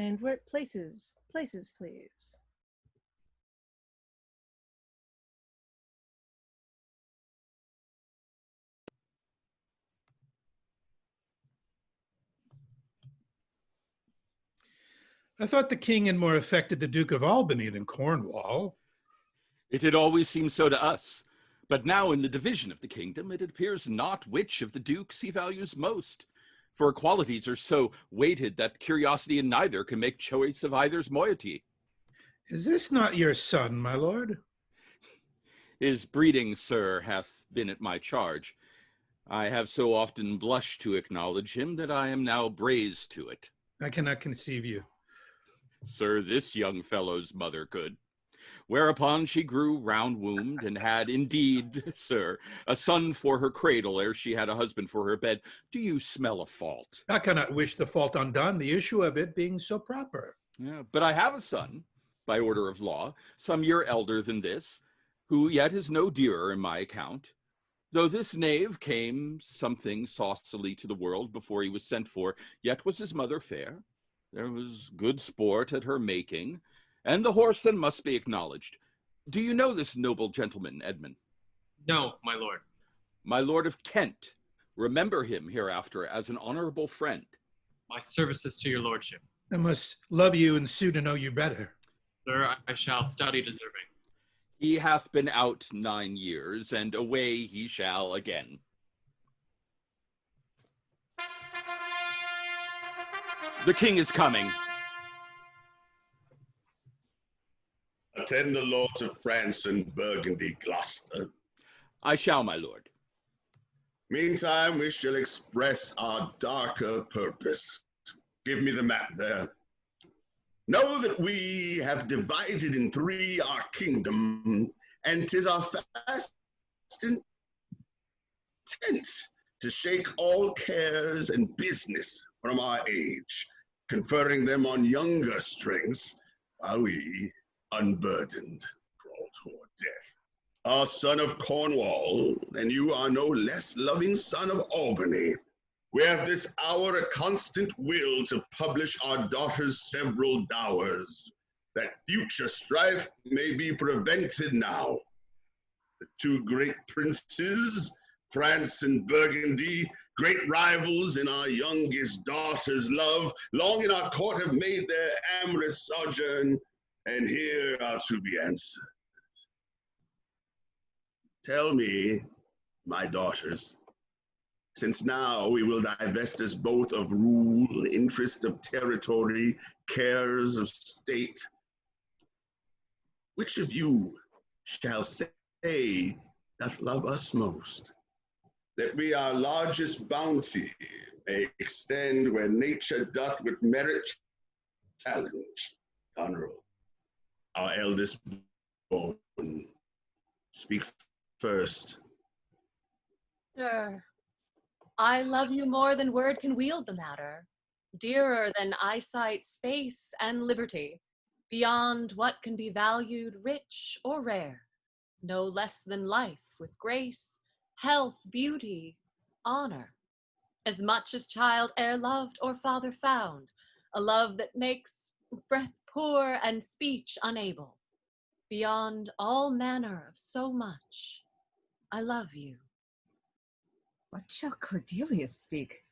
And we're at places, please. I thought the king had more affected the Duke of Albany than Cornwall. It had always seemed so to us. But now in the division of the kingdom, it appears not which of the dukes he values most. For qualities are so weighted that curiosity in neither can make choice of either's moiety. Is this not your son, my lord? His breeding, sir, hath been at my charge. I have so often blushed to acknowledge him that I am now brazen to it. I cannot conceive you. Sir, this young fellow's mother could. Whereupon she grew round-wombed, and had indeed, sir, a son for her cradle ere she had a husband for her bed. Do you smell a fault? I cannot wish the fault undone, the issue of it being so proper. Yeah, but I have a son, by order of law, some year elder than this, who yet is no dearer in my account. Though this knave came something saucily to the world before he was sent for, yet was his mother fair. There was good sport at her making, and the whoreson must be acknowledged. Do you know this noble gentleman, Edmund? No, my lord. My lord of Kent. Remember him hereafter as an honorable friend. My services to your lordship. I must love you and sue to know you better. Sir, I shall study deserving. He hath been out 9 years, and away he shall again. The king is coming. Attend the lords of France and Burgundy, Gloucester. I shall, my lord. Meantime, we shall express our darker purpose. Give me the map there. Know that we have divided in 3 our kingdom, and 'tis our fast intent to shake all cares and business from our age, conferring them on younger strengths, while we, unburdened, crawl toward death. Our son of Cornwall, and you are no less loving son of Albany. We have this hour a constant will to publish our daughter's several dowers, that future strife may be prevented now. The 2 great princes, France and Burgundy, great rivals in our youngest daughter's love, long in our court have made their amorous sojourn, and here are to be answered. Tell me, my daughters, since now we will divest us both of rule, interest of territory, cares of state, which of you shall say doth love us most, that we our largest bounty may extend where nature doth with merit challenge? Goneril, our eldest born, speak first. Sir, I love you more than word can wield the matter, dearer than eyesight, space, and liberty, beyond what can be valued rich or rare, no less than life with grace, health, beauty, honor, as much as child e'er loved or father found, a love that makes breath poor and speech unable, beyond all manner of so much. I love you. What shall Cordelia speak?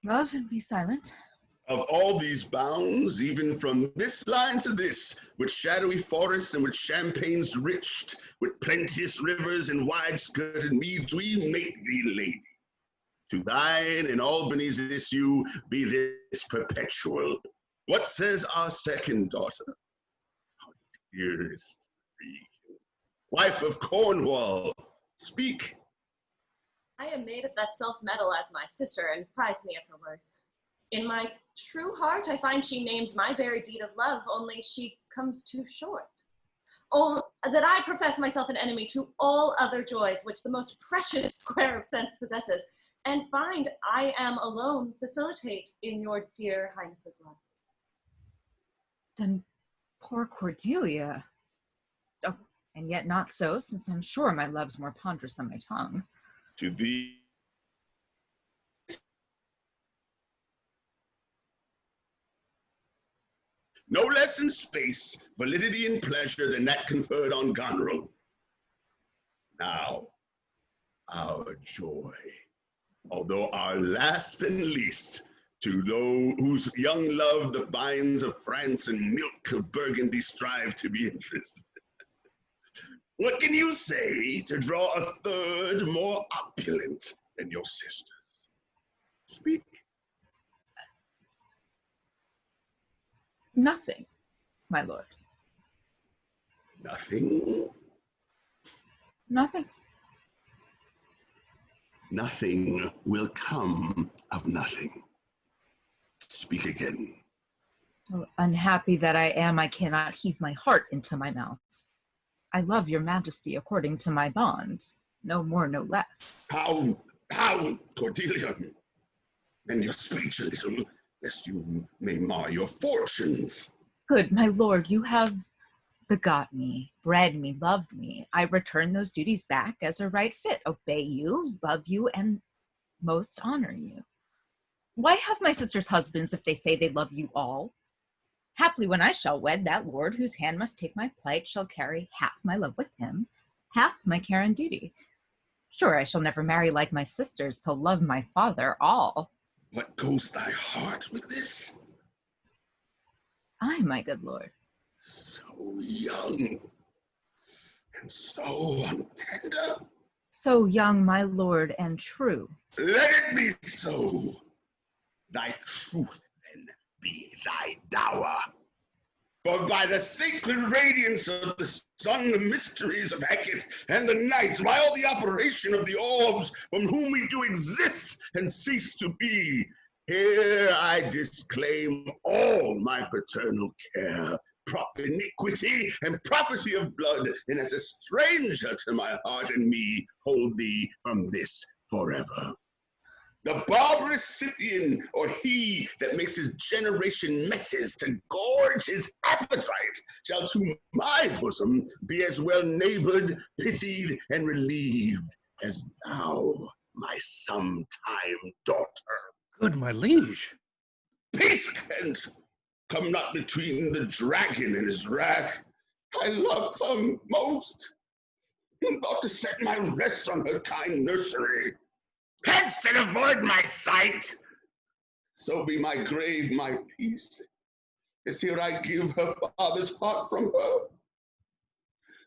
Love and be silent. Of all these bounds, even from this line to this, with shadowy forests and with champagnes riched, with plenteous rivers and wide-skirted meads, we make thee lady. To thine and Albany's issue be this perpetual. What says our second daughter? Our dearest Regan, wife of Cornwall, speak. I am made of that self-metal as my sister, and prize me at her worth. In my true heart, I find she names my very deed of love, only she comes too short. Oh, that I profess myself an enemy to all other joys which the most precious square of sense possesses, and find I am alone facilitate in your dear highness's love. Then poor Cordelia. Oh, and yet not so, since I'm sure my love's more ponderous than my tongue. To thee no less in space, validity, and pleasure than that conferred on Goneril. Now, our joy, although our last and least, to those whose young love the vines of France and milk of Burgundy strive to be interested. What can you say to draw a third more opulent than your sisters? Speak. Nothing, my lord. Nothing? Nothing. Nothing will come of nothing. Speak again. Oh, unhappy that I am, I cannot heave my heart into my mouth. I love your majesty according to my bond, no more, no less. How, Cordelia? And your speech a little, lest you may mar your fortunes. Good, my lord, you have begot me, bred me, loved me. I return those duties back as a right fit, obey you, love you, and most honor you. Why have my sisters husbands if they say they love you all? Haply when I shall wed, that lord whose hand must take my plight shall carry half my love with him, half my care and duty. Sure, I shall never marry like my sisters to love my father all. What goes thy heart with this? Aye, my good lord. So young, and so untender. So young, my lord, and true. Let it be so. Thy truth, then, be thy dower. For by the sacred radiance of the sun, the mysteries of Hecate and the night, by all the operation of the orbs from whom we do exist and cease to be, here I disclaim all my paternal care, iniquity, and property of blood, and as a stranger to my heart and me, hold thee from this forever. The barbarous Scythian, or he that makes his generation messes to gorge his appetite, shall to my bosom be as well neighbored, pitied, and relieved as thou, my sometime daughter. Good, my liege. Peace, Kent! Come not between the dragon and his wrath. I loved her most, and thought to set my rest on her kind nursery. Hence and avoid my sight. So be my grave my peace, as here I give her father's heart from her.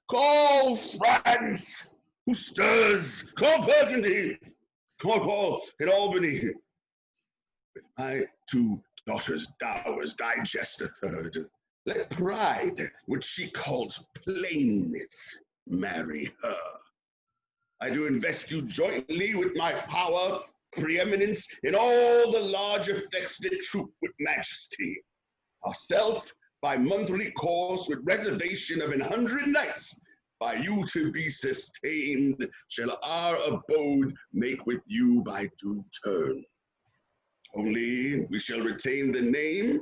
Call France, who stirs, call Burgundy, Cornwall, and Albany. With my two daughters' dowers digest a third. Let pride, which she calls plainness, marry her. I do invest you jointly with my power, preeminence, in all the large effects that troop with majesty. Ourself, by monthly course, with reservation of 100 nights, by you to be sustained, shall our abode make with you by due turn. Only we shall retain the name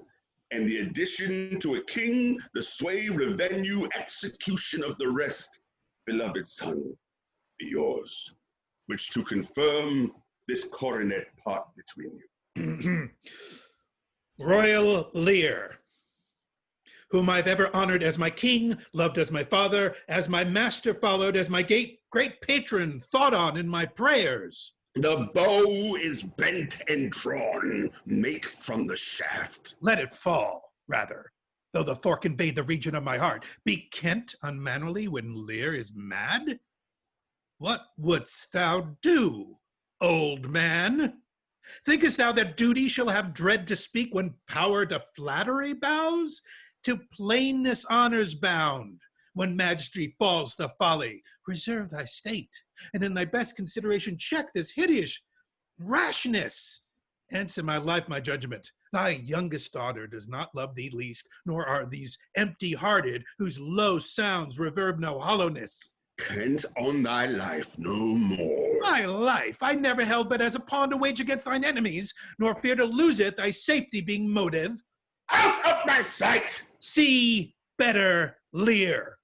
and the addition to a king, the sway, revenue, execution of the rest, beloved son, be yours, which to confirm this coronet part between you. Royal Lear, whom I've ever honored as my king, loved as my father, as my master followed, as my great patron, thought on in my prayers. The bow is bent and drawn, make from the shaft. Let it fall, rather, though the fork invade the region of my heart. Be Kent unmannerly when Lear is mad? What wouldst thou do, old man? Thinkest thou that duty shall have dread to speak when power to flattery bows? To plainness honors bound, when majesty falls to folly. Reserve thy state, and in thy best consideration check this hideous rashness. Answer my life, my judgment. Thy youngest daughter does not love thee least, nor are these empty-hearted, whose low sounds reverb no hollowness. Kent, on thy life no more. My life I never held but as a pawn to wage against thine enemies, nor fear to lose it, thy safety being motive. Out of my sight! See better, Lear,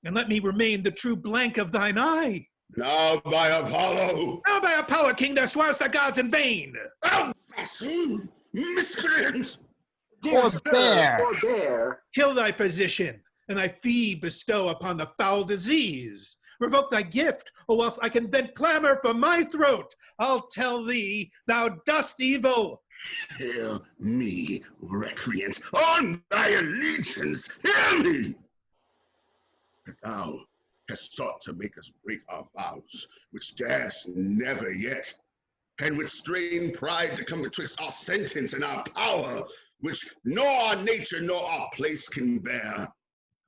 and let me remain the true blank of thine eye. Now by Apollo! Now by Apollo, king, thou swearest the gods in vain. Oh, vassal, miscreant! Forbear. Kill thy physician, and thy fee bestow upon the foul disease. Revoke thy gift, or else I can vent clamor from my throat. I'll tell thee, thou dost evil. Hear me, recreant, on thy allegiance, hear me! Thou hast sought to make us break our vows, which darest never yet, and with strained pride to come betwixt our sentence and our power, which nor our nature nor our place can bear.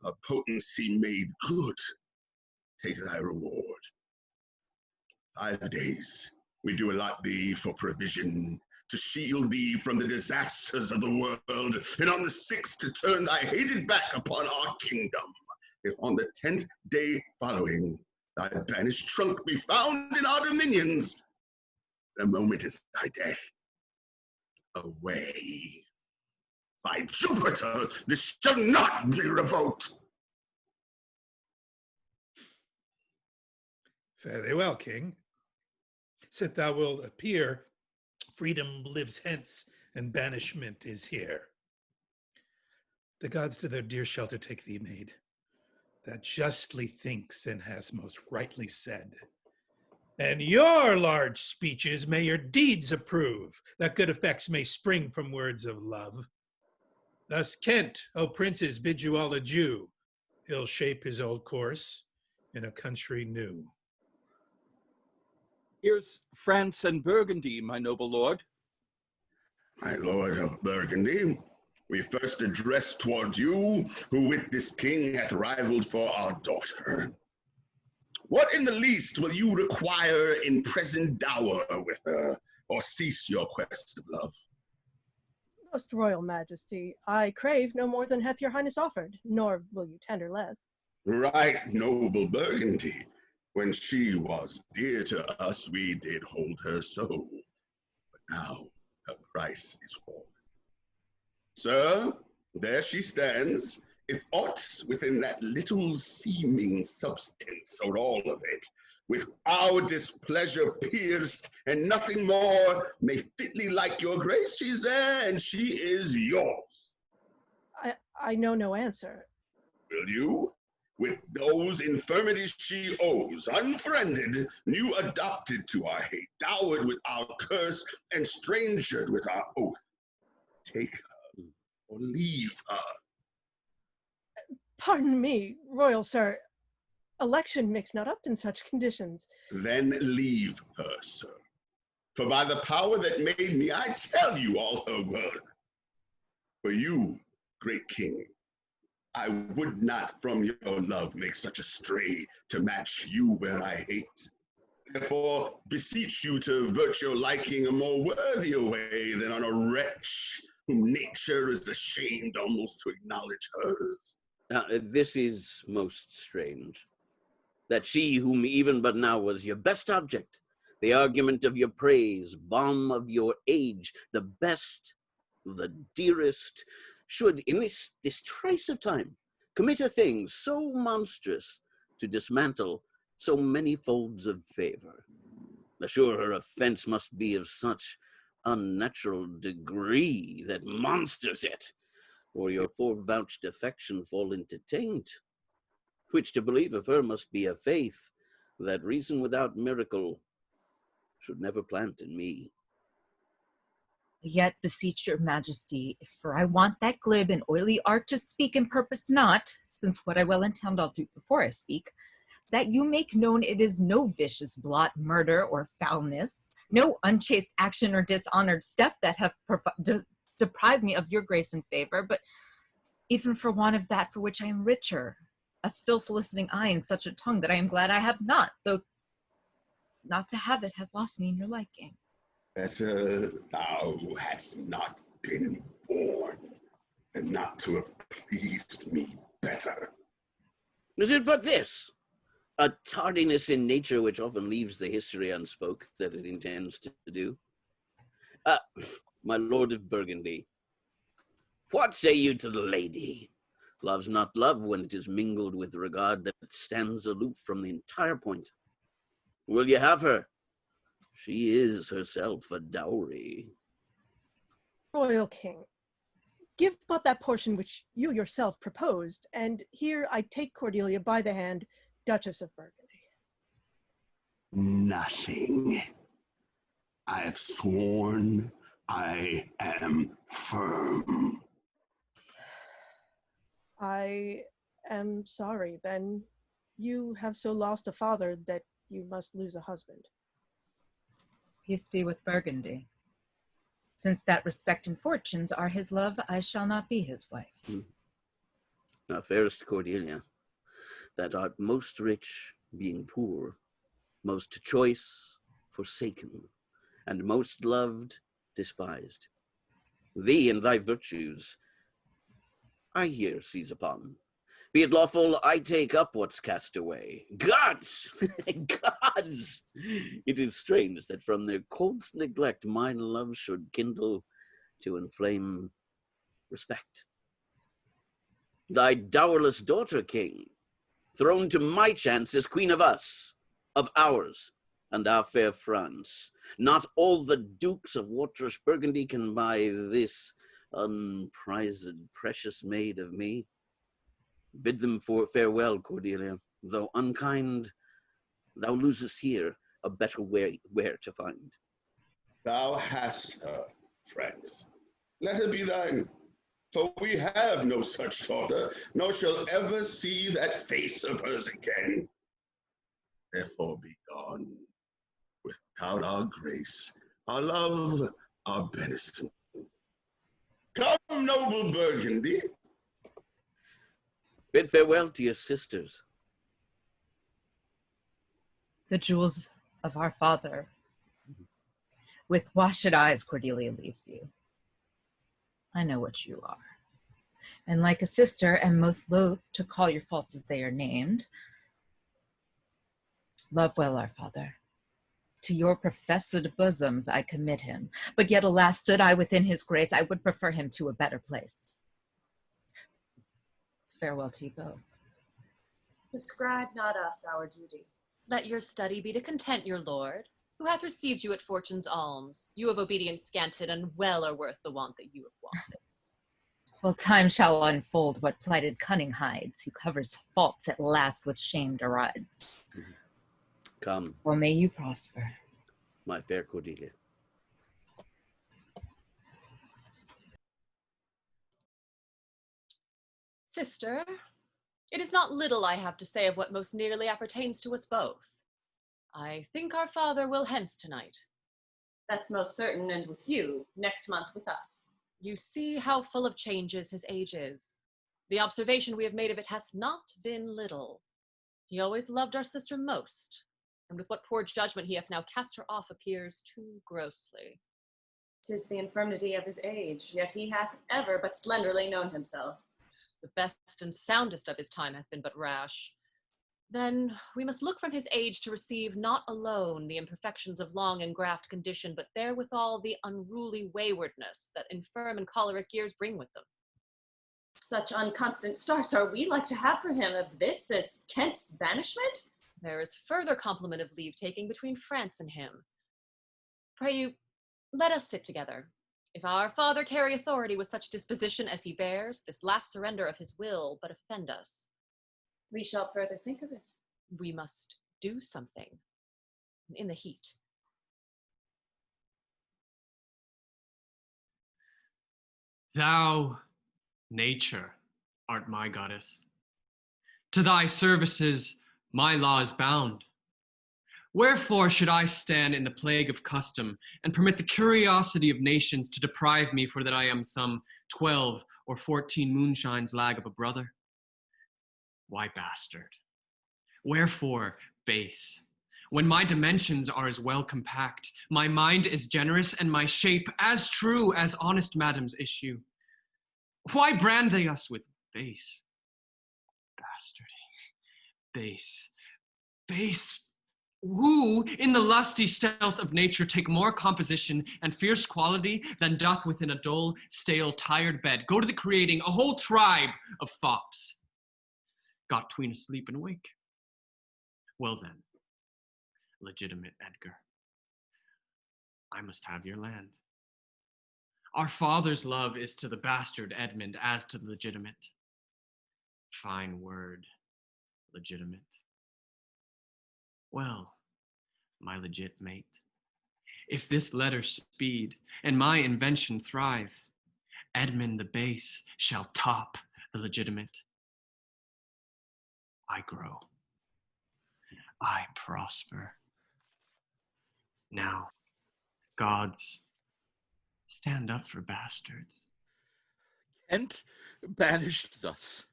A potency made good, take thy reward. 5 days we do allot thee for provision, to shield thee from the disasters of the world, and on the 6th to turn thy hated back upon our kingdom. If on the 10th day following thy banished trunk be found in our dominions, the moment is thy death. Away. By Jupiter, this shall not be revoked. Fare thee well, king. Sith thou wilt appear, freedom lives hence, and banishment is here. The gods to their dear shelter take thee, maid, that justly thinks and has most rightly said. And your large speeches may your deeds approve, that good effects may spring from words of love. Thus Kent, O princes, bid you all adieu. He'll shape his old course in a country new. Here's France and Burgundy, my noble lord. My lord of Burgundy, we first address toward you, who with this king hath rivaled for our daughter. What in the least will you require in present dower with her, or cease your quest of love? Most royal majesty, I crave no more than hath your highness offered, nor will you tender less. Right, noble Burgundy. When she was dear to us, we did hold her so. But now her price is fallen. Sir, there she stands. If aught within that little seeming substance, or all of it, with our displeasure pierced, and nothing more may fitly like your grace, she's there, and she is yours. I know no answer. Will you? With those infirmities she owes, unfriended, new adopted to our hate, dowered with our curse, and strangered with our oath, take her, or leave her. Pardon me, royal sir. Election mixed not up in such conditions. Then leave her, sir. For by the power that made me, I tell you all her worth. For you, great king, I would not from your love make such a stray to match you where I hate. Therefore, beseech you to vert your liking a more worthier way than on a wretch whom nature is ashamed almost to acknowledge hers. Now, this is most strange, that she whom even but now was your best object, the argument of your praise, balm of your age, the best, the dearest, should, in this trice of time, commit a thing so monstrous to dismantle so many folds of favor. Assure her offense must be of such unnatural degree that monsters it, or your forevouched affection fall into taint, which to believe of her must be a faith that reason without miracle should never plant in me. Yet beseech your majesty, for I want that glib and oily art to speak and purpose not, since what I well intend I'll do before I speak, that you make known it is no vicious blot, murder, or foulness, no unchaste action or dishonored step that have deprived me of your grace and favor, but even for want of that for which I am richer, a still soliciting eye and such a tongue that I am glad I have not, though not to have it have lost me in your liking. Better thou hadst not been born, than not to have pleased me better. Is it but this? A tardiness in nature which often leaves the history unspoke that it intends to do. My lord of Burgundy, what say you to the lady? Love's not love when it is mingled with regard that stands aloof from the entire point. Will you have her? She is herself a dowry. Royal king, give but that portion which you yourself proposed, and here I take Cordelia by the hand, Duchess of Burgundy. Nothing. I have sworn. I am firm. I am sorry, then. You have so lost a father that you must lose a husband. Peace be with Burgundy. Since that respect and fortunes are his love, I shall not be his wife. Now, fairest Cordelia, that art most rich, being poor, most choice, forsaken, and most loved, despised. Thee and thy virtues I here seize upon. Be it lawful, I take up what's cast away. Gods! Gods! It is strange that from their cold neglect my love should kindle to inflame respect. Thy dowerless daughter, king, thrown to my chance as queen of us, of ours, and our fair France. Not all the dukes of waterous Burgundy can buy this unprized, precious maid of me. Bid them farewell, Cordelia. Though unkind, thou losest here a better way where to find. Thou hast her, France. Let her be thine. For we have no such daughter, nor shall ever see that face of hers again. Therefore be gone, without our grace, our love, our benison. Come, noble Burgundy. Bid farewell to your sisters. The jewels of our father. With washed eyes, Cordelia leaves you. I know what you are. And like a sister, am most loath to call your faults as they are named. Love well our father. To your professed bosoms I commit him. But yet, alas, stood I within his grace, I would prefer him to a better place. Farewell to you both. Prescribe not us our duty. Let your study be to content your lord, who hath received you at fortune's alms. You of obedience scanted, and well are worth the want that you have wanted. Well, time shall unfold what plighted cunning hides, who covers faults at last with shame derides. Come, Well, may you prosper. my fair Cordelia. Sister, it is not little I have to say of what most nearly appertains to us both. I think our father will hence tonight. That's most certain, and with you, next month with us. You see how full of changes his age is. The observation we have made of it hath not been little. He always loved our sister most, and with what poor judgment he hath now cast her off appears too grossly. 'Tis the infirmity of his age, yet he hath ever but slenderly known himself. The best and soundest of his time hath been but rash. Then we must look from his age to receive not alone the imperfections of long and graft condition, but therewithal the unruly waywardness that infirm and choleric years bring with them. Such unconstant starts are we like to have for him of this as Kent's banishment? There is further compliment of leave-taking between France and him. Pray you, let us sit together. If our father carry authority with such disposition as he bears, this last surrender of his will but offend us. We shall further think of it. We must do something in the heat. Thou, nature, art my goddess. To thy services my law is bound. Wherefore should I stand in the plague of custom and permit the curiosity of nations to deprive me for that I am some 12 or 14 moonshines lag of a brother? Why bastard? Wherefore base? When my dimensions are as well compact, my mind is generous, and my shape as true as honest madam's issue. Why brand they us with base? Bastardy, base, base, who in the lusty stealth of nature take more composition and fierce quality than doth within a dull, stale, tired bed go to the creating a whole tribe of fops, got tween asleep and awake. Well then, legitimate Edgar, I must have your land. Our father's love is to the bastard Edmund as to the legitimate. Fine word, legitimate. Well, my legit mate, if this letter speed and my invention thrive, Edmund the base shall top the legitimate. I grow. I prosper. Now, gods, stand up for bastards. Kent banished thus,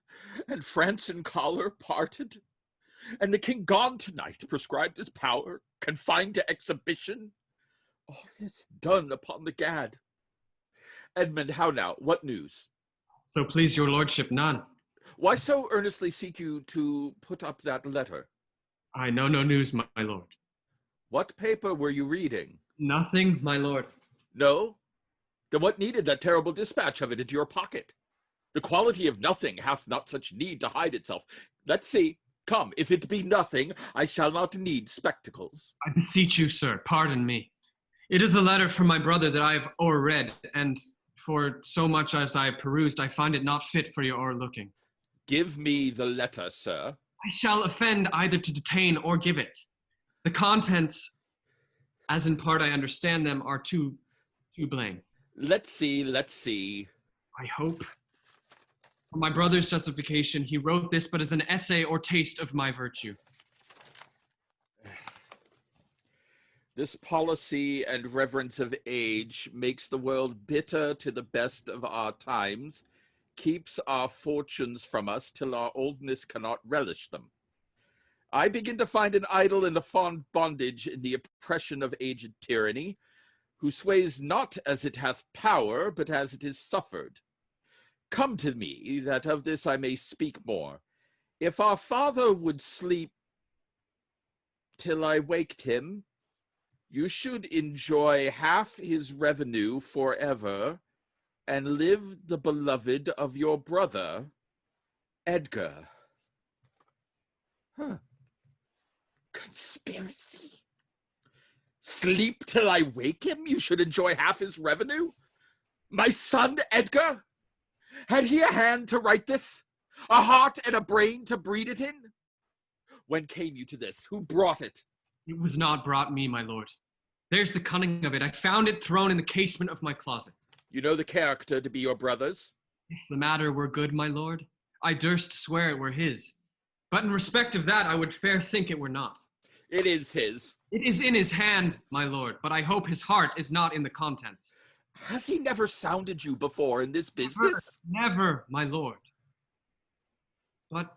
and France and Collar parted, and the king gone tonight, prescribed his power, confined to exhibition. All this done upon the gad. Edmund, how now? What news? So please your lordship, none. Why so earnestly seek you to put up that letter? I know no news, my lord. What paper were you reading? Nothing, my lord. No? Then what needed that terrible dispatch of it into your pocket? The quality of nothing hath not such need to hide itself. Let's see. Come, if it be nothing, I shall not need spectacles. I beseech you, sir, pardon me. It is a letter from my brother that I have o'erread, and for so much as I have perused, I find it not fit for your o'erlooking. Give me the letter, sir. I shall offend either to detain or give it. The contents, as in part I understand them, are too blame. Let's see. I hope. For my brother's justification, he wrote this but as an essay or taste of my virtue. This policy and reverence of age makes the world bitter to the best of our times, keeps our fortunes from us till our oldness cannot relish them. I begin to find an idle and a fond bondage in the oppression of aged tyranny, who sways not as it hath power, but as it is suffered. Come to me, that of this I may speak more. If our father would sleep till I waked him, you should enjoy half his revenue forever, and live the beloved of your brother, Edgar. Conspiracy? Sleep till I wake him? You should enjoy half his revenue? My son, Edgar? Had he a hand to write this? A heart and a brain to breed it in? When came you to this? Who brought it? It was not brought me, my lord. There's the cunning of it. I found it thrown in the casement of my closet. You know the character to be your brother's? If the matter were good, my lord, I durst swear it were his. But in respect of that, I would fair think it were not. It is his. It is in his hand, my lord, but I hope his heart is not in the contents. Has he never sounded you before in this business? Never, my lord. But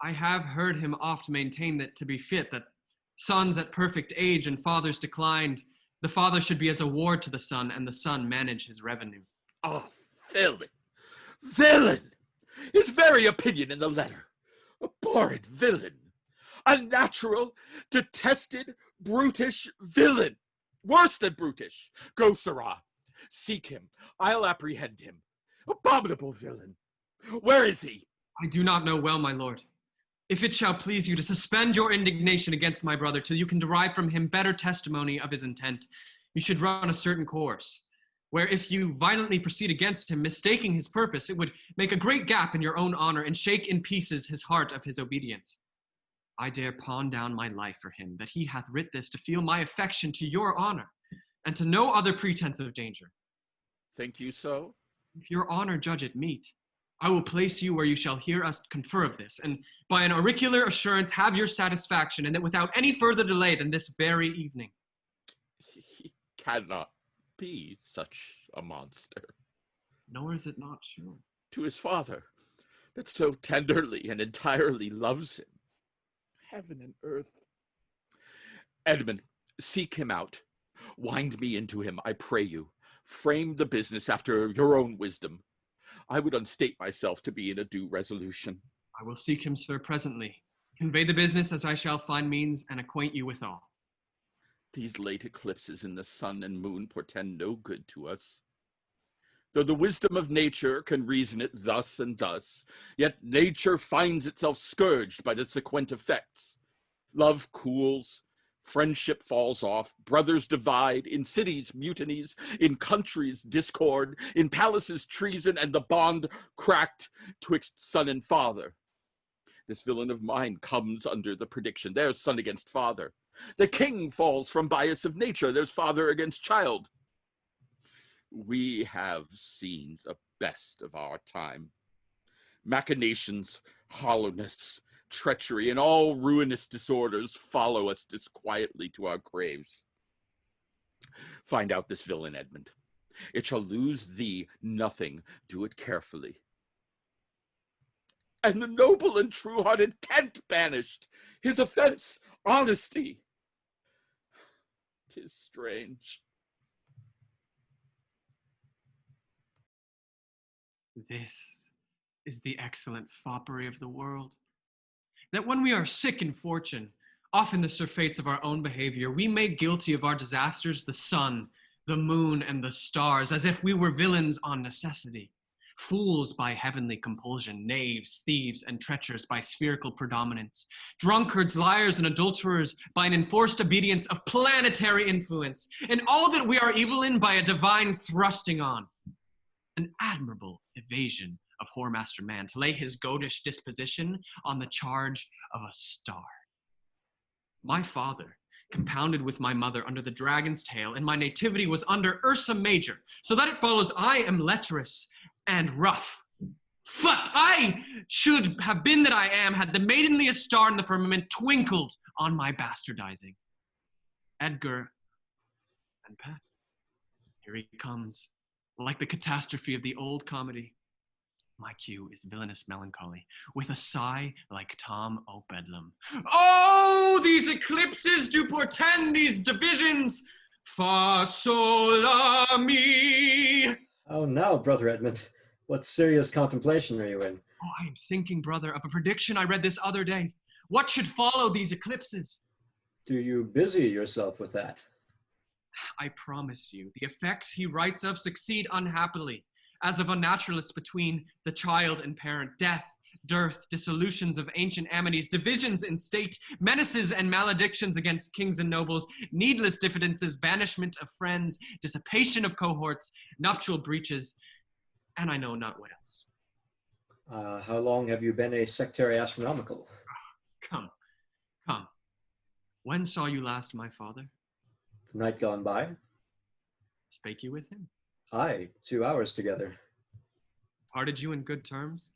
I have heard him oft maintain that to be fit, that sons at perfect age and fathers declined, the father should be as a ward to the son, and the son manage his revenue. Oh, villain! Villain! His very opinion in the letter. Abhorred villain! Unnatural, detested, brutish villain! Worse than brutish! Go, sirrah! Seek him. I'll apprehend him. Abominable villain! Where is he? I do not know well, my lord. If it shall please you to suspend your indignation against my brother till you can derive from him better testimony of his intent, you should run a certain course, where if you violently proceed against him, mistaking his purpose, it would make a great gap in your own honor and shake in pieces his heart of his obedience. I dare pawn down my life for him, that he hath writ this to feel my affection to your honor, and to no other pretense of danger. Think you so? If your honor judge it meet, I will place you where you shall hear us confer of this, and by an auricular assurance have your satisfaction, and that without any further delay than this very evening. He cannot be such a monster. Nor is it not sure. To his father, that so tenderly and entirely loves him. Heaven and earth. Edmund, seek him out. Wind me into him, I pray you. Frame the business after your own wisdom. I would unstate myself to be in a due resolution. I will seek him, sir, presently. Convey the business as I shall find means, and acquaint you withal. These late eclipses in the sun and moon portend no good to us. Though the wisdom of nature can reason it thus and thus, yet nature finds itself scourged by the sequent effects. Love cools, Friendship falls off, brothers divide, in cities mutinies, in countries discord, in palaces treason, and the bond cracked twixt son and father. This villain of mine comes under the prediction. There's son against father. The king falls from bias of nature. There's father against child. We have seen the best of our time. Machinations, hollowness, treachery, and all ruinous disorders follow us disquietly to our graves. Find out this villain, Edmund. It shall lose thee nothing. Do it carefully. And the noble and true-hearted Kent banished. His offense, honesty. 'Tis strange. This is the excellent foppery of the world. That when we are sick in fortune, often the surfates of our own behavior, we make guilty of our disasters the sun, the moon, and the stars, as if we were villains on necessity, fools by heavenly compulsion, knaves, thieves, and treacherous by spherical predominance, drunkards, liars, and adulterers by an enforced obedience of planetary influence, and all that we are evil in by a divine thrusting on. An admirable evasion of whoremaster man to lay his goatish disposition on the charge of a star. My father compounded with my mother under the dragon's tail, and my nativity was under Ursa Major, so that it follows I am lecherous and rough. But I should have been that I am had the maidenliest star in the firmament twinkled on my bastardizing. Edgar and Pat, here he comes. Like the catastrophe of the old comedy, my cue is villainous melancholy, with a sigh like Tom o' Bedlam. Oh, these eclipses do portend these divisions! Fa sol la mi. Oh, now, Brother Edmund, what serious contemplation are you in? Oh, I am thinking, brother, of a prediction I read this other day. What should follow these eclipses? Do you busy yourself with that? I promise you, the effects he writes of succeed unhappily, as of unnaturalness between the child and parent, death, dearth, dissolutions of ancient amenities, divisions in state, menaces and maledictions against kings and nobles, needless diffidences, banishment of friends, dissipation of cohorts, nuptial breaches, and I know not what else. How long have you been a sectary astronomical? Come. When saw you last, my father? The night gone by? Spake you with him? Aye, 2 hours together. Parted you in good terms?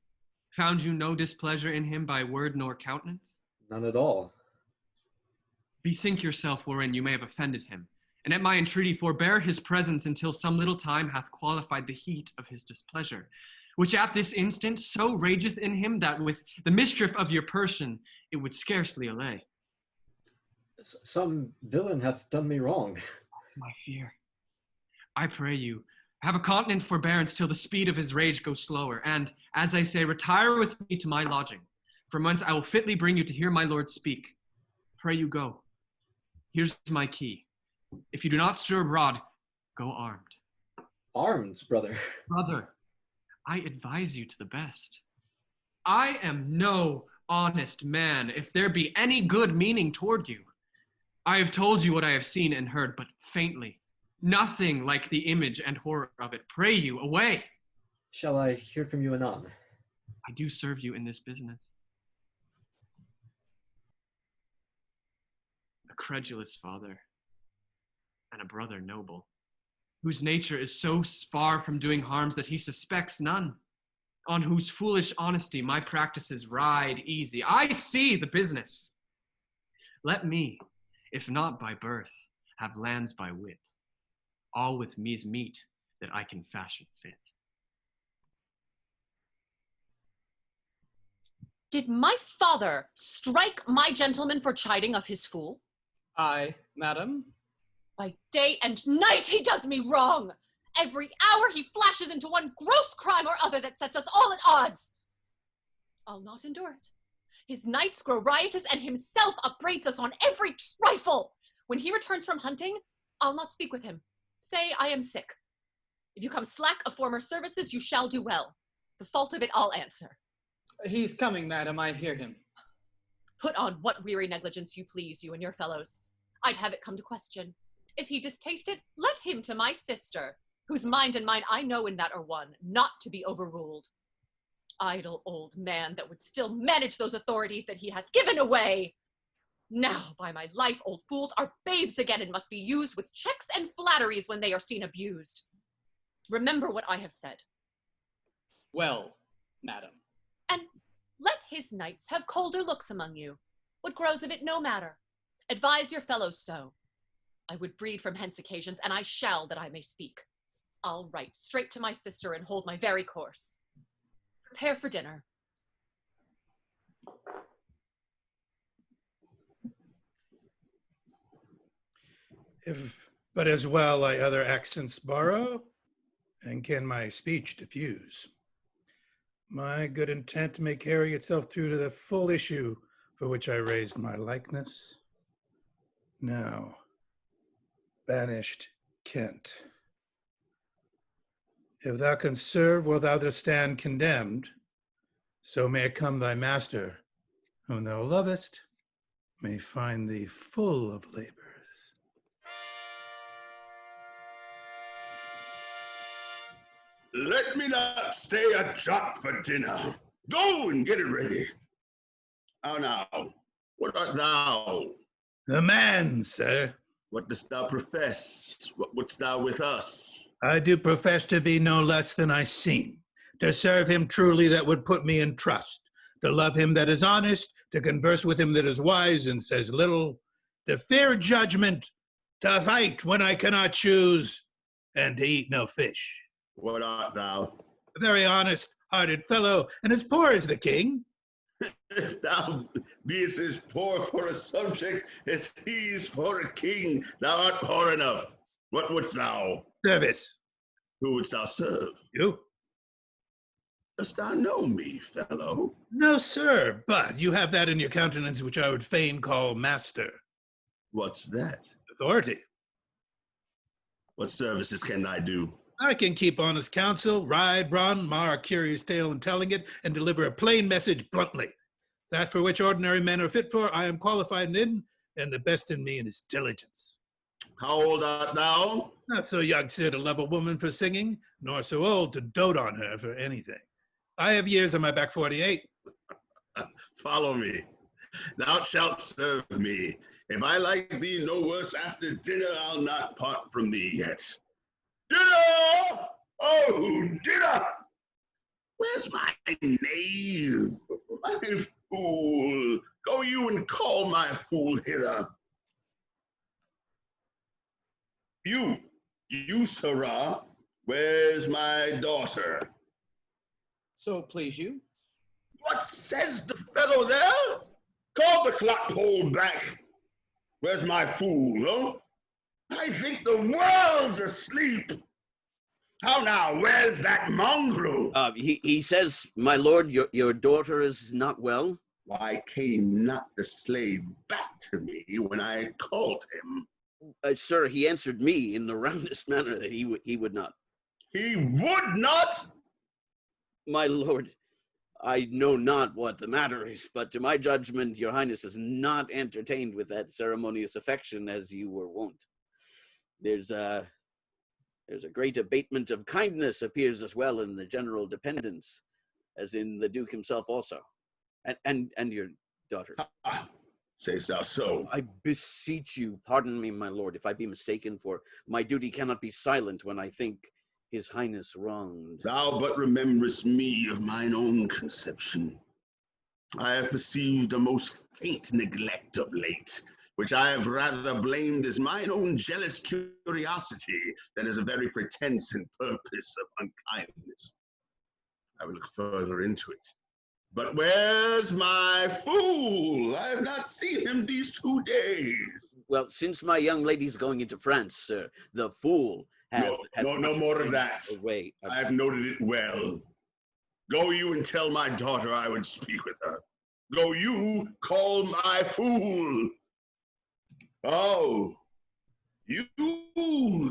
Found you no displeasure in him by word nor countenance? None at all. Bethink yourself wherein you may have offended him, and at my entreaty forbear his presence until some little time hath qualified the heat of his displeasure, which at this instant so rageth in him that with the mischief of your person it would scarcely allay. Some villain hath done me wrong. That's my fear. I pray you, have a continent forbearance till the speed of his rage go slower, and, as I say, retire with me to my lodging, from whence I will fitly bring you to hear my lord speak. Pray you go. Here's my key. If you do not stir abroad, go armed. Armed, brother? Brother, I advise you to the best. I am no honest man, if there be any good meaning toward you. I have told you what I have seen and heard, but faintly. Nothing like the image and horror of it. Pray you, away! Shall I hear from you anon? I do serve you in this business. A credulous father, and a brother noble, whose nature is so far from doing harms that he suspects none, on whose foolish honesty my practices ride easy. I see the business. Let me, if not by birth, have lands by wit, all with me's meat that I can fashion fit. Did my father strike my gentleman for chiding of his fool? Aye, madam. By day and night he does me wrong. Every hour he flashes into one gross crime or other that sets us all at odds. I'll not endure it. His nights grow riotous and himself upbraids us on every trifle. When he returns from hunting, I'll not speak with him. Say I am sick. If you come slack of former services, you shall do well. The fault of it I'll answer. He's coming, madam, I hear him. Put on what weary negligence you please, you and your fellows. I'd have it come to question. If he distaste it, let him to my sister, whose mind and mine I know in that are one, not to be overruled. Idle old man that would still manage those authorities that he hath given away. Now, by my life, old fools are babes again and must be used with checks and flatteries when they are seen abused. Remember what I have said. Well, madam. And let his knights have colder looks among you. What grows of it no matter. Advise your fellows so. I would breed from hence occasions, and I shall that I may speak. I'll write straight to my sister and hold my very course. Prepare for dinner. If but as well I other accents borrow, and can my speech diffuse. My good intent may carry itself through to the full issue for which I raised my likeness. Now, banished Kent. If thou canst serve while thou dost stand condemned, so may it come thy master, whom thou lovest, may find thee full of labors. Let me not stay a jot for dinner. Go and get it ready. How now? What art thou? The man, sir. What dost thou profess? What wouldst thou with us? I do profess to be no less than I seem, to serve him truly that would put me in trust, to love him that is honest, to converse with him that is wise and says little, to fear judgment, to fight when I cannot choose, and to eat no fish. What art thou? A very honest-hearted fellow, and as poor as the king. If thou beest as poor for a subject as he is for a king, thou art poor enough. What wouldst thou? Service. Who wouldst thou serve? You? Dost thou know me, fellow? No, sir, but you have that in your countenance which I would fain call master. What's that? Authority. What services can I do? I can keep honest counsel, ride, run, mar a curious tale in telling it, and deliver a plain message bluntly. That for which ordinary men are fit for, I am qualified in, and the best in me is diligence. How old art thou? Not so young, sir, to love a woman for singing, nor so old to dote on her for anything. I have years on my back, 48. Follow me. Thou shalt serve me. If I like thee no worse after dinner, I'll not part from thee yet. Dinner! Oh, dinner! Where's my knave? My fool! Go you and call my fool hither. You, sirrah, where's my daughter? So please you. What says the fellow there? Call the clock pole back. Where's my fool, huh? I think the world's asleep. How now, where's that mongrel? He says, my lord, your daughter is not well. Why came not the slave back to me when I called him? Sir, he answered me in the roundest manner that he would not. He would not? My lord, I know not what the matter is, but to my judgment, your highness is not entertained with that ceremonious affection as you were wont. There's a great abatement of kindness appears as well in the general dependence, as in the Duke himself also, and your daughter. Sayst thou so? I beseech you, pardon me, my lord, if I be mistaken, for my duty cannot be silent when I think his highness wronged. Thou but rememberest me of mine own conception. I have perceived a most faint neglect of late, which I have rather blamed as mine own jealous curiosity than as a very pretense and purpose of unkindness. I will look further into it. But where's my fool? I have not seen him these 2 days. Well, since my young lady's going into France, sir, the fool has no more of that. Away. I have noted it well. Go you and tell my daughter I would speak with her. Go you call my fool. Oh, you,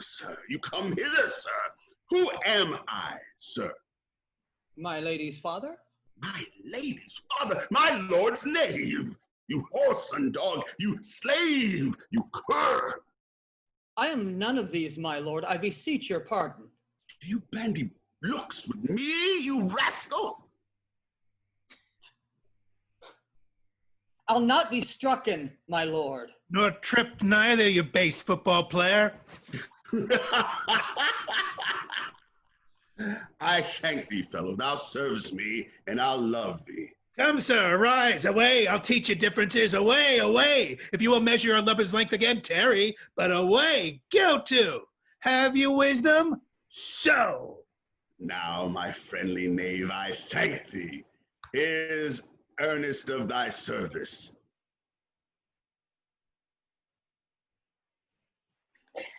sir, you come hither, sir. Who am I, sir? My lady's father? My lady's father, my lord's knave. You horse and dog, you slave, you cur! I am none of these, my lord. I beseech your pardon. Do you bandy looks with me, you rascal? I'll not be strucken, my lord. Nor tripped neither, you base football player. I thank thee, fellow. Thou servest me, and I'll love thee. Come, sir, arise, away. I'll teach you differences. Away, away. If you will measure your lover's length again, tarry. But away, go to. Have you wisdom? So. Now, my friendly knave, I thank thee. Here's earnest of thy service.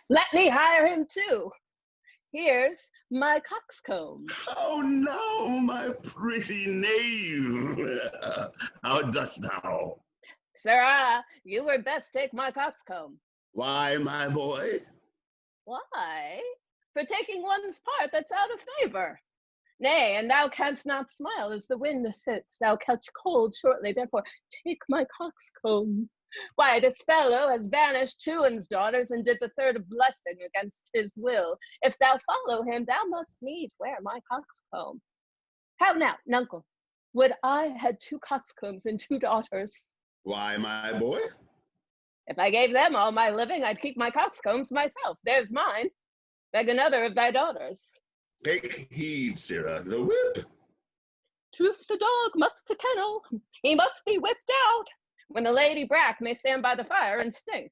Let me hire him too. Here's my coxcomb. Oh no, my pretty knave. How dost thou? Sirrah, you were best take my coxcomb. Why, my boy? Why? For taking one's part that's out of favor. Nay, and thou canst not smile as the wind sits. Thou catch cold shortly, therefore take my coxcomb. Why, this fellow has banished Curan's daughters and did the third blessing against his will. If thou follow him, thou must needs wear my coxcomb. How now, nuncle? Would I had 2 coxcombs and 2 daughters? Why, my boy? If I gave them all my living, I'd keep my coxcombs myself. There's mine. Beg another of thy daughters. Take heed, sirrah, the whip. Truth the dog must to kennel. He must be whipped out. When the Lady Brack may stand by the fire and stink.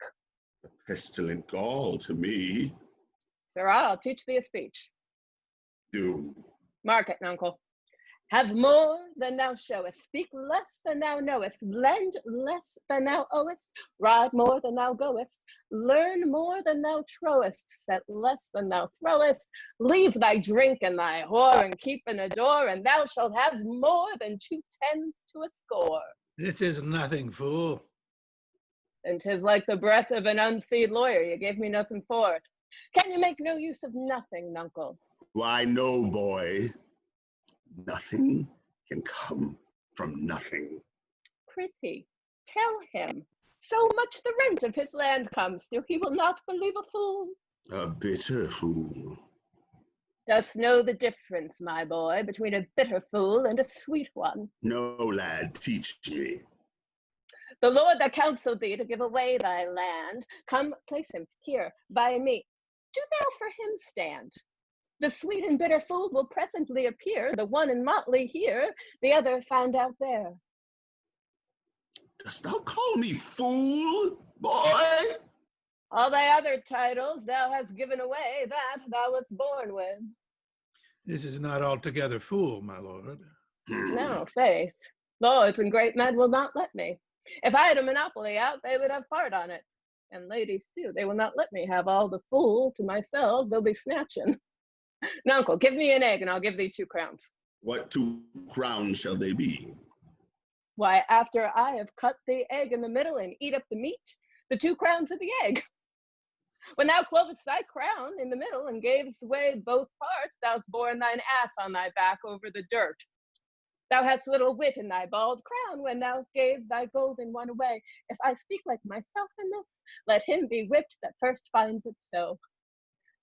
Pestilent gall to me. Sirrah, I'll teach thee a speech. Do. Mark it, nuncle. Have more than thou showest. Speak less than thou knowest. Lend less than thou owest. Ride more than thou goest. Learn more than thou trowest. Set less than thou throwest. Leave thy drink and thy whore, and keep and adore, and thou shalt have more than 2 tens to a score. This is nothing, fool. And 'tis like the breath of an unfeed lawyer. You gave me nothing for it. Can you make no use of nothing, nuncle? Why, no, boy. Nothing can come from nothing. Prithee, tell him. So much the rent of his land comes, still he will not believe a fool. A bitter fool. Dost know the difference, my boy, between a bitter fool and a sweet one? No, lad, teach me. The Lord that counselled thee to give away thy land, come place him here by me. Do thou for him stand. The sweet and bitter fool will presently appear, the one in motley here, the other found out there. Dost thou call me fool, boy? All thy other titles thou hast given away, that thou wast born with. This is not altogether fool, my lord. No, faith. Lords and great men will not let me. If I had a monopoly out, they would have part on it. And ladies too, they will not let me have all the fool to myself, they'll be snatching. Nuncle, give me an egg and I'll give thee 2 crowns. What 2 crowns shall they be? Why, after I have cut the egg in the middle and eat up the meat, the 2 crowns of the egg. When thou clovest thy crown in the middle and gavest away both parts, thou'st borne thine ass on thy back over the dirt. Thou hadst little wit in thy bald crown when thou gave thy golden one away. If I speak like myself in this, let him be whipped that first finds it so.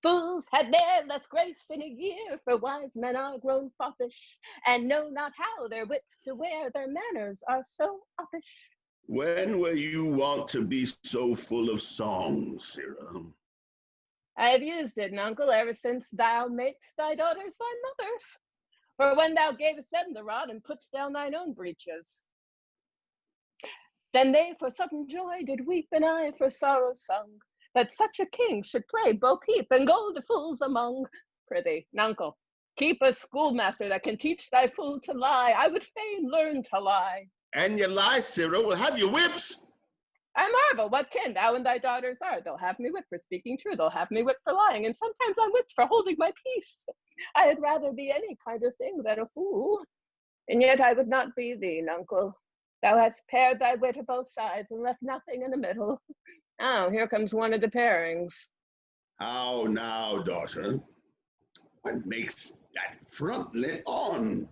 Fools had ne'er less grace in a year, for wise men are grown foppish, and know not how their wits to wear, their manners are so uppish. When were you wont to be so full of song, sirrah? I have used it, nuncle, ever since thou madest thy daughters thy mothers. For when thou gavest them the rod and putst down thine own breeches, then they for sudden joy did weep, and I for sorrow sung, that such a king should play bo peep and go the fools among. Prithee, nuncle, keep a schoolmaster that can teach thy fool to lie. I would fain learn to lie. And you lie, sirrah, will have your whips. I marvel what kin thou and thy daughters are. They'll have me whipped for speaking true. They'll have me whipped for lying. And sometimes I'm whipped for holding my peace. I had rather be any kind of thing than a fool. And yet I would not be thee, nuncle. Thou hast pared thy wit of both sides and left nothing in the middle. Now, here comes one of the pairings. How now, daughter? What makes that frontlet on?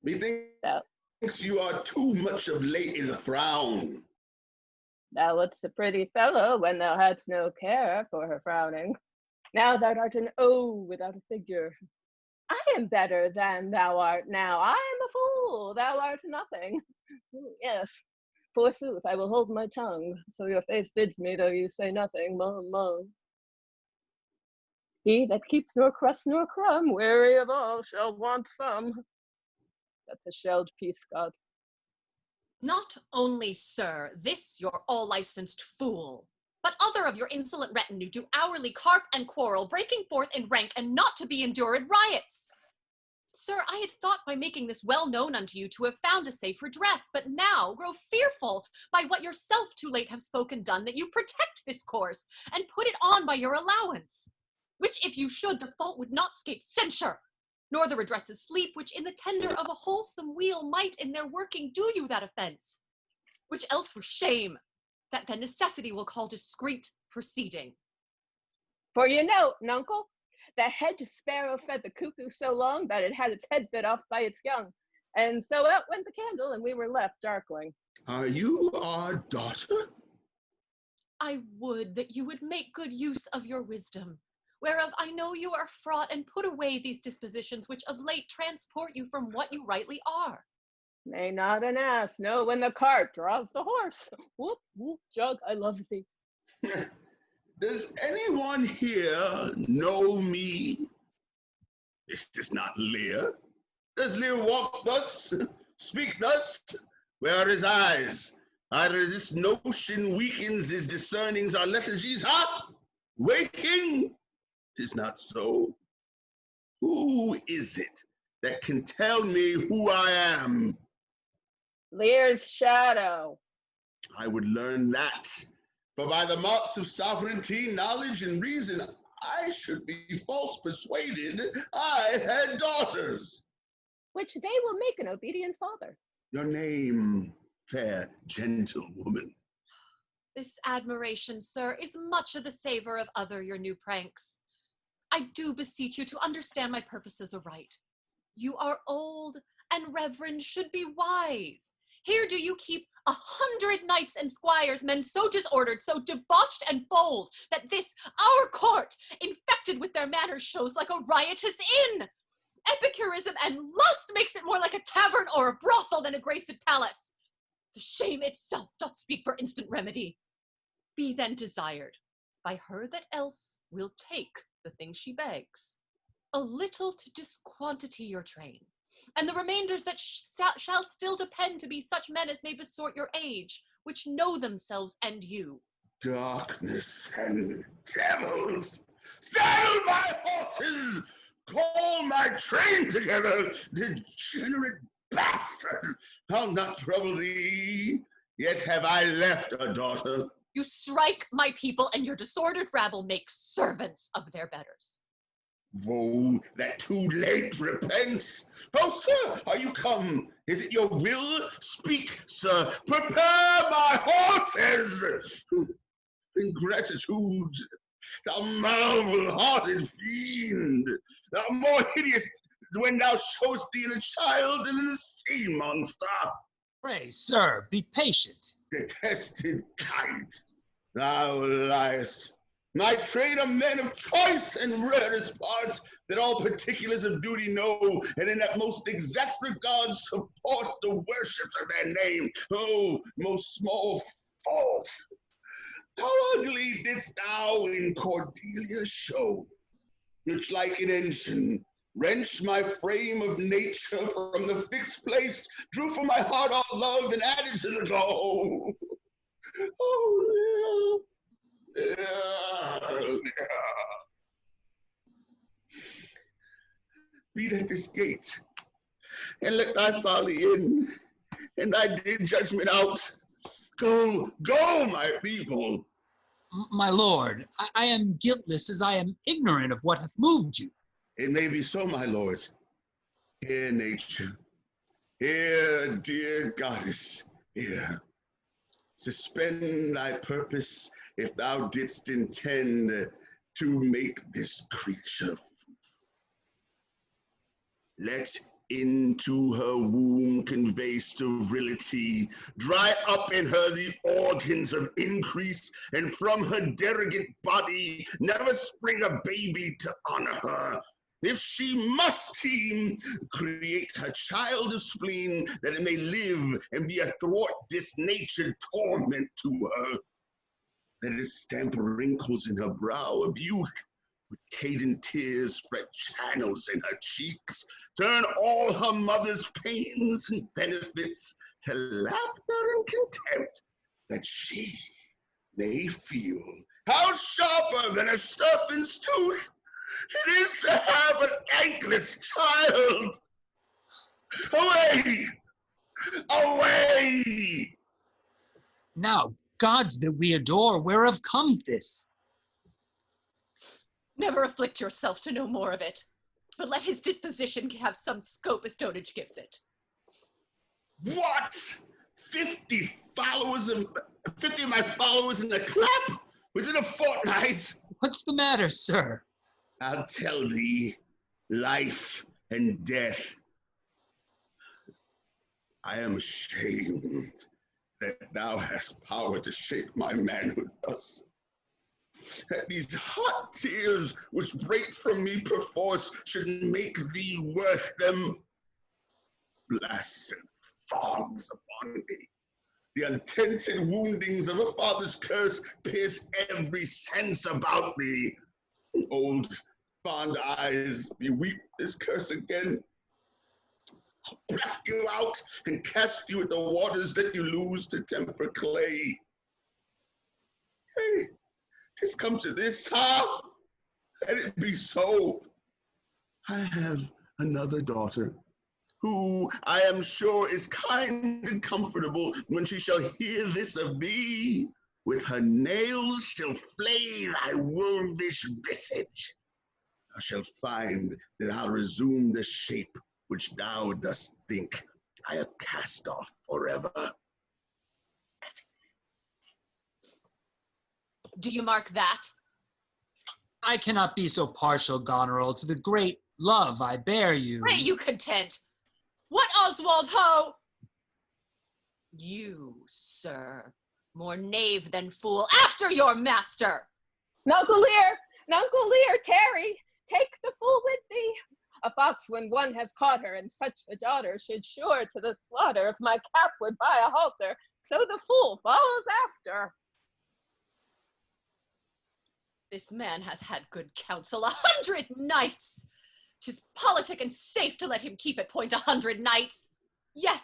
Methinks you are too much of late in the frown. Thou wast a pretty fellow when thou hadst no care for her frowning. Now thou art an O without a figure. I am better than thou art now. I am a fool, thou art nothing. Yes, forsooth, I will hold my tongue, so your face bids me, though you say nothing. Mum, mum. He that keeps nor crust nor crumb, weary of all, shall want some. That's a shelled piece, God. Not only, sir, this your all-licensed fool, but other of your insolent retinue do hourly carp and quarrel, breaking forth in rank and not to be endured riots. Sir, I had thought by making this well known unto you to have found a safe redress, but now grow fearful by what yourself too late have spoken done, that you protect this course, and put it on by your allowance, which if you should, the fault would not scape censure, nor the redresses sleep, which in the tender of a wholesome weal might in their working do you that offense, which else were shame, that the necessity will call discreet proceeding. For you know, nuncle, the hedge sparrow fed the cuckoo so long that it had its head bit off by its young, and so out went the candle, and we were left darkling. Are you our daughter? I would that you would make good use of your wisdom, whereof I know you are fraught, and put away these dispositions which of late transport you from what you rightly are. May not an ass know when the cart draws the horse. Whoop, whoop, jug, I love thee. Does anyone here know me? Is this not Lear? Does Lear walk thus, speak thus? Where are his eyes? Either this notion weakens his discernings, our lethargies hot, waking. 'Tis not so. Who is it that can tell me who I am? Lear's shadow. I would learn that, for by the marks of sovereignty, knowledge, and reason, I should be false persuaded I had daughters. Which they will make an obedient father. Your name, fair gentlewoman? This admiration, sir, is much of the savor of other your new pranks. I do beseech you to understand my purposes aright. You are old, and reverend should be wise. Here do you keep 100 knights and squires, men so disordered, so debauched and bold, that this, our court, infected with their manners, shows like a riotous inn. Epicurism and lust makes it more like a tavern or a brothel than a graced palace. The shame itself doth speak for instant remedy. Be then desired by her that else will take the thing she begs, a little to disquantity your train, and the remainders that shall still depend to be such men as may besort your age, which know themselves and you. Darkness and devils, saddle my horses, call my train together, degenerate bastard, I'll not trouble thee, yet have I left a daughter. You strike my people, and your disordered rabble make servants of their betters. Woe that too late repents. Oh, sir, are you come? Is it your will? Speak, sir. Prepare my horses. Ingratitude, thou marble-hearted fiend, thou more hideous when thou showest thee in a child than in a sea monster. Pray, sir, be patient. Detested kite, thou liest. My train are men of choice and rarest parts, that all particulars of duty know, and in that most exact regard support the worships of their name. Oh, most small fault! How ugly didst thou in Cordelia show, which like an engine wrenched my frame of nature from the fixed place, drew from my heart all love, and added to the go. Oh, yeah. Beat at this gate, and let thy folly in, and thy dear judgment out. Go, go, my people. My lord, I am guiltless as I am ignorant of what hath moved you. It may be so, my lords. Here, nature. Here, dear goddess. Here. Suspend thy purpose if thou didst intend to make this creature fruitful. Let Into her womb convey sterility, dry up in her the organs of increase, and from her derogate body never spring a baby to honor her. If she must teem, create her child of spleen, that it may live and be athwart disnatured torment to her. Let it stamp wrinkles in her brow of youth, with cadent tears fret channels in her cheeks, turn all her mother's pains and benefits to laughter and contempt, that she may feel how sharper than a serpent's tooth it is to have an ankless child. Away! Away! Now, gods that we adore, whereof comes this? Never afflict yourself to know more of it, but let his disposition have some scope as dotage gives it. What? 50 of my followers in the clap? Within a fortnight? What's the matter, sir? I'll tell thee, life and death. I am ashamed that thou hast power to shake my manhood thus. That these hot tears which break from me perforce should make thee worth them. Blessed fogs upon me. The untented woundings of a father's curse pierce every sense about me. Old fond eyes beweep this curse again. I'll pluck you out and cast you at the waters that you lose to temper clay. Hey, 'tis come to this, huh? Let it be so. I have another daughter, who I am sure is kind and comfortable when she shall hear this of thee. With her nails she'll flay thy wolvish visage. Thou shalt find that I'll resume the shape which thou dost think I have cast off forever. Do you mark that? I cannot be so partial, Goneril, to the great love I bear you. Pray you content. What, Oswald, ho? You, sir, more knave than fool, after your master! Nuncle Lear, tarry, take the fool with thee. A fox when one has caught her, and such a daughter should sure to the slaughter. If my cap would buy a halter, so the fool follows after. This man hath had good counsel 100 nights. 'Tis politic and safe to let him keep at point 100 nights. Yes,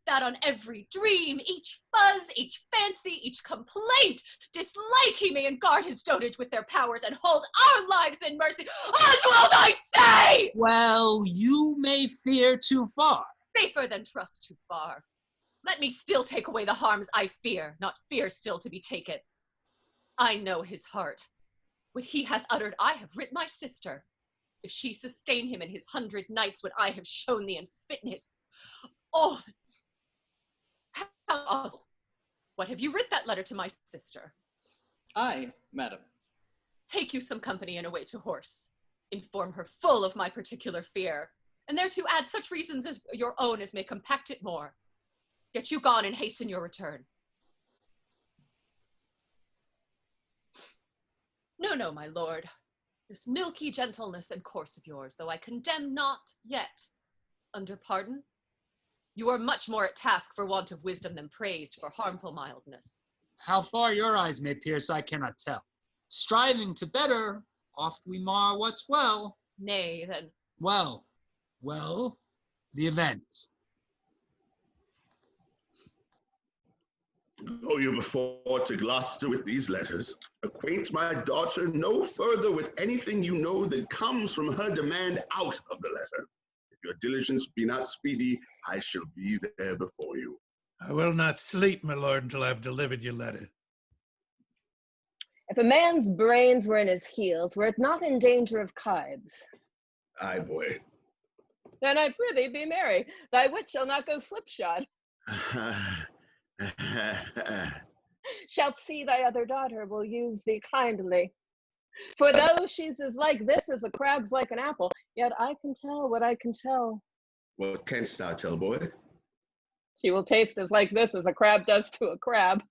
that on every dream, each buzz, each fancy, each complaint, dislike he may and guard his dotage with their powers and hold our lives in mercy. Oswald, I say! Well, you may fear too far. Safer than trust too far. Let me still take away the harms I fear, not fear still to be taken. I know his heart. What he hath uttered, I have writ my sister. If she sustain him in his 100 nights, when I have shown the unfitness. Oh, Oswald, what have you writ that letter to my sister? Aye, madam. Take you some company and away to horse. Inform her full of my particular fear, and thereto add such reasons as your own as may compact it more. Get you gone and hasten your return. No, my lord. This milky gentleness and course of yours, though I condemn not yet, under pardon, you are much more at task for want of wisdom than praised for harmful mildness. How far your eyes may pierce, I cannot tell. Striving to better, oft we mar what's well. Nay, then. Well, the event. Go you before to Gloucester with these letters. Acquaint my daughter no further with anything you know that comes from her demand out of the letter. If your diligence be not speedy, I shall be there before you. I will not sleep, my lord, until I have delivered your letter. If a man's brains were in his heels, were it not in danger of kibes? Aye, boy. Then I prithee be merry. Thy wit shall not go slipshod. Shalt see thy other daughter will use thee kindly. For though she's as like this as a crab's like an apple, yet I can tell what I can tell. What canst thou tell, boy? She will taste as like this as a crab does to a crab.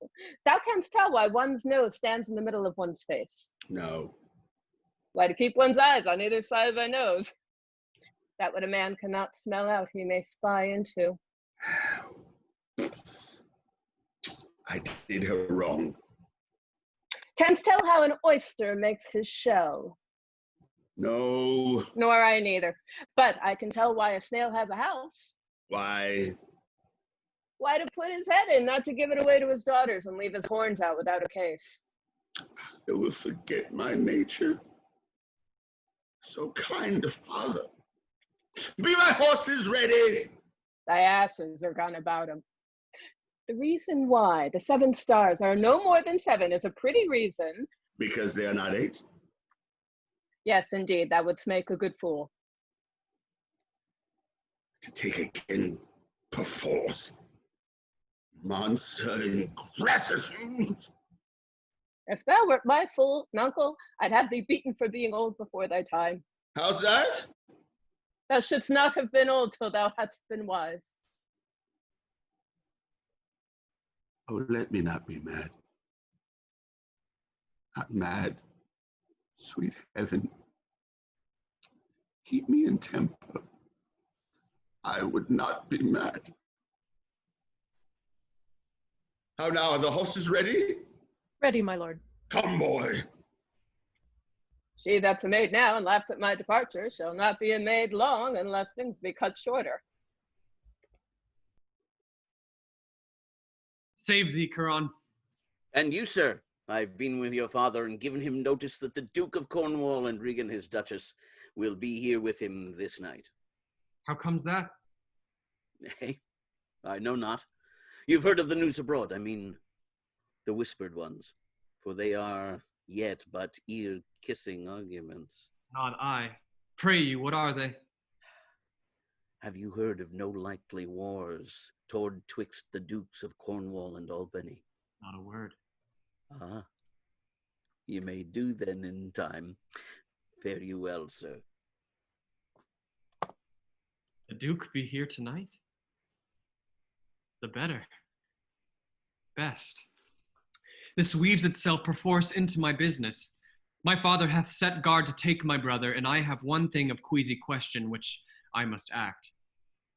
Thou canst tell why one's nose stands in the middle of one's face. No. Why to keep one's eyes on either side of thy nose. That what a man cannot smell out, he may spy into. I did her wrong. Canst tell how an oyster makes his shell? No. Nor I neither. But I can tell why a snail has a house. Why? Why to put his head in, not to give it away to his daughters and leave his horns out without a case. I will forget my nature. So kind a father. Be my horses ready! Thy asses are gone about him. The reason why the 7 stars are no more than 7 is a pretty reason. Because they are not 8? Yes, indeed, that would make a good fool. To take again perforce. Monster in gratitude. If thou wert my fool, nuncle, I'd have thee beaten for being old before thy time. How's that? Thou shouldst not have been old till thou hadst been wise. Oh, let me not be mad. Not mad. Sweet heaven. Keep me in temper. I would not be mad. How now, are the horses ready? Ready, my lord. Come, boy. She that's a maid now and laughs at my departure shall not be a maid long unless things be cut shorter. Save thee, Curan. And you, sir, I've been with your father and given him notice that the Duke of Cornwall and Regan, his Duchess, will be here with him this night. How comes that? Hey, I know not. You've heard of the news abroad, I mean, the whispered ones, for they are yet but ear-kissing arguments. Not I. Pray you, what are they? Have you heard of no likely wars toward twixt the Dukes of Cornwall and Albany? Not a word. Ah, you may do then in time. Fare you well, sir. The Duke be here tonight? The better. Best. This weaves itself perforce into my business. My father hath set guard to take my brother, and I have one thing of queasy question which I must act.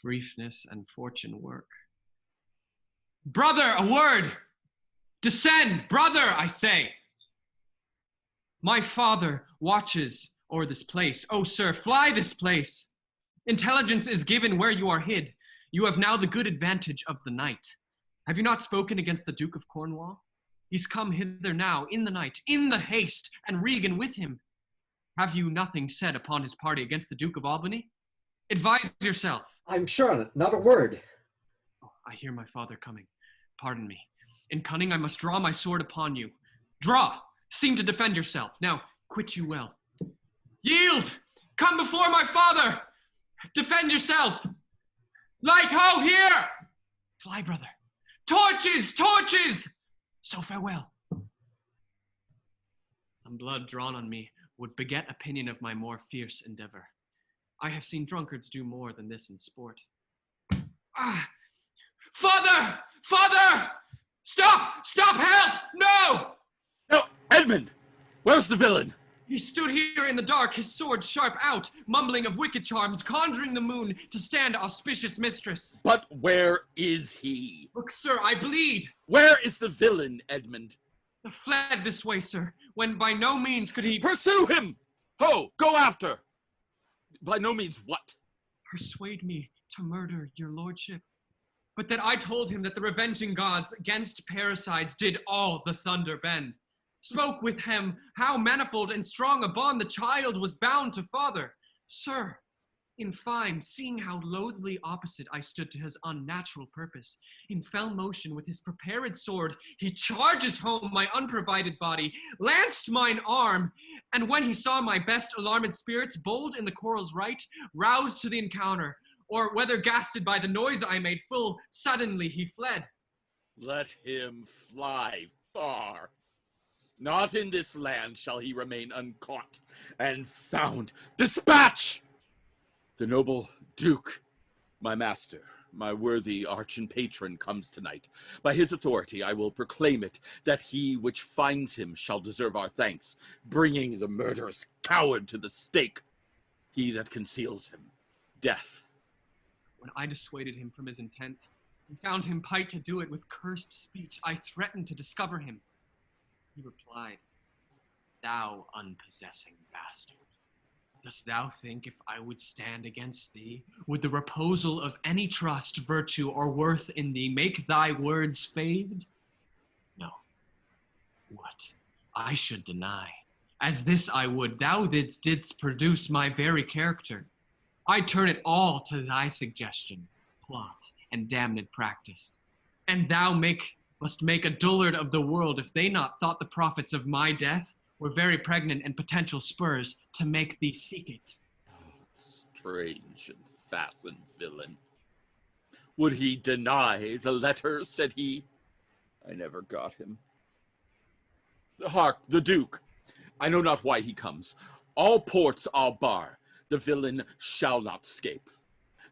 Briefness and fortune work. Brother, a word! Descend, brother, I say! My father watches o'er this place. Oh, sir, fly this place! Intelligence is given where you are hid. You have now the good advantage of the night. Have you not spoken against the Duke of Cornwall? He's come hither now, in the night, in the haste, and Regan with him. Have you nothing said upon his party against the Duke of Albany? Advise yourself. I'm sure on it, not a word. Oh, I hear my father coming. Pardon me. In cunning I must draw my sword upon you. Draw! Seem to defend yourself. Now, quit you well. Yield! Come before my father! Defend yourself! Light ho, here! Fly, brother. Torches! Torches! So farewell. Some blood drawn on me would beget opinion of my more fierce endeavor. I have seen drunkards do more than this in sport. Ah! Father! Father! Stop! Stop! Help! No! No, Edmund! Where's the villain? He stood here in the dark, his sword sharp out, mumbling of wicked charms, conjuring the moon to stand auspicious mistress. But where is he? Look, sir, I bleed. Where is the villain, Edmund? Fled this way, sir, when by no means could he... Pursue him! Ho, go after! By no means what? Persuade me to murder your lordship. But that I told him that the revenging gods against parricides did all the thunder bend. Spoke with him how manifold and strong a bond the child was bound to father. Sir, in fine, seeing how loathly opposite I stood to his unnatural purpose, in fell motion with his prepared sword, he charges home my unprovided body, lanced mine arm, and when he saw my best alarmed spirits, bold in the quarrel's right, roused to the encounter, or whether gasted by the noise I made, full suddenly he fled. Let him fly far. Not in this land shall he remain uncaught and found. Dispatch! The noble Duke, My master, my worthy arch and patron, comes tonight. By his authority I will proclaim it, that he which finds him shall deserve our thanks, bringing the murderous coward to the stake. He that conceals him, death. When I dissuaded him from his intent, and found him pight to do it with cursed speech, I threatened to discover him. He replied, "Thou unpossessing bastard, dost thou think if I would stand against thee, would the reposal of any trust, virtue, or worth in thee make thy words fade? No. What? I should deny. As this I would, thou didst produce my very character. I turn it all to thy suggestion, plot, and damned practice. And thou must make a dullard of the world if they not thought the profits of my death were very pregnant and potential spurs to make thee seek it." Strange and fastened villain. Would he deny the letter, said he? I never got him. Hark, the Duke. I know not why he comes. All ports I'll bar. The villain shall not scape.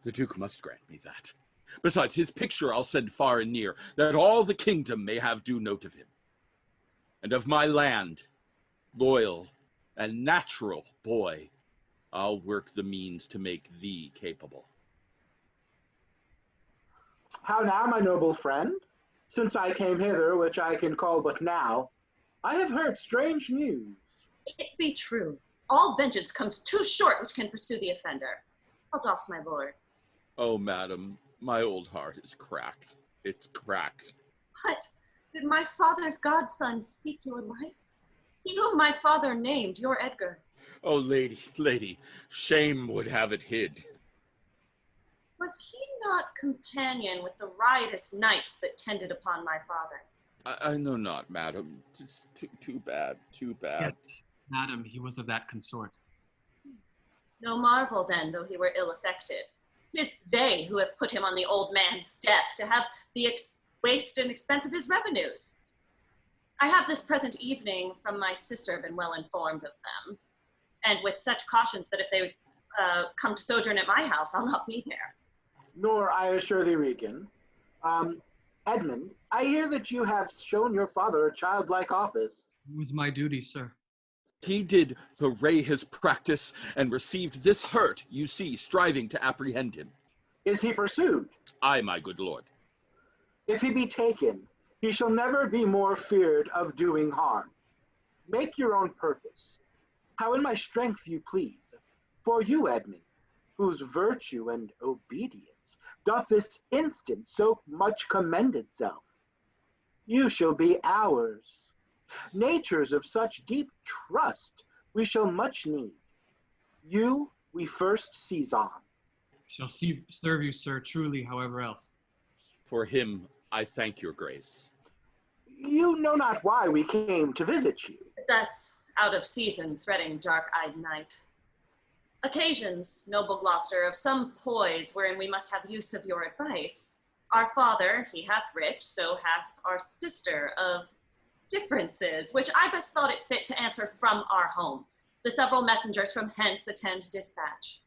The Duke must grant me that. Besides, his picture I'll send far and near, that all the kingdom may have due note of him. And of my land, loyal and natural boy, I'll work the means to make thee capable. How now, my noble friend? Since I came hither, which I can call but now, I have heard strange news. It be true. All vengeance comes too short which can pursue the offender. I'll doss my lord. Oh, madam, my old heart is cracked. It's cracked. What? Did my father's godson seek your life? He whom my father named, your Edgar. Oh, lady, shame would have it hid. Was he not companion with the riotous knights that tended upon my father? I know not, madam. 'Tis too bad, too bad. Yet, madam, he was of that consort. No marvel then, though he were ill affected. 'Tis they who have put him on the old man's death to have the waste and expense of his revenues. I have this present evening from my sister been well informed of them, and with such cautions that if they come to sojourn at my house, I'll not be there. Nor, I assure thee, Regan. Edmund, I hear that you have shown your father a childlike office. It was my duty, sir. He did array his practice and received this hurt, you see, striving to apprehend him. Is he pursued? Aye, my good lord. If he be taken, he shall never be more feared of doing harm. Make your own purpose, how in my strength you please, for you, Edmund, whose virtue and obedience doth this instant so much commend itself. You shall be ours. Natures of such deep trust we shall much need. You we first seize on. Shall serve you, sir, truly, however else. For him I thank your grace. You know not why we came to visit you. Thus, out of season, threading dark-eyed night. Occasions, noble Gloucester, of some poise wherein we must have use of your advice. Our father, he hath rich, so hath our sister of differences, which I best thought it fit to answer from our home. The several messengers from hence attend dispatch.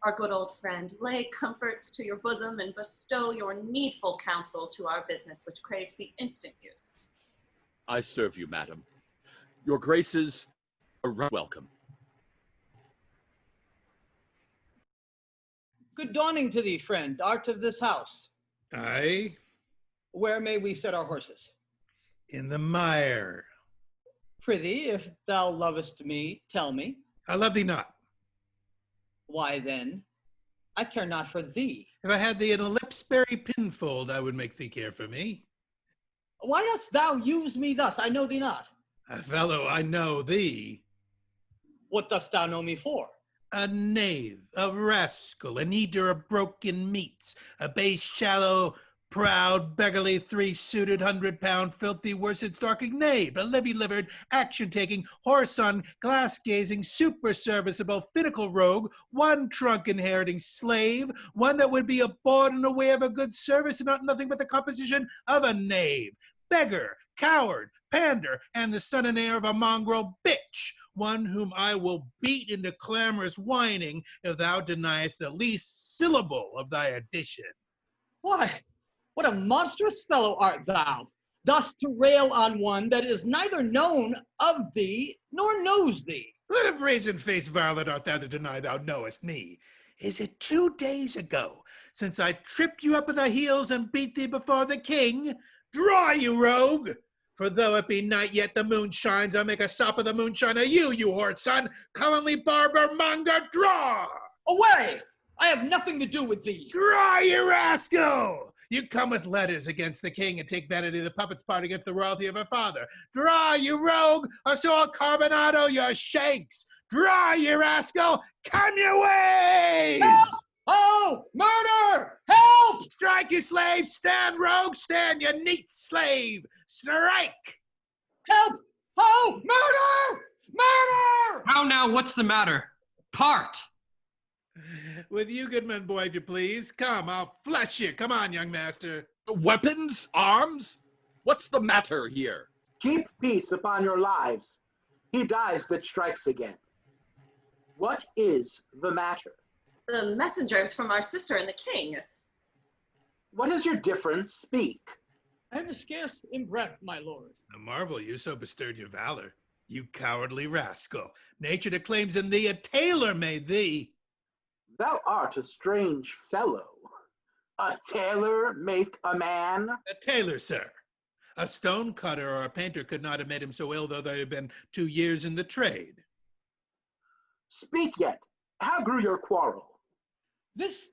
Our good old friend, lay comforts to your bosom and bestow your needful counsel to our business, which craves the instant use. I serve you, madam. Your graces are welcome. Good dawning to thee, friend, art of this house. Aye. Where may we set our horses? In the mire. Prithee, if thou lovest me, tell me. I love thee not. Why then? I care not for thee. If I had thee in a lipsbury pinfold, I would make thee care for me. Why dost thou use me thus? I know thee not. Fellow, I know thee. What dost thou know me for? A knave, a rascal, an eater of broken meats, a base, shallow, proud, beggarly, three-suited, 100-pound, filthy, worsted-stalking knave, a livy-livered, action-taking, whoreson, glass-gazing, super-serviceable, finical rogue, one trunk-inheriting slave, one that would be a bawd in the way of a good service and not nothing but the composition of a knave, beggar, coward, pander, and the son and heir of a mongrel bitch, one whom I will beat into clamorous whining if thou deniest the least syllable of thy addition. Why, what a monstrous fellow art thou, thus to rail on one that is neither known of thee nor knows thee. Let a brazen-faced varlet art thou to deny thou knowest me. Is it 2 days ago since I tripped you up with the heels and beat thee before the king? Draw, you rogue! For though it be night, yet the moon shines. I'll make a sop of the moonshine of you, you whore son! Cullingly barber monger, draw! Away! I have nothing to do with thee. Draw, you rascal! You come with letters against the king and take vanity of the puppet's part against the royalty of her father. Draw, you rogue, or so I'll carbonado your shakes. Draw, you rascal! Come your ways! Help! Oh, murder! Help! Strike, you slave! Stand, rogue! Stand, you neat slave! Strike! Help! Oh, murder! Murder! How now, what's the matter? Part! With you, Goodman boy, if you please. Come, I'll flush you. Come on, young master. Weapons? Arms? What's the matter here? Keep peace upon your lives. He dies that strikes again. What is the matter? The messengers from our sister and the king. What is your difference? Speak. I have scarce in breath, my lord. I marvel you so bestirred your valor. You cowardly rascal. Nature declaims in thee, a tailor made thee. Thou art a strange fellow. A tailor make a man? A tailor, sir. A stone cutter or a painter could not have made him so ill, though they had been 2 years in the trade. Speak yet. How grew your quarrel? This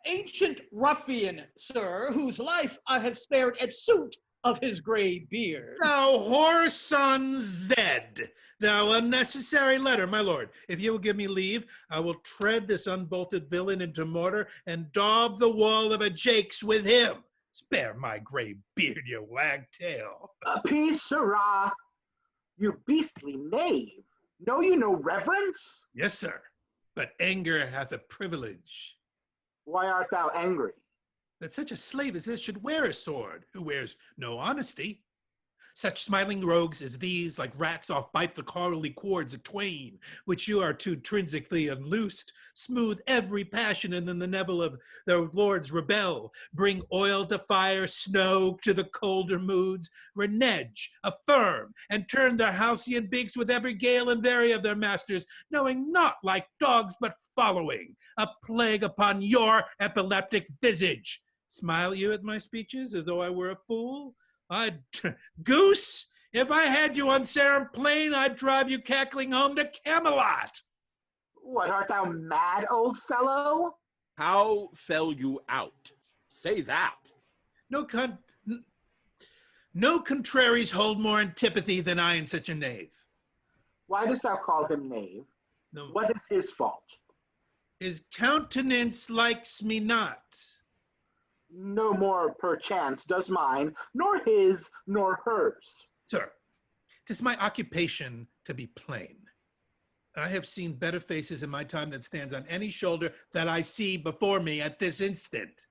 ancient ruffian, sir, whose life I have spared at suit of his gray beard. Thou whoreson Zed, thou unnecessary letter, my lord. If you will give me leave, I will tread this unbolted villain into mortar and daub the wall of a Jakes with him. Spare my gray beard, you wagtail. Peace, sirrah. You beastly knave. Know you no reverence? Yes, sir, but anger hath a privilege. Why art thou angry? That such a slave as this should wear a sword, who wears no honesty. Such smiling rogues as these, like rats, oft bite the corally cords of twain, which you are too trinsically unloosed, smooth every passion, and in the nebel of their lords rebel, bring oil to fire, snow to the colder moods, renege, affirm, and turn their halcyon beaks with every gale and vary of their masters, knowing not like dogs, but following, a plague upon your epileptic visage. Smile you at my speeches as though I were a fool? Goose, if I had you on Sarum Plain, I'd drive you cackling home to Camelot. What, art thou mad, old fellow? How fell you out? Say that. No contraries hold more antipathy than I in such a knave. Why dost thou call him knave? No. What is his fault? His countenance likes me not. No more perchance does mine, nor his, nor hers. Sir, 'tis my occupation to be plain. I have seen better faces in my time than stands on any shoulder that I see before me at this instant.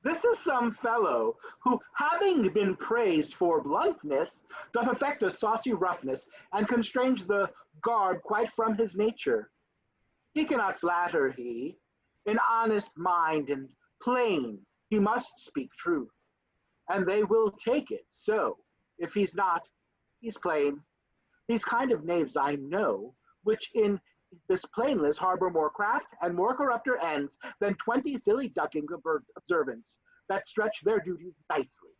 This is some fellow who, having been praised for bluntness, doth affect a saucy roughness, and constrains the garb quite from his nature. He cannot flatter, he. In honest mind and plain, he must speak truth, and they will take it. So, if he's not, he's plain. These kind of knaves I know, which in this plainness harbor more craft and more corrupter ends than 20 silly ducking observants that stretch their duties nicely.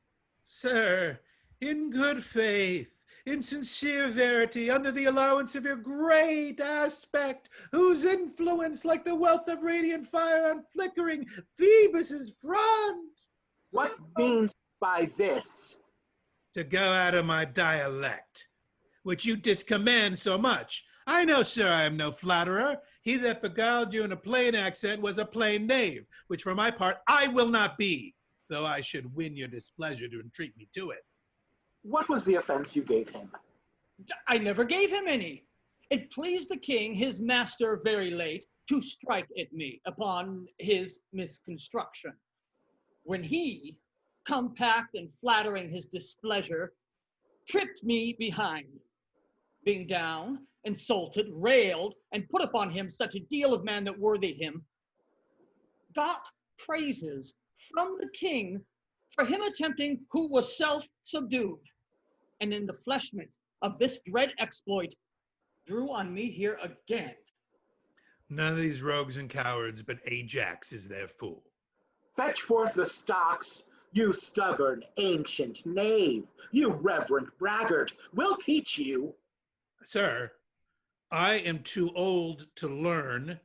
Sir, in good faith, in sincere verity, under the allowance of your great aspect, whose influence, like the wealth of radiant fire on flickering Phoebus's front. What means by this? To go out of my dialect, which you discommand so much. I know, sir, I am no flatterer. He that beguiled you in a plain accent was a plain knave, which for my part I will not be, though I should win your displeasure to entreat me to it. What was the offense you gave him? I never gave him any. It pleased the king, his master, very late, to strike at me upon his misconstruction. When he, compact and flattering his displeasure, tripped me behind. Being down, insulted, railed, and put upon him such a deal of man that worthied him, got praises from the king for him attempting who was self-subdued, and in the fleshment of this dread exploit, drew on me here again. None of these rogues and cowards, but Ajax is their fool. Fetch forth the stocks, you stubborn, ancient knave, you reverent braggart. We'll teach you. Sir, I am too old to learn.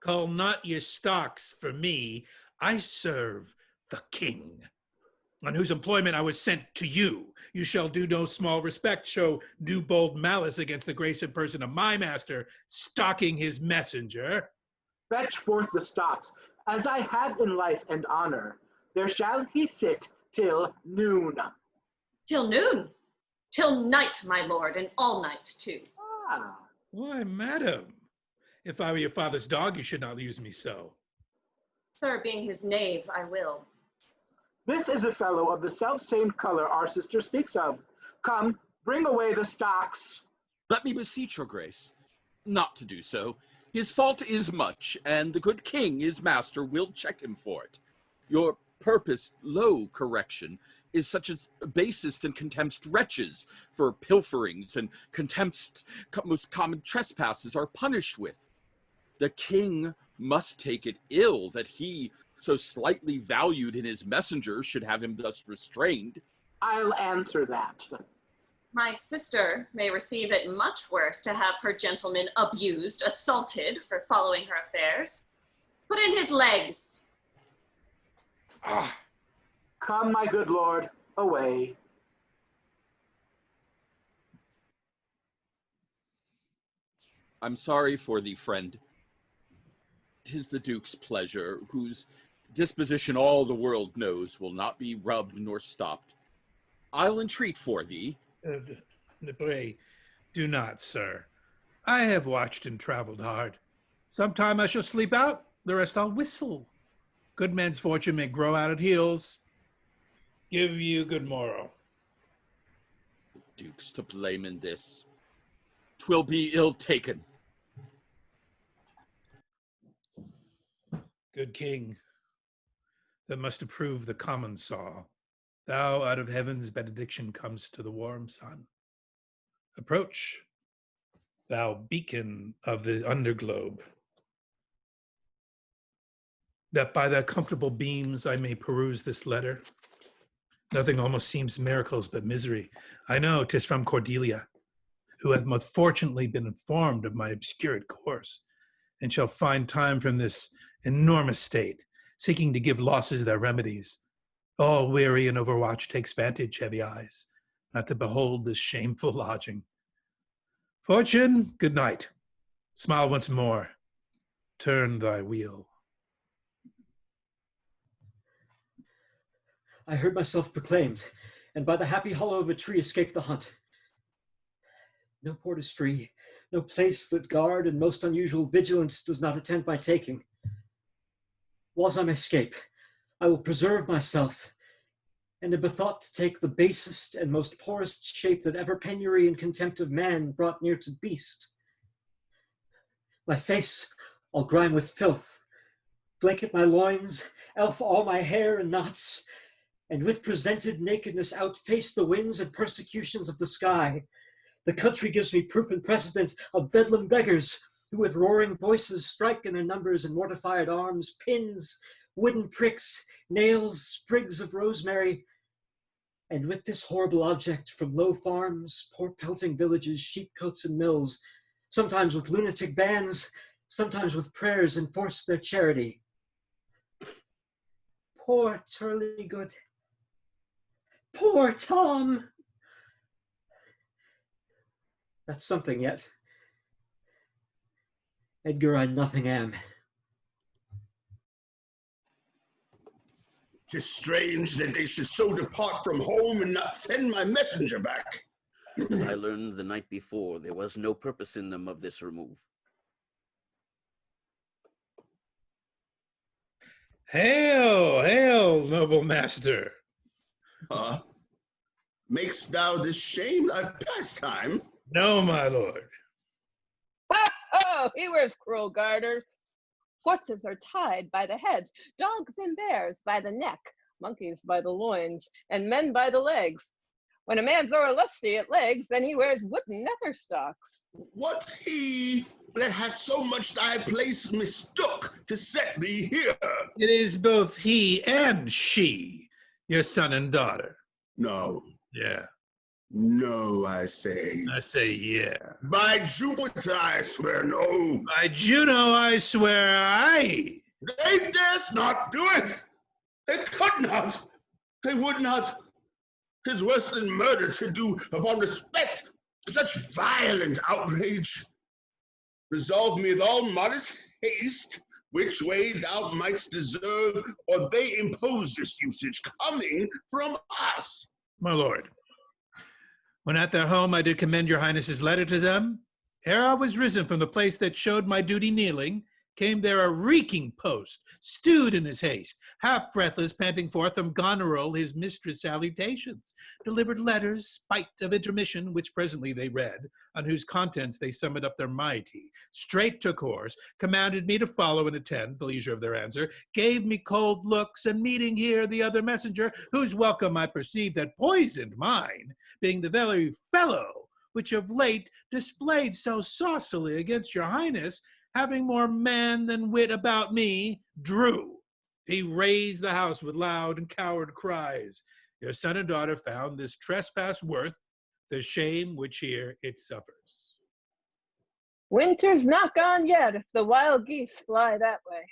Call not your stocks for me. I serve the king, on whose employment I was sent to you. You shall do no small respect, show due bold malice against the grace and person of my master, stalking his messenger. Fetch forth the stocks. As I have in life and honor, there shall he sit till noon. Till noon? Till night, my lord, and all night too. Ah. Why, madam, if I were your father's dog, you should not use me so. Sir, being his knave, I will. This is a fellow of the self-same color our sister speaks of. Come, bring away the stocks. Let me beseech your grace not to do so. His fault is much, and the good king, his master, will check him for it. Your purposed low correction is such as basest and contempt's wretches for pilferings and contempt's most common trespasses are punished with. The king must take it ill that he, so slightly valued in his messenger, should have him thus restrained. I'll answer that. My sister may receive it much worse to have her gentleman abused, assaulted for following her affairs. Put in his legs. Ah. Come, my good lord, away. I'm sorry for thee, friend. 'Tis the Duke's pleasure, whose disposition all the world knows will not be rubbed nor stopped. I'll entreat for thee. Pray, do not, sir. I have watched and traveled hard. Sometime I shall sleep out, the rest I'll whistle. Good men's fortune may grow out at heels. Give you good morrow. The Duke's to blame in this. 'Twill be ill taken. Good king, that must approve the common saw. Thou out of heaven's benediction comes to the warm sun. Approach, thou beacon of the underglobe, that by thy comfortable beams I may peruse this letter. Nothing almost seems miracles but misery. I know 'tis from Cordelia, who hath most fortunately been informed of my obscured course, and shall find time from this enormous state, seeking to give losses their remedies. All weary and overwatched takes vantage, heavy eyes, not to behold this shameful lodging. Fortune, good night. Smile once more. Turn thy wheel. I heard myself proclaimed, and by the happy hollow of a tree escaped the hunt. No port is free, no place that guard and most unusual vigilance does not attend my taking. Whiles I may escape, I will preserve myself, and am bethought to take the basest and most poorest shape that ever penury and contempt of man brought near to beast. My face I'll grime with filth, blanket my loins, elf all my hair in knots, and with presented nakedness outface the winds and persecutions of the sky. The country gives me proof and precedent of bedlam beggars, who with roaring voices strike in their numbers and mortified arms, pins, wooden pricks, nails, sprigs of rosemary. And with this horrible object from low farms, poor pelting villages, sheepcotes and mills, sometimes with lunatic bands, sometimes with prayers enforce their charity. Poor Turleygood. Poor Tom. That's something yet. Edgar, I nothing am. 'Tis strange that they should so depart from home and not send my messenger back. As I learned the night before, there was no purpose in them of this remove. Hail, hail, noble master. Huh? Makest thou this shame thy pastime? No, my lord. Oh, he wears cruel garters. Horses are tied by the heads, dogs and bears by the neck, monkeys by the loins, and men by the legs. When a man's o'er lusty at legs, then he wears wooden nether stocks. What's he that has so much thy place mistook to set thee here? It is both he and she, your son and daughter. No. Yeah. No, I say. I say yeah. By Jupiter, I swear no. By Juno, I swear aye. They durst not do it. They could not. They would not. 'Tis worse than murder to do upon respect such violent outrage. Resolve me with all modest haste which way thou mightst deserve, or they impose this usage coming from us. My lord, when at their home I did commend your highness's letter to them, ere I was risen from the place that showed my duty kneeling, came there a reeking post, stewed in his haste, half breathless, panting forth from Goneril his mistress' salutations, delivered letters, spite of intermission, which presently they read, on whose contents they summed up their mighty, straight took horse, commanded me to follow and attend the leisure of their answer, gave me cold looks, and meeting here the other messenger, whose welcome I perceived had poisoned mine, being the very fellow which of late displayed so saucily against your highness, having more man than wit about me, drew. He raised the house with loud and coward cries. Your son and daughter found this trespass worth the shame which here it suffers. Winter's not gone yet if the wild geese fly that way.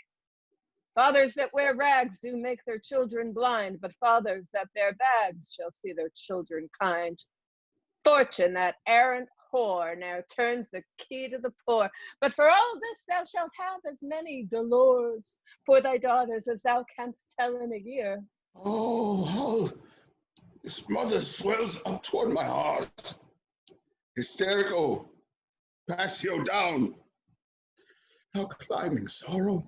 Fathers that wear rags do make their children blind, but fathers that bear bags shall see their children kind. Fortune, that errant whore, now turns the key to the poor. But for all this thou shalt have as many dolors for thy daughters as thou canst tell in a year. Oh, how this mother swells up toward my heart. Hysterical, passio down. How climbing sorrow.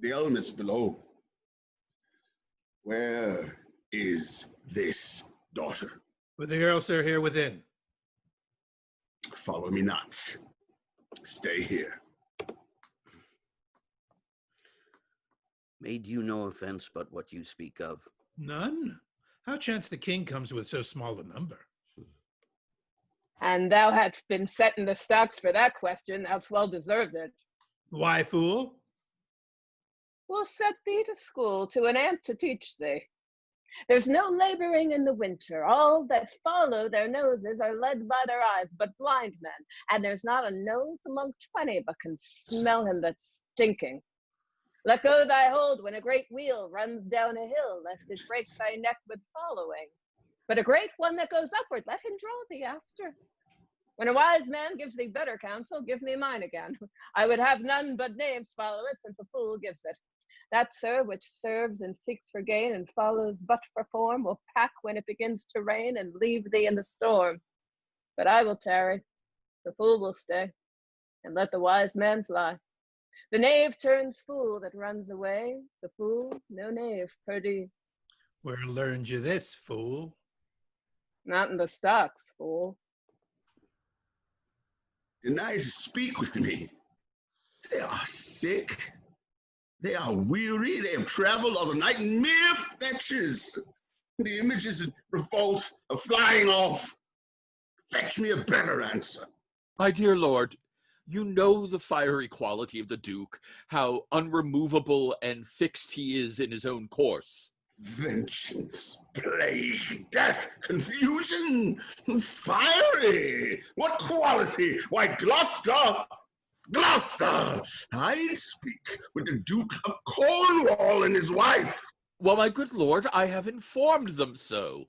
The elements below. Where is this daughter? With the earl, sir, here within. Follow me not. Stay here. Made you no offense but what you speak of? None. How chance the king comes with so small a number? And thou hadst been set in the stocks for that question, thou'dst well deserved it. Why, fool? We'll set thee to school, to an aunt to teach thee. There's no laboring in the winter. All that follow their noses are led by their eyes, but blind men. And there's not a nose among 20 but can smell him that's stinking. Let go thy hold when a great wheel runs down a hill, lest it break thy neck with following. But a great one that goes upward, let him draw thee after. When a wise man gives thee better counsel, give me mine again. I would have none but knaves follow it, since a fool gives it. That, sir, which serves and seeks for gain and follows but for form, will pack when it begins to rain and leave thee in the storm. But I will tarry, the fool will stay, and let the wise man fly. The knave turns fool that runs away, the fool no knave, perdie. Where learned you this, fool? Not in the stocks, fool. Deny to speak with me. They are sick. They are weary. They have traveled all the night in mere fetches. The images of revolt are flying off. Fetch me a better answer. My dear lord, you know the fiery quality of the Duke, how unremovable and fixed he is in his own course. Vengeance, plague, death, confusion, fiery. What quality? Why, Gloucester! Gloucester! I speak with the Duke of Cornwall and his wife. Well, my good lord, I have informed them so.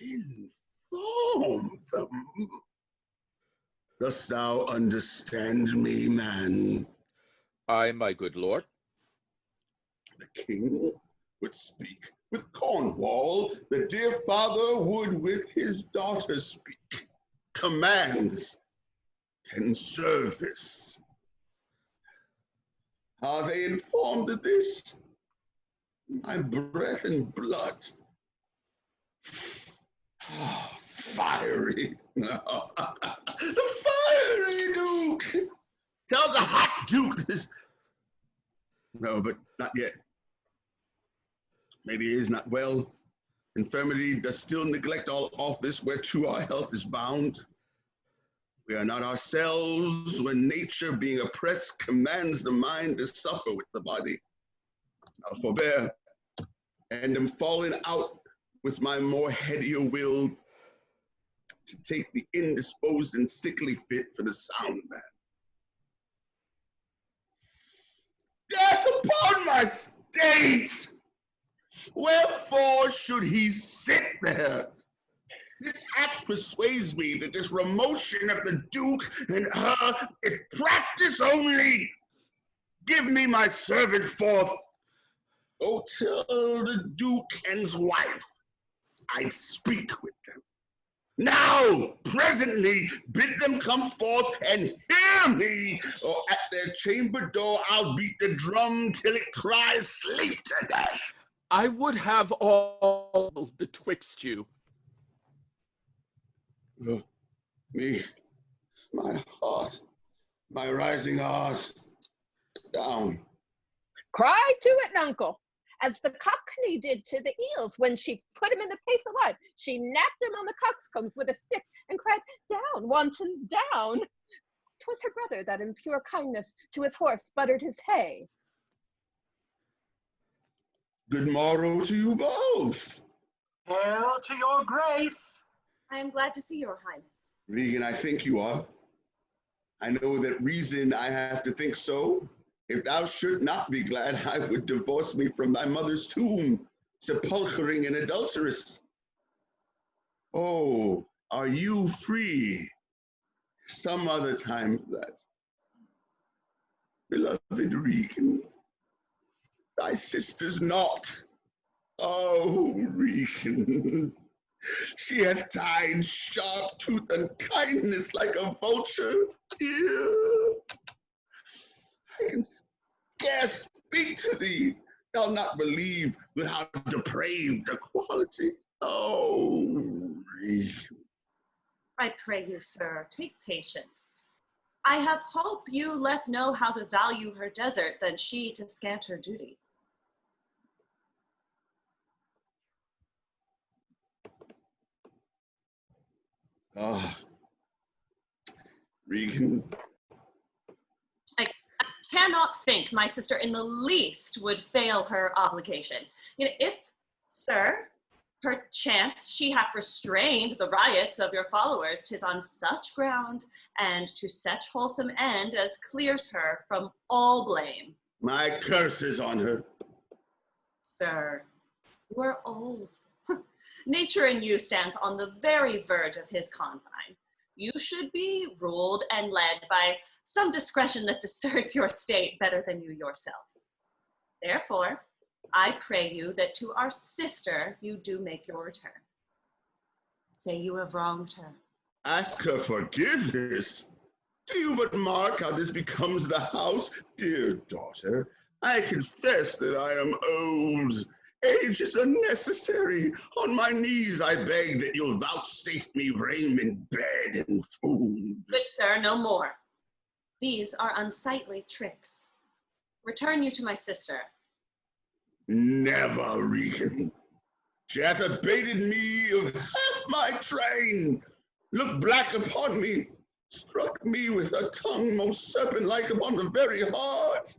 Informed them? Dost thou understand me, man? Aye, my good lord. The king would speak with Cornwall, the dear father would with his daughter speak. Commands and service. Are they informed of this? My breath and blood. fiery, the fiery Duke. Tell the hot Duke this. No, but not yet. Maybe he is not well. Infirmity does still neglect all office whereto our health is bound. We are not ourselves when nature, being oppressed, commands the mind to suffer with the body. I'll forbear, and am fallen out with my more headier will to take the indisposed and sickly fit for the sound man. Death upon my state! Wherefore should he sit there? This act persuades me that this remotion of the Duke and her is practice only. Give me my servant forth. Go tell the Duke and his wife I'd speak with them. Now, presently, bid them come forth and hear me, or at their chamber door I'll beat the drum till it cries sleep to death. I would have all betwixt you. Me, my heart, my rising heart, down. Cry to it, nuncle, as the cockney did to the eels when she put him in the pace alive. She napped him on the coxcombs with a stick and cried, down, wantons, down. 'Twas her brother that in pure kindness to his horse buttered his hay. Good morrow to you both. Hail to your grace. I am glad to see your highness. Regan, I think you are. I know that reason I have to think so. If thou should not be glad, I would divorce me from thy mother's tomb, sepulchering an adulteress. Oh, are you free? Some other time for that. Beloved Regan, thy sister's not. Oh, Regan. She hath tied sharp tooth and kindness like a vulture. Dear, I can scarce speak to thee. Thou not believe with how depraved a quality. Oh, Regan. I pray you, sir, take patience. I have hope you less know how to value her desert than she to scant her duty. Ah, Regan. I cannot think my sister in the least would fail her obligation. If, sir, perchance she hath restrained the riots of your followers, 'tis on such ground and to such wholesome end as clears her from all blame. My curse is on her. Sir, you are old. Nature in you stands on the very verge of his confine. You should be ruled and led by some discretion that discerns your state better than you yourself. Therefore, I pray you that to our sister you do make your return. Say you have wronged her. Ask her forgiveness. Do you but mark how this becomes the house? Dear daughter, I confess that I am old. Age is unnecessary. On my knees I beg that you'll vouchsafe me raiment, bed, and food. Good sir, no more. These are unsightly tricks. Return you to my sister. Never, Regan. She hath abated me of half my train, looked black upon me, struck me with her tongue most serpent-like upon the very heart.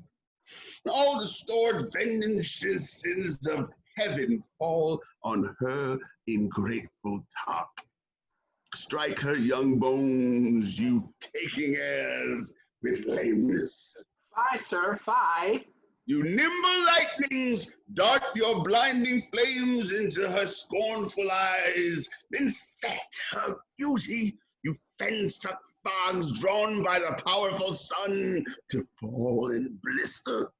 All the stored vengeances of heaven fall on her ingrateful talk. Strike her young bones, you taking airs with lameness. Fie, sir, fie. You nimble lightnings, dart your blinding flames into her scornful eyes. Infect her beauty, you fen-struck fogs drawn by the powerful sun to fall and blister.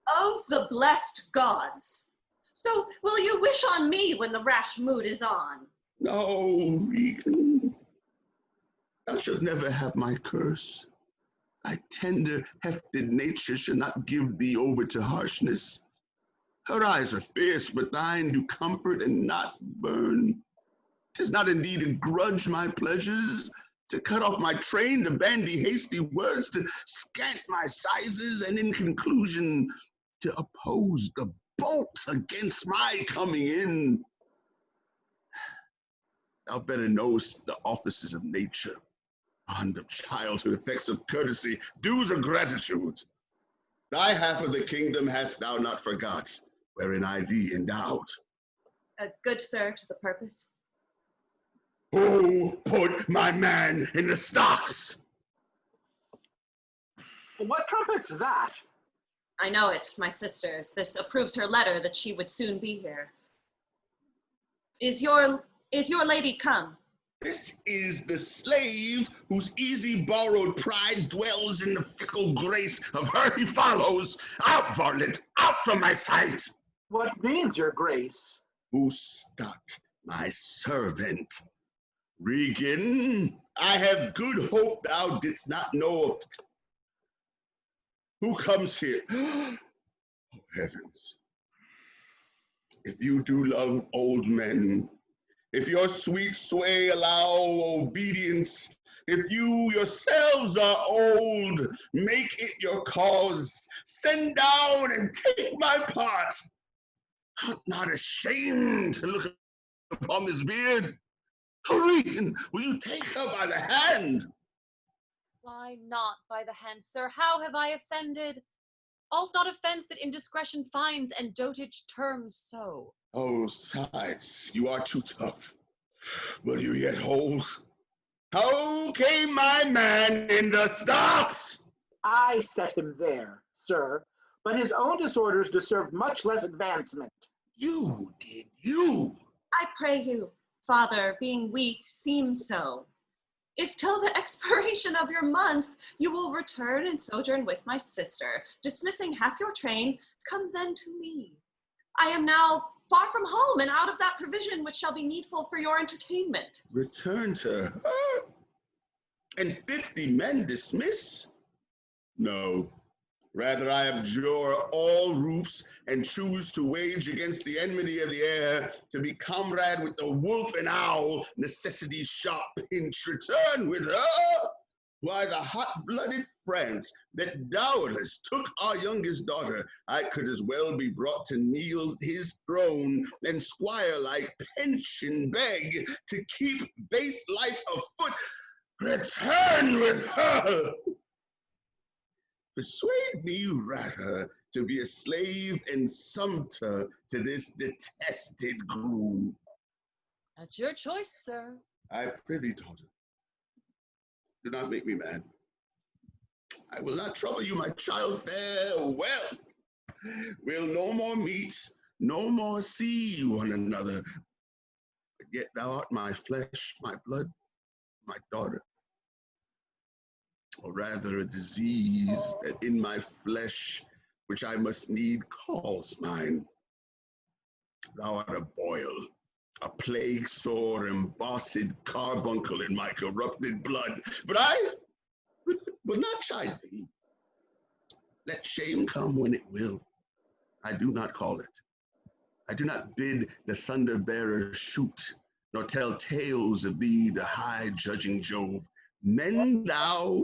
Oh, the blessed gods! So will you wish on me when the rash mood is on? No, Regan. Thou shalt never have my curse. Thy tender, hefted nature should not give thee over to harshness. Her eyes are fierce, but thine do comfort and not burn. 'Tis not indeed to grudge my pleasures, to cut off my train, to bandy hasty words, to scant my sizes, and in conclusion, to oppose the bolt against my coming in. Thou better knowest the offices of nature, bond of childhood, effects of courtesy, dues of gratitude. Thy half of the kingdom hast thou not forgot, wherein I thee endowed. Good sir, to the purpose. Who put my man in the stocks? What trumpet's that? I know it's my sister's. This approves her letter that she would soon be here. Is your lady come? This is the slave whose easy borrowed pride dwells in the fickle grace of her he follows. Out, varlet, out from my sight! What means your grace? Who stopped my servant? Regan, I have good hope thou didst not know of it. Who comes here? Oh, heavens. If you do love old men, if your sweet sway allow obedience, if you yourselves are old, make it your cause. Send down and take my part. I'm not ashamed to look upon this beard. Regan, will you take her by the hand? Why not by the hand, sir? How have I offended? All's not offense that indiscretion finds and dotage terms so. Oh, sides, you are too tough. Will you yet hold? How came my man in the stocks? I set him there, sir, but his own disorders deserve much less advancement. You did, you. I pray you, father, being weak, seems so. If till the expiration of your month you will return and sojourn with my sister, dismissing half your train, come then to me. I am now far from home and out of that provision which shall be needful for your entertainment. Return to her? And 50 men dismissed? No. Rather, I abjure all roofs and choose to wage against the enmity of the air, to be comrade with the wolf and owl, necessity's sharp pinch. Return with her? Why, the hot-blooded France that dowerless took our youngest daughter, I could as well be brought to kneel his throne and squire-like pension beg to keep base life afoot. Return with her! Persuade me rather to be a slave and sumpter to this detested groom. At your choice, sir. I prithee, daughter, do not make me mad. I will not trouble you, my child. Farewell. We'll no more meet, no more see one another. But yet thou art my flesh, my blood, my daughter. Or rather a disease that in my flesh, which I must need calls mine. Thou art a boil, a plague sore, embossed carbuncle in my corrupted blood. But I will not chide thee. Let shame come when it will. I do not call it. I do not bid the thunder bearer shoot, nor tell tales of thee, the high judging Jove. Mend thou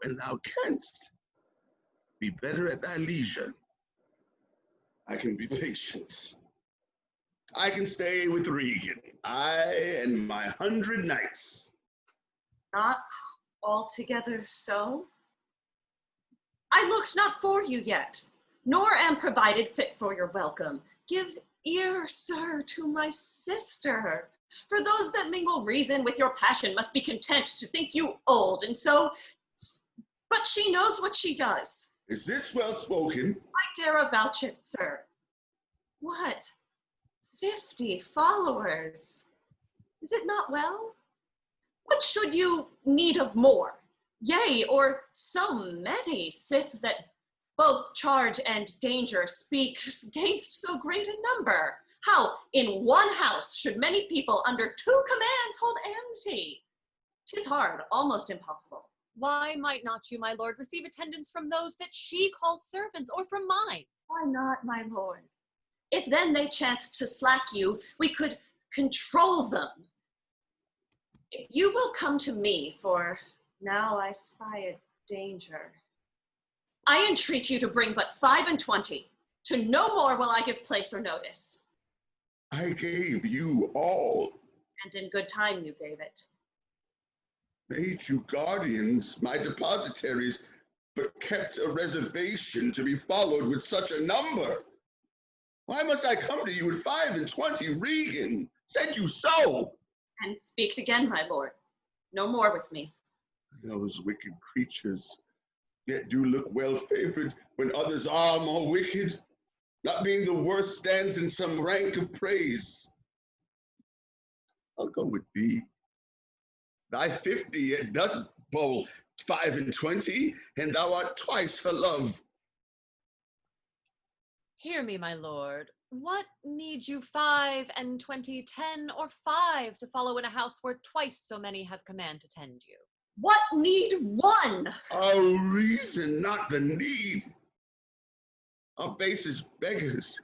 when thou canst. Be better at thy leisure. I can be patient. I can stay with Regan, I and my 100 knights. Not altogether so. I looked not for you yet, nor am provided fit for your welcome. Give ear, sir, to my sister. For those that mingle reason with your passion must be content to think you old, and so, but she knows what she does. Is this well spoken? I dare avouch it, sir. What? 50 followers. Is it not well? What should you need of more? Yea, or so many, sith that both charge and danger speak against so great a number? How in one house should many people under 2 commands hold amity? 'Tis hard, almost impossible. Why might not you, my lord, receive attendance from those that she calls servants, or from mine? Why not, my lord? If then they chanced to slack you, we could control them. If you will come to me, for now I spy a danger, I entreat you to bring but 5 and 20. To no more will I give place or notice. I gave you all. And in good time you gave it. Made you guardians, my depositaries, but kept a reservation to be followed with such a number. Why must I come to you with 5 and 20, Regan? Said you so? And speak again, my lord. No more with me. Those wicked creatures, yet do look well favored when others are more wicked. Not being the worst stands in some rank of praise. I'll go with thee. Thy 50 yet doth bowl 5 and 20, and thou art twice her love. Hear me, my lord. What need you 5 and 20, 10, or 5 to follow in a house where twice so many have command to tend you? What need 1? Our reason, not the need. Our basest beggars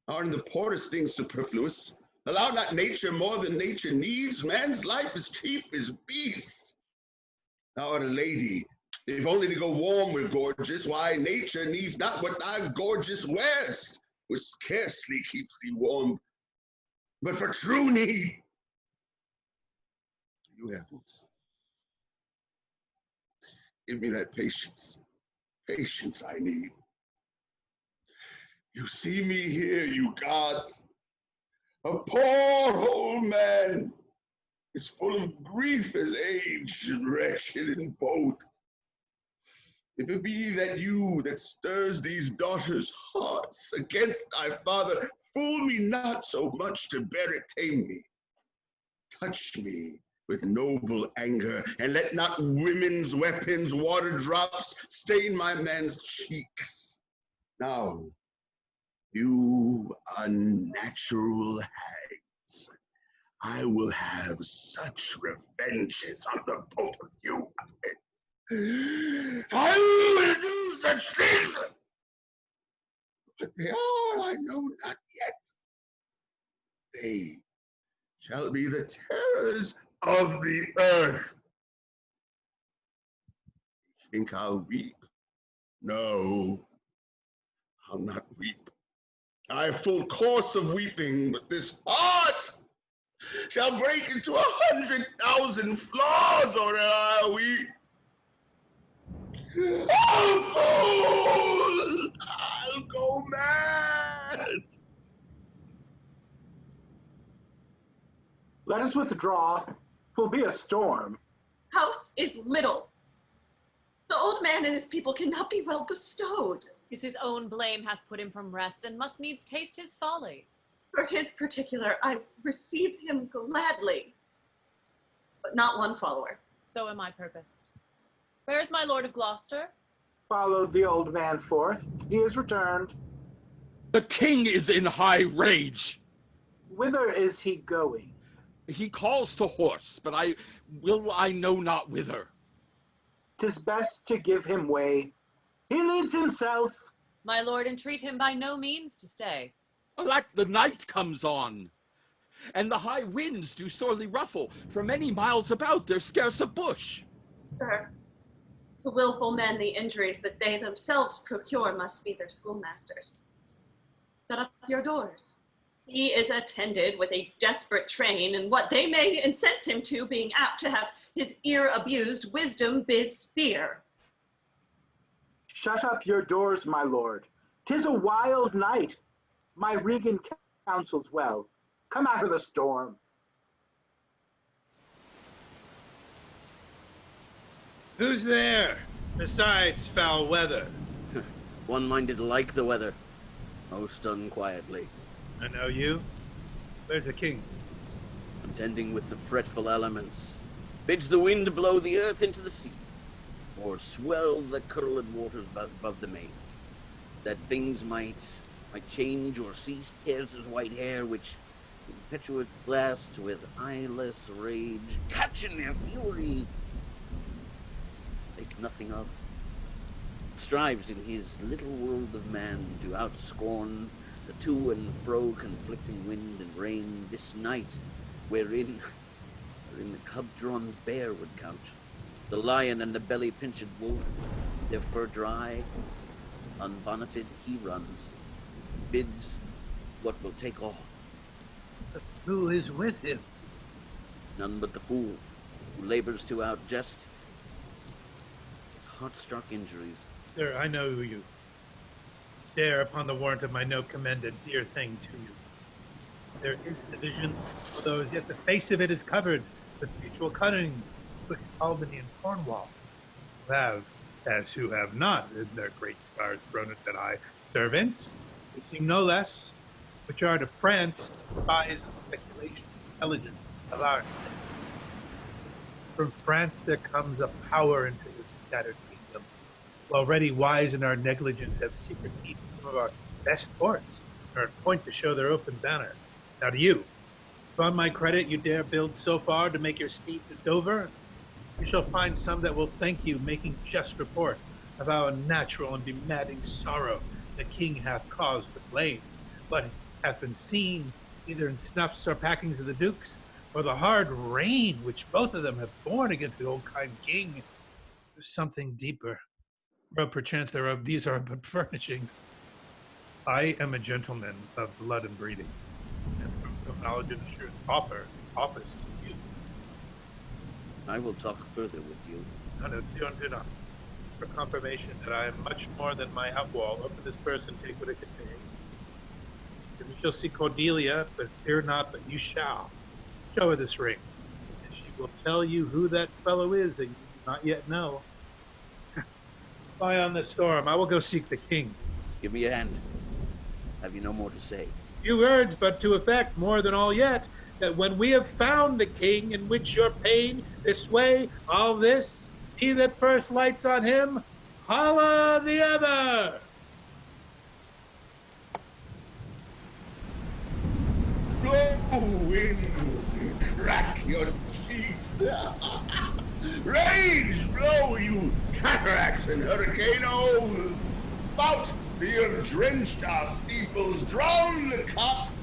are in the poorest things superfluous. Allow not nature more than nature needs. Man's life is cheap as beast. Thou art a lady, if only to go warm with gorgeous. Why, nature needs not what thy gorgeous wearest, which scarcely keeps thee warm. But for true need, you heavens, give me that patience. Patience I need. You see me here, you gods. A poor old man is full of grief as age, wretched in both. If it be that you that stirs these daughters' hearts against thy father, fool me not so much to bear it tame me. Touch me with noble anger, and let not women's weapons, water drops, stain my man's cheeks. Now, you unnatural hags, I will have such revenges on the both of you. I will do such things. What they are, I know not yet. They shall be the terrors of the earth. You think I'll weep? No, I'll not weep. I have full course of weeping, but this heart shall break into 100,000 flaws, or I weep. Oh, fool! I'll go mad! Let us withdraw. 'Twill be a storm. House is little. The old man and his people cannot be well bestowed. 'Tis his own blame hath put him from rest, and must needs taste his folly. For his particular, I receive him gladly, but not one follower. So am I purposed. Where is my lord of Gloucester? Followed the old man forth. He is returned. The king is in high rage. Whither is he going? He calls to horse, but I know not whither. 'Tis best to give him way. He leads himself. My lord, entreat him by no means to stay. Alack, the night comes on, and the high winds do sorely ruffle. For many miles about there's scarce a bush. Sir, to willful men the injuries that they themselves procure must be their schoolmasters. Shut up your doors. He is attended with a desperate train, and what they may incense him to, being apt to have his ear abused, wisdom bids fear. Shut up your doors, my lord. 'Tis a wild night. My Regan counsels well. Come out of the storm. Who's there, besides foul weather? One-minded like the weather, most unquietly. I know you. Where's the king? Contending with the fretful elements, bids the wind blow the earth into the sea, or swell the curled waters above the main, that things might change or cease, tears his white hair, which impetuous blasts with eyeless rage, catching their fury, make nothing of, strives in his little world of man to outscorn the to and fro conflicting wind and rain this night, wherein wherein the cub-drawn bear would couch, the lion and the belly-pinched wolf, their fur dry, unbonneted he runs, bids what will take all. But who is with him? None but the fool, who labors to outjest with heart-struck injuries. Sir, I know who you dare upon the warrant of my note commend a dear thing to you. There is division, although as yet the face of it is covered with mutual cunning betwixt Albany and Cornwall, who have, as who have not, in their great scars thrown at that eye, servants, who seem no less, which are to France spies and speculation, intelligence of ours. From France there comes a power into this scattered kingdom, who already wise in our negligence have secret meet some of our best ports, are at point to show their open banner. Now to you, if on my credit you dare build so far to make your speed to Dover, you shall find some that will thank you, making just report of our natural and bemadding sorrow the king hath caused to blame, but hath been seen either in snuffs or packings of the dukes, or the hard reign which both of them have borne against the old kind king. There's something deeper, or perchance thereof these are but furnishings. I am a gentleman of blood and breeding, and from some knowledge and assurance offer office to you. I will talk further with you. No, do not. For confirmation that I am much more than my outwall, open this purse and take what it contains. And you shall see Cordelia, but fear not that you shall. Show her this ring, and she will tell you who that fellow is that you do not yet know. Fly on the storm. I will go seek the king. Give me a hand. Have you no more to say? Few words, but to effect more than all yet, that when we have found the king in which your pain, this way, all this, he that first lights on him, holla the other. Blow winds and crack your cheeks. Rage blow, you cataracts and hurricanes. Spout the drenched our steeples, drown the cocks.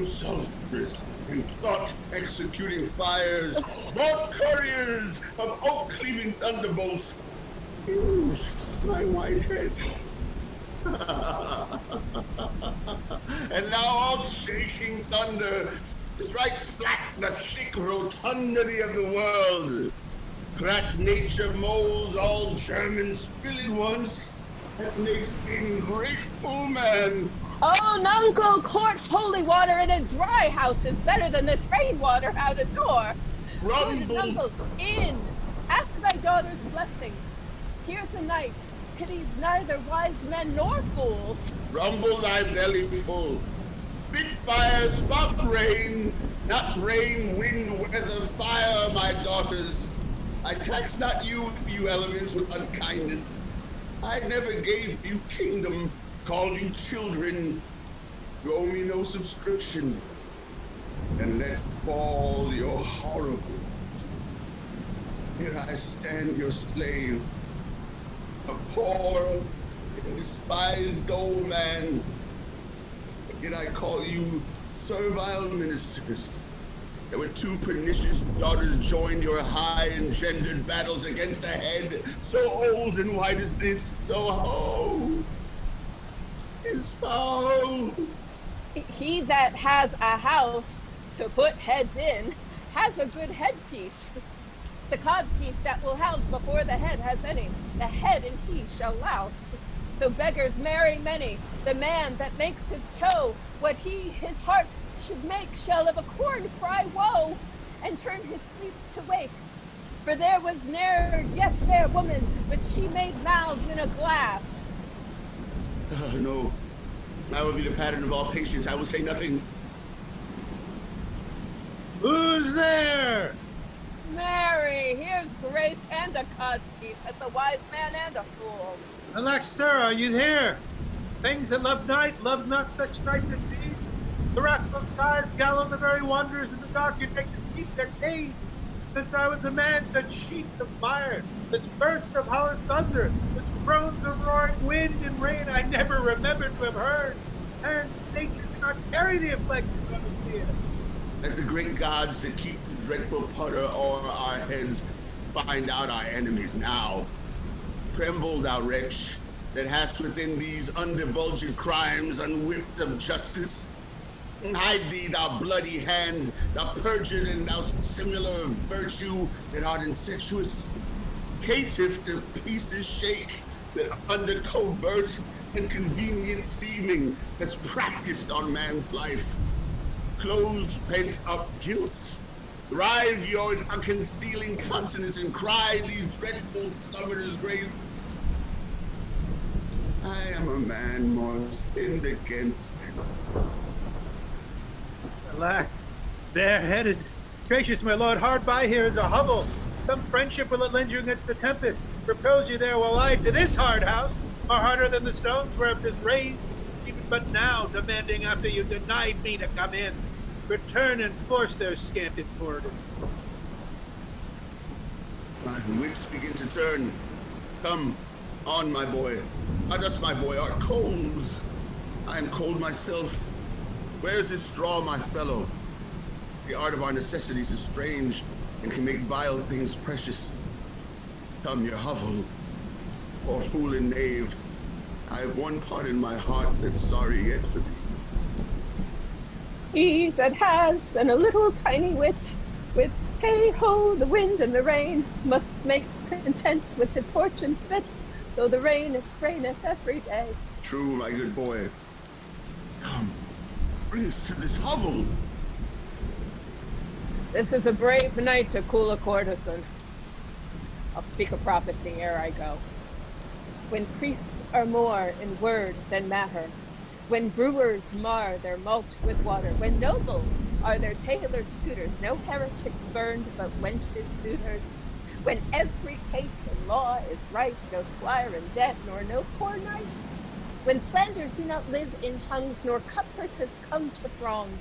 Sulphurous and thought-executing fires, brought couriers of oak-cleaving thunderbolts, singed my white head. And now all shaking thunder strikes flat the thick rotundity of the world. Crack nature molds all German spilling once, that makes ingrateful man. Oh, nuncle, court holy water in a dry house is better than this rainwater out a door. Rumble. Nuncle, in, ask thy daughter's blessing. Here's a knight, pities neither wise men nor fools. Rumble thy belly full. Spit fire, spark rain, not rain, wind, weather, fire, my daughters. I tax not you, you elements, with unkindness. I never gave you kingdom, called you children. You owe me no subscription. And let fall your horrible. Here I stand, your slave, a poor and despised old man. Yet I call you servile ministers. There were two pernicious daughters joined your high engendered battles against a head so old and white as this, so ho is foul. He that has a house to put heads in has a good headpiece. The codpiece that will house before the head has any, the head in peace shall louse. So beggars marry many, the man that makes his toe what he his heart should make shall of a corn cry woe, and turn his sleep to wake. For there was ne'er yet fair woman, but she made mouths in a glass. No, I will be the pattern of all patience. I will say nothing. Who's there? Mary, here's grace and a codpiece, as a wise man and a fool. Alack, sir, are you there? Things that love night, love not such nights as these. The wrathful skies gallow the very wanderers in the dark, you take to keep their cage. Since I was a man, such sheets of fire, such bursts of hollow thunder, such groans of roaring wind and rain I never remembered to have heard. Hands nature cannot carry the afflictions of a fear. Let the great gods that keep the dreadful putter o'er our heads find out our enemies now. Tremble, thou wretch, that hast within these undivulged crimes unwhipped of justice. Hide thee, thou bloody hand, thou perjured and thou similar of virtue that art incestuous. Caitiff to pieces shake, that under covert and convenient seeming has practiced on man's life. Close pent-up guilt. Rive your unconcealing consonants and cry these dreadful summoners' grace. I am a man more sinned against. Alack, bareheaded. Gracious my lord, hard by here is a hovel. Some friendship will it lend you against the tempest. Repose you there while I to this hard house, are harder than the stones whereof 'tis raised, even but now demanding after you denied me to come in. Return and force their scanted quarters. My wits begin to turn. Come on, my boy. Us, my boy, art coals. I am cold myself. Where's this straw, my fellow? The art of our necessities is strange and can make vile things precious. Come, your hovel, poor fool and knave. I have one part in my heart that's sorry yet for thee. He that has and a little tiny wit, with hey-ho, the wind and the rain, must make content with his fortune's fit, though the rain raineth every day. True, my good boy. Come, bring us to this hovel. This is a brave night to cool a courtesan. I'll speak a prophecy ere I go. When priests are more in word than matter, when brewers mar their malt with water, when nobles are their tailors' tutors, no heretics burned but wenches' suitors, when every case in law is right, no squire in debt, nor no poor knight, when slanders do not live in tongues, nor cutpurses come to throngs,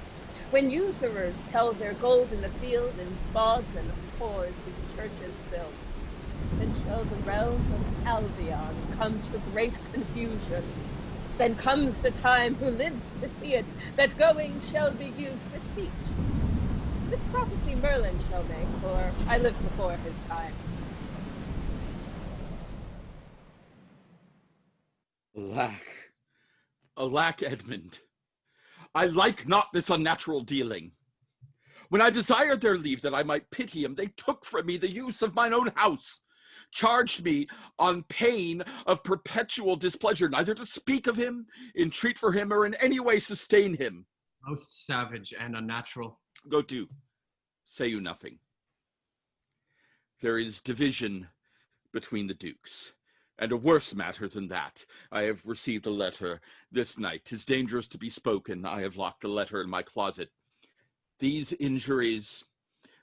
when usurers tell their gold in the field, and bawds and whores in churches built, then shall the realm of Albion come to great confusion. Then comes the time who lives to see it, that going shall be used with speech. This prophecy Merlin shall make, for I lived before his time. Alack, Edmund, I like not this unnatural dealing. When I desired their leave that I might pity him, they took from me the use of mine own house, charged me on pain of perpetual displeasure, neither to speak of him, entreat for him, or in any way sustain him. Most savage and unnatural. Go to, say you nothing. There is division between the dukes, and a worse matter than that. I have received a letter this night. 'Tis dangerous to be spoken. I have locked the letter in my closet. These injuries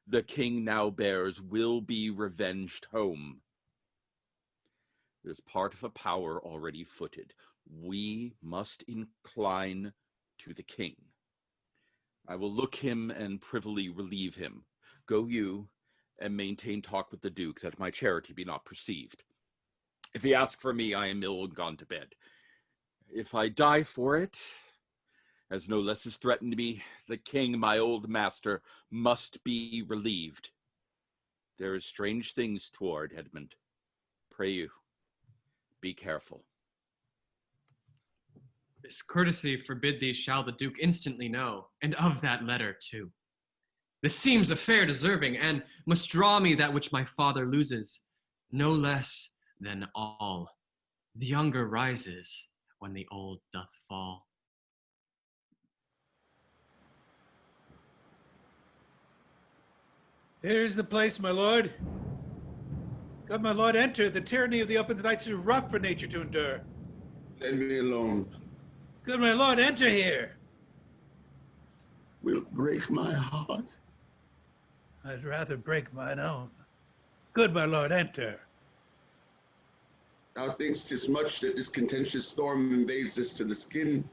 the king now bears will be revenged home. There's part of a power already footed. We must incline to the king. I will look him and privily relieve him. Go you and maintain talk with the duke, that my charity be not perceived. If he ask for me, I am ill and gone to bed. If I die for it, as no less is threatened me, the king, my old master, must be relieved. There is strange things toward, Edmund. Pray you, be careful. This courtesy forbid thee shall the duke instantly know, and of that letter too. This seems a fair deserving, and must draw me that which my father loses, no less than all. The younger rises when the old doth fall. Here is the place, my lord. Good my lord, enter. The tyranny of the open nights is rough for nature to endure. Let me alone. Good my lord, enter here. Wilt break my heart? I'd rather break mine own. Good my lord, enter. Thou thinkst 'tis much that this contentious storm invades us to the skin,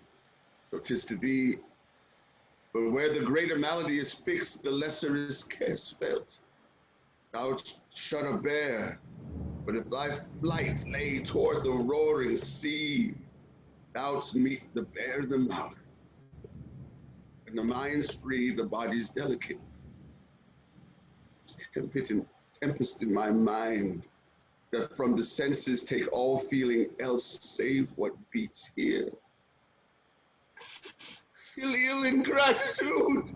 so 'tis to thee. But where the greater malady is fixed, the lesser is scarce felt. Thou'rt shut a bear, but if thy flight lay toward the roaring sea, thou'lt meet the bear in the mouth. When the mind's free, the body's delicate. It's tempest in my mind, that from the senses take all feeling else save what beats here. Filial ingratitude.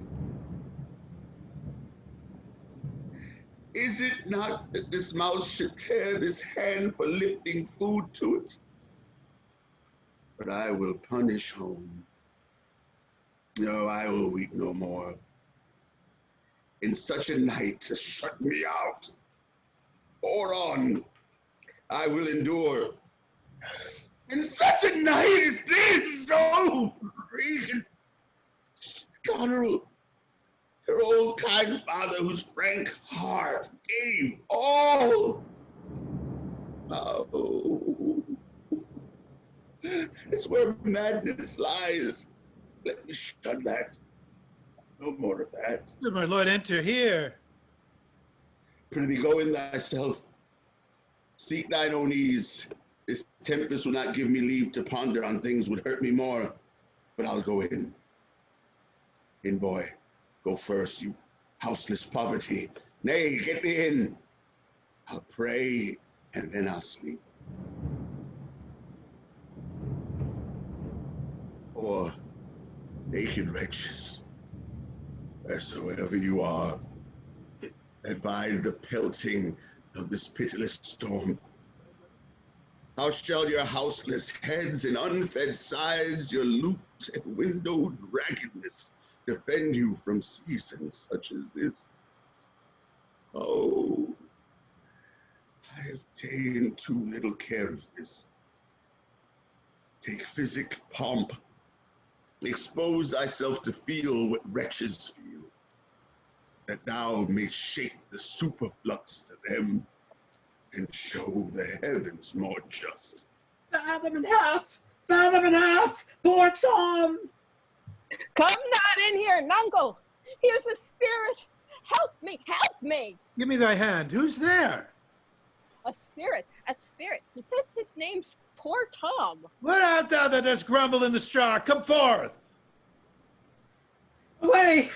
Is it not that this mouth should tear this hand for lifting food to it? But I will punish home. No, I will weep no more. In such a night to shut me out. Or on, I will endure. In such a night as this, oh, Regan, Goneril, your old kind father whose frank heart gave all. Oh, it's where madness lies. Let me shun that. No more of that. Did my lord enter here? Prithee, go in thyself. Seek thine own ease. This tempest will not give me leave to ponder on things would hurt me more, but I'll go in. In, boy. Go first, you houseless poverty. Nay, get thee in. I'll pray, and then I'll sleep. Or naked wretches, wheresoever you are, that bide the pelting of this pitiless storm. How shall your houseless heads and unfed sides, your looped and windowed raggedness, defend you from seasons such as this? Oh, I have taken too little care of this. Take physic pomp. Expose thyself to feel what wretches feel, that thou mayst shake the superflux to them and show the heavens more just. Fathom and half! Fathom and half! Poor Tom! Come not in here, Nuncle! Here's a spirit! Help me! Help me! Give me thy hand. Who's there? A spirit! A spirit! He says his name's Poor Tom. What art thou that dost grumble in the straw? Come forth! Away!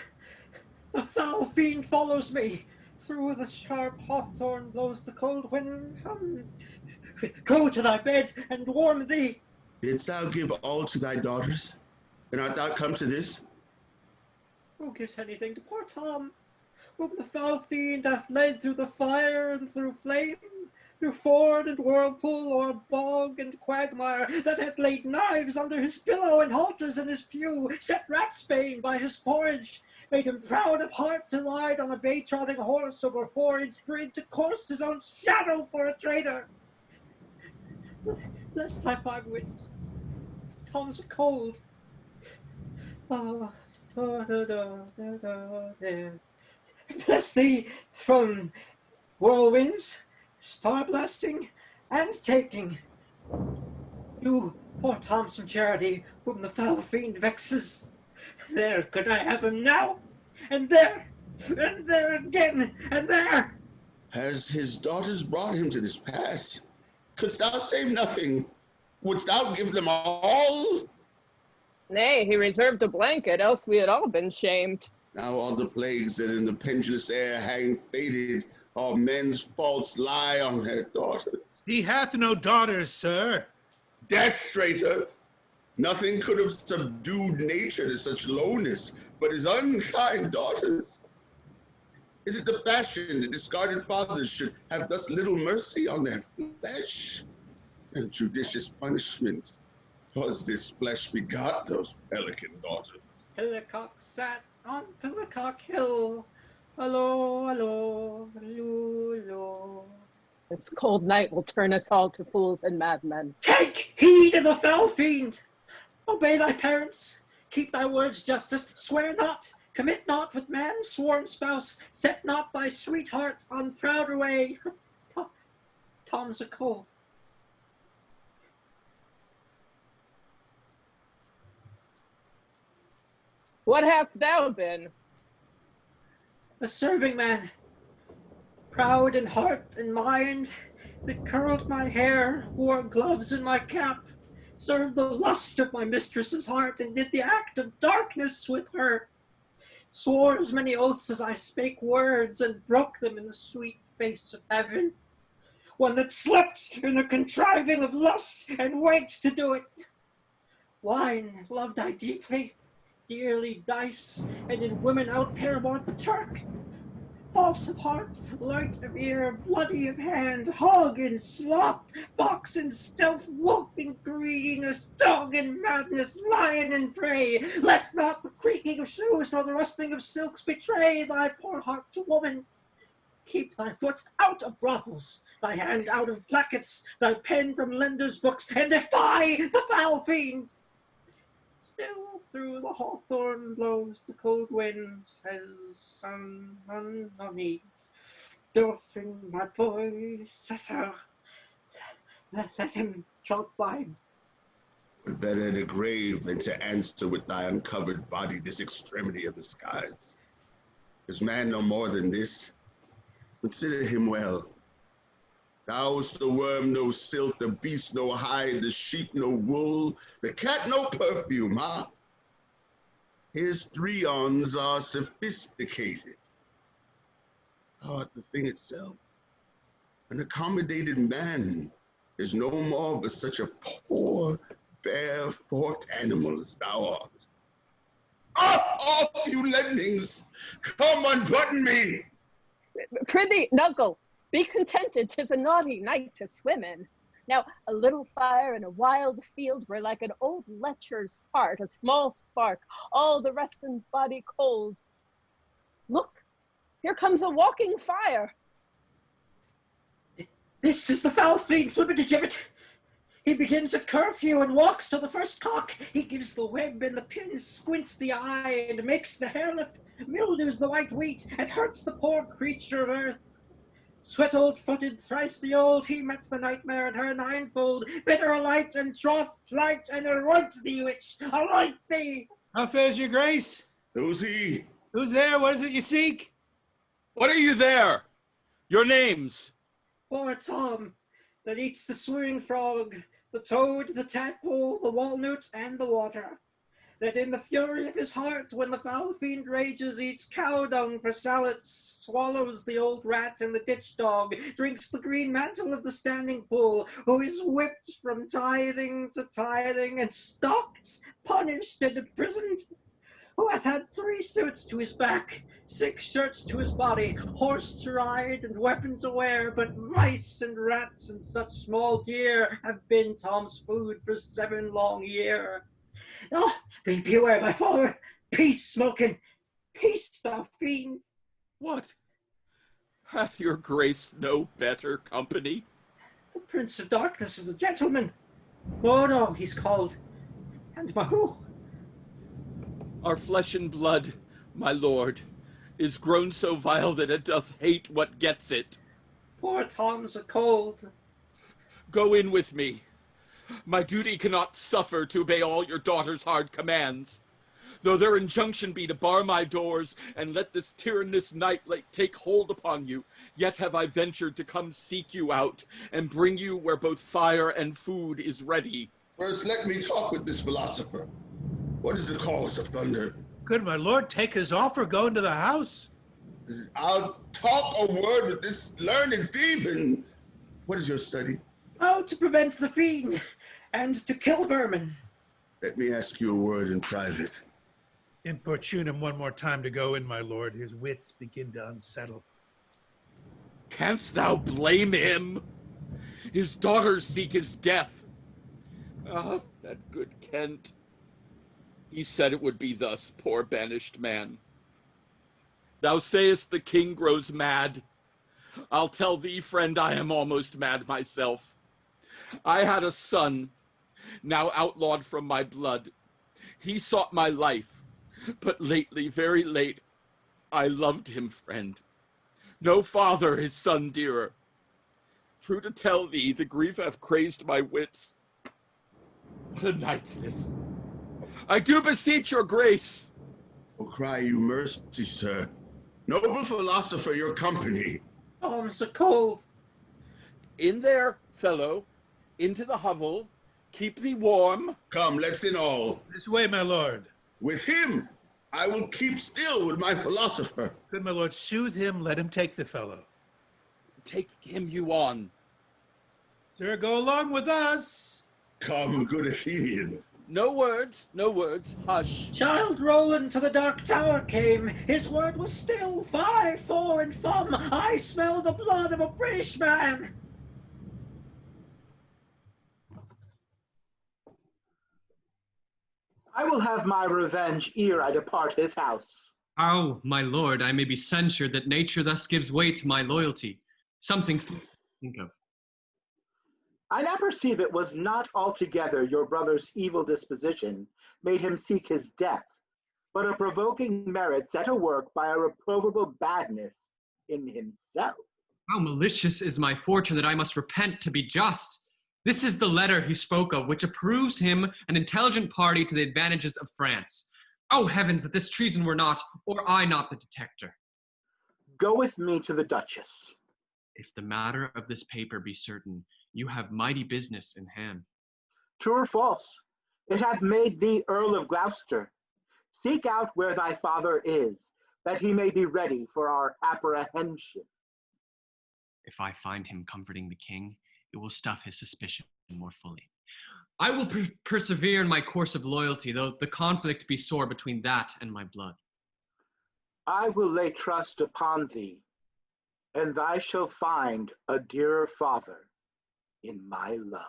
The foul fiend follows me. Through the sharp hawthorn blows the cold wind. Go to thy bed and warm thee. Didst thou give all to thy daughters? And art thou come to this? Who gives anything to poor Tom, whom the foul fiend hath led through the fire and through flame, through ford and whirlpool, o'er bog and quagmire, that hath laid knives under his pillow and halters in his pew, set ratsbane by his porridge, made him proud of heart to ride on a bay-trotting horse over forage grid, to course his own shadow for a traitor. Bless thy five wits. Tom's a cold. Bless thee from whirlwinds, star blasting, and taking. You, poor Tom, some charity, whom the foul fiend vexes. There could I have him now, and there again, and there. Has his daughters brought him to this pass? Couldst thou save nothing? Wouldst thou give them all? Nay, he reserved a blanket, else we had all been shamed. Now all the plagues that in the pendulous air hang fated, all men's faults lie on their daughters. He hath no daughters, sir. Death, traitor! Nothing could have subdued nature to such lowness but his unkind daughters. Is it the fashion that discarded fathers should have thus little mercy on their flesh? And judicious punishment, 'twas this flesh begot those pelican daughters. Pillicock sat on Pillicock Hill. Allo, allo, allo, allo. This cold night will turn us all to fools and madmen. Take heed of the foul fiend! Obey thy parents, keep thy words, justice, swear not, commit not with man's sworn spouse, set not thy sweetheart on prouder way. Tom's a cold. What hast thou been? A serving man, proud in heart and mind, that curled my hair, wore gloves in my cap, served the lust of my mistress's heart, and did the act of darkness with her. swore as many oaths as I spake words, and broke them in the sweet face of heaven. One that slept in the contriving of lust, and waked to do it. Wine loved I deeply, dearly dice, and in women out paramount the Turk. False of heart, light of ear, bloody of hand, hog in sloth, fox in stealth, wolf in greediness, dog in madness, lion in prey. Let not the creaking of shoes nor the rustling of silks betray thy poor heart to woman. Keep thy foot out of brothels, thy hand out of plackets, thy pen from lenders' books, and defy the foul fiend. Still through the hawthorn blows the cold winds, as sun on me, doffing my voice, let him trot by. Better in a grave than to answer with thy uncovered body this extremity of the skies. Is man no more than this? Consider him well. Thou's the worm no silk, the beast no hide, the sheep no wool, the cat no perfume, huh? His threons are sophisticated. Thou art the thing itself. An accommodated man is no more but such a poor, bare, forked animal as thou art. Off, you lemmings! Come unbutton me! Prithee, Knuckle, be contented, 'tis a naughty night to swim in. Now, a little fire in a wild field were like an old lecher's heart, a small spark, all the rest of body cold. Look, here comes a walking fire. This is the foul fiend, Flibbertigibbet. He begins a curfew and walks to the first cock. He gives the web and the pin, squints the eye, and makes the harelip, mildews the white wheat, and hurts the poor creature of earth. Sweat old-footed, thrice the old, he met the nightmare at her ninefold. Bitter light and troth plight, and anoint thee, witch, anoint thee! How fares your grace? Who's he? Who's there? What is it you seek? What are you there? Your names? Poor Tom, that eats the swimming frog, the toad, the tadpole, the walnut, and the water. That in the fury of his heart, when the foul fiend rages, eats cow dung for salads, swallows the old rat and the ditch dog, drinks the green mantle of the standing pool, who is whipped from tithing to tithing, and stalked, punished, and imprisoned, who hath had 3 suits to his back, 6 shirts to his body, horse to ride, and weapon to wear, but mice and rats and such small deer have been Tom's food for 7 long year. Oh, beware, my follower. Peace, smoking. Peace, thou fiend. What? Hath your grace no better company? The Prince of Darkness is a gentleman. Mono, he's called. And Mahu. Our flesh and blood, my lord, is grown so vile that it doth hate what gets it. Poor Tom's a cold. Go in with me. My duty cannot suffer to obey all your daughter's hard commands. Though their injunction be to bar my doors and let this tyrannous night take hold upon you, yet have I ventured to come seek you out and bring you where both fire and food is ready. First, let me talk with this philosopher. What is the cause of thunder? Could my lord take his offer, go into the house? I'll talk a word with this learned Theban. What is your study? How to prevent the fiend and to kill vermin. Let me ask you a word in private. Importune him one more time to go in, my lord. His wits begin to unsettle. Canst thou blame him? His daughters seek his death. Ah, that good Kent. He said it would be thus, poor banished man. Thou sayest the king grows mad. I'll tell thee, friend, I am almost mad myself. I had a son, now outlawed from my blood. He sought my life, but lately, very late, I loved him, friend. No father his son dearer. True to tell thee, the grief hath crazed my wits. What a night's this! I do beseech your grace. Oh, cry you mercy, sir. Noble philosopher, your company. Tom's a cold. In there, fellow, into the hovel, keep thee warm. Come, let's in all. This way, my lord. With him. I will keep still with my philosopher. Good, my lord, soothe him, let him take the fellow. Take him you on. Sir, go along with us. Come, good Athenian. No words, no words, hush. Child Roland to the dark tower came. His word was still 5, 4, and fum. I smell the blood of a British man. I will have my revenge ere I depart his house. How, my lord, I may be censured that nature thus gives way to my loyalty. Something to think of. I now perceive it was not altogether your brother's evil disposition made him seek his death, but a provoking merit set a work by a reprovable badness in himself. How malicious is my fortune that I must repent to be just. This is the letter he spoke of, which approves him an intelligent party to the advantages of France. Oh heavens, that this treason were not, or I not, the detector. Go with me to the Duchess. If the matter of this paper be certain, you have mighty business in hand. True or false? It hath made thee Earl of Gloucester. Seek out where thy father is, that he may be ready for our apprehension. If I find him comforting the king, it will stuff his suspicion more fully. I will persevere in my course of loyalty, though the conflict be sore between that and my blood. I will lay trust upon thee, and thou shalt find a dearer father in my love.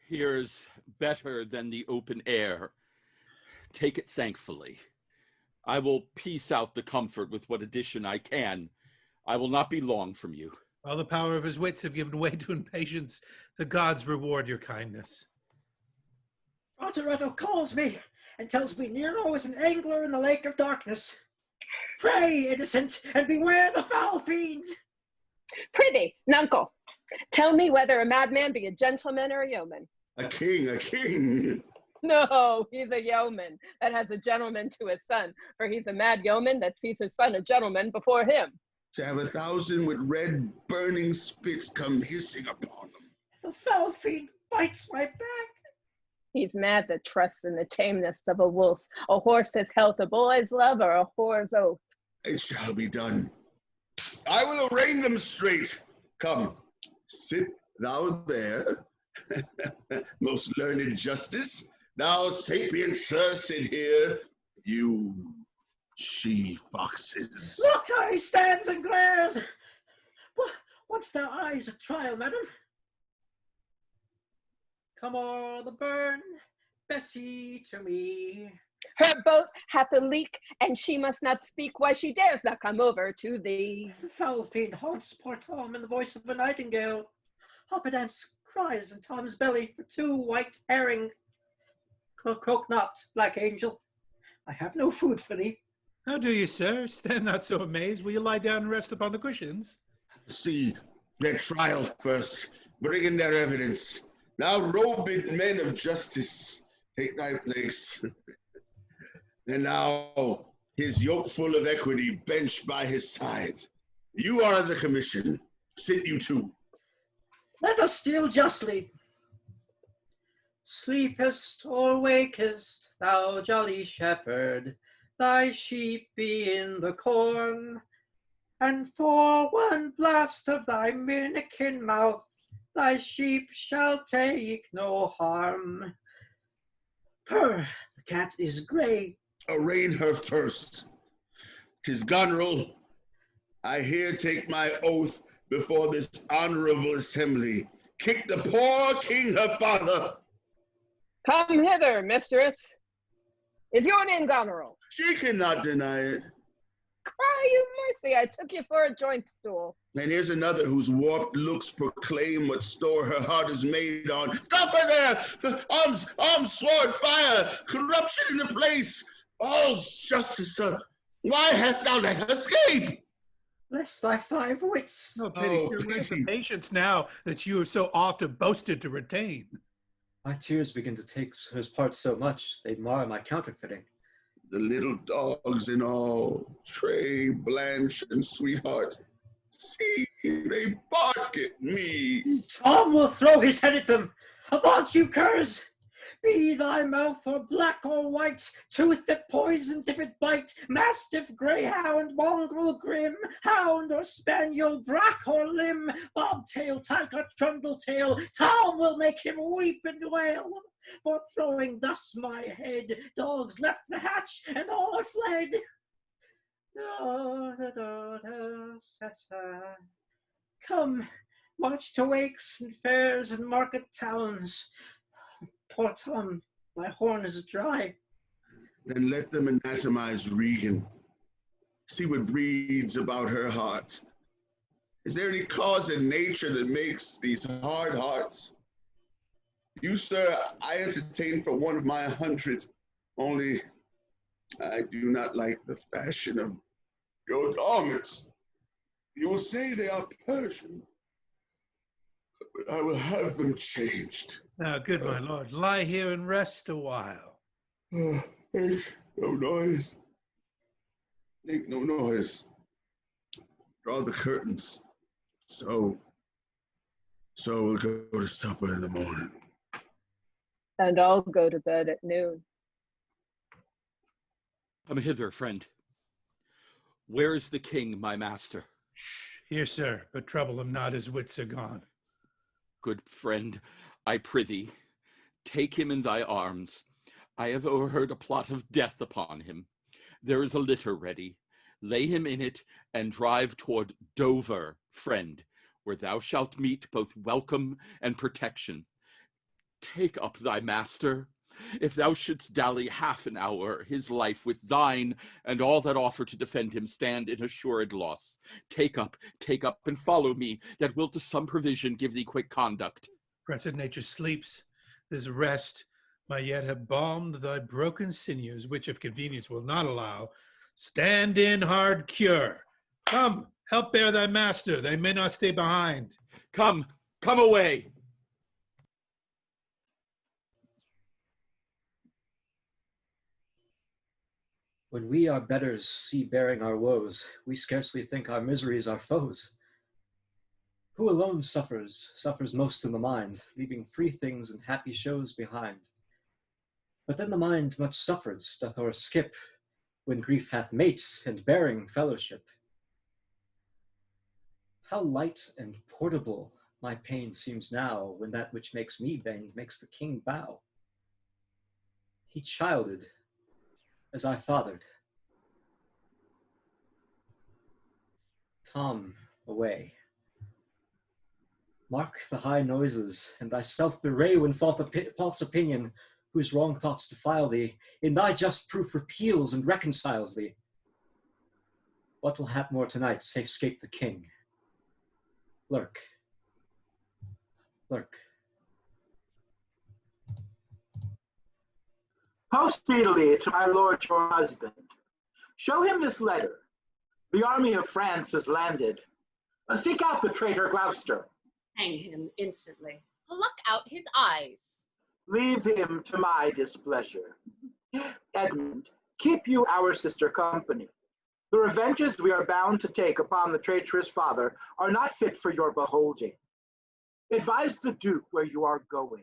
Here's better than the open air. Take it thankfully. I will piece out the comfort with what addition I can. I will not be long from you. All the power of his wits have given way to impatience. The gods reward your kindness. Otteretto calls me and tells me Nero is an angler in the lake of darkness. Pray, innocent, and beware the foul fiend. Prithee, nuncle, tell me whether a madman be a gentleman or a yeoman. A king, a king. No, he's a yeoman that has a gentleman to his son, for he's a mad yeoman that sees his son a gentleman before him. To have 1,000 with red burning spits come hissing upon him. The foul fiend bites my back. He's mad that trusts in the tameness of a wolf, a horse's health, a boy's love, or a whore's oath. It shall be done. I will arraign them straight. Come, sit thou there, most learned justice. Thou sapient sir, sit here, you she-foxes. Look how he stands and glares. What's their eyes at trial, madam? Come o'er the burn, Bessie, to me. Her boat hath a leak, and she must not speak why she dares not come over to thee. The foul fiend haunts poor Tom in the voice of a nightingale. Hoppedance cries in Tom's belly for 2 white herring. Croak not, black angel. I have no food for thee. How do you, sir? Stand not so amazed. Will you lie down and rest upon the cushions? See their trial first. Bring in their evidence. Now, robed men of justice, take thy place. And now, his yoke full of equity benched by his side. You are the commission. Sit you too. Let us deal justly. Sleepest or wakest, thou jolly shepherd, thy sheep be in the corn, and for one blast of thy minikin mouth, thy sheep shall take no harm. Purr, the cat is grey. Arraign her first. 'Tis Goneril. I here take my oath before this honorable assembly. Kick the poor king her father. Come hither, mistress. Is your name Goneril? She cannot deny it. Cry you mercy, I took you for a joint stool. And here's another whose warped looks proclaim what store her heart is made on. Stop her there! Arms, sword, fire, corruption in the place. All's justice, sir. Why hast thou let her escape? Bless thy 5 wits. No pity, sir. Where's the patience now that you have so often boasted to retain? My tears begin to take his part so much, they mar my counterfeiting. The little dogs and all, Trey, Blanche, and Sweetheart. See, they bark at me. Tom will throw his head at them. Avaunt, you curs! Be thy mouth or black or white, tooth that poisons if it bite, mastiff, greyhound, mongrel grim, hound or spaniel, brack or limb, bobtail, tyke or trundle-tail, Tom will make him weep and wail. For throwing thus my head, dogs left the hatch and all are fled. Come, march to wakes and fairs and market towns. Poor Tom, my horn is dry. Then let them anatomize Regan. See what breathes about her heart. Is there any cause in nature that makes these hard hearts? You, sir, I entertain for one of my 100, only I do not like the fashion of your garments. You will say they are Persian, but I will have them changed. Now, good my lord, lie here and rest a while. Make no noise. Make no noise. Draw the curtains. So we'll go to supper in the morning. And I'll go to bed at noon. Come hither, friend. Where is the king, my master? Here, sir, but trouble him not, his wits are gone. Good friend, I prithee, take him in thy arms. I have overheard a plot of death upon him. There is a litter ready. Lay him in it, and drive toward Dover, friend, where thou shalt meet both welcome and protection. Take up thy master. If thou shouldst dally half an hour, his life with thine, and all that offer to defend him stand in assured loss. Take up, and follow me, that will to some provision give thee quick conduct. Blessed nature sleeps. This rest might yet have balmed thy broken sinews, which if convenience will not allow, stand in hard cure. Come, help bear thy master, they may not stay behind. Come away. When we our betters see bearing our woes, we scarcely think our miseries our foes. Who alone suffers most in the mind, leaving free things and happy shows behind. But then the mind much suffers doth o'erskip, when grief hath mates and bearing fellowship. How light and portable my pain seems now, when that which makes me bend makes the king bow. He childed, as I fathered. Tom, away. Mark the high noises, and thyself bewray when false opinion, whose wrong thoughts defile thee, in thy just proof repeals and reconciles thee. What will hap more tonight, safe 'scape the king? Lurk. Post speedily to my lord your husband. Show him this letter. The army of France has landed. Seek out the traitor Gloucester. Hang him instantly. Pluck out his eyes. Leave him to my displeasure. Edmund, keep you our sister company. The revenges we are bound to take upon the traitorous father are not fit for your beholding. Advise the Duke where you are going.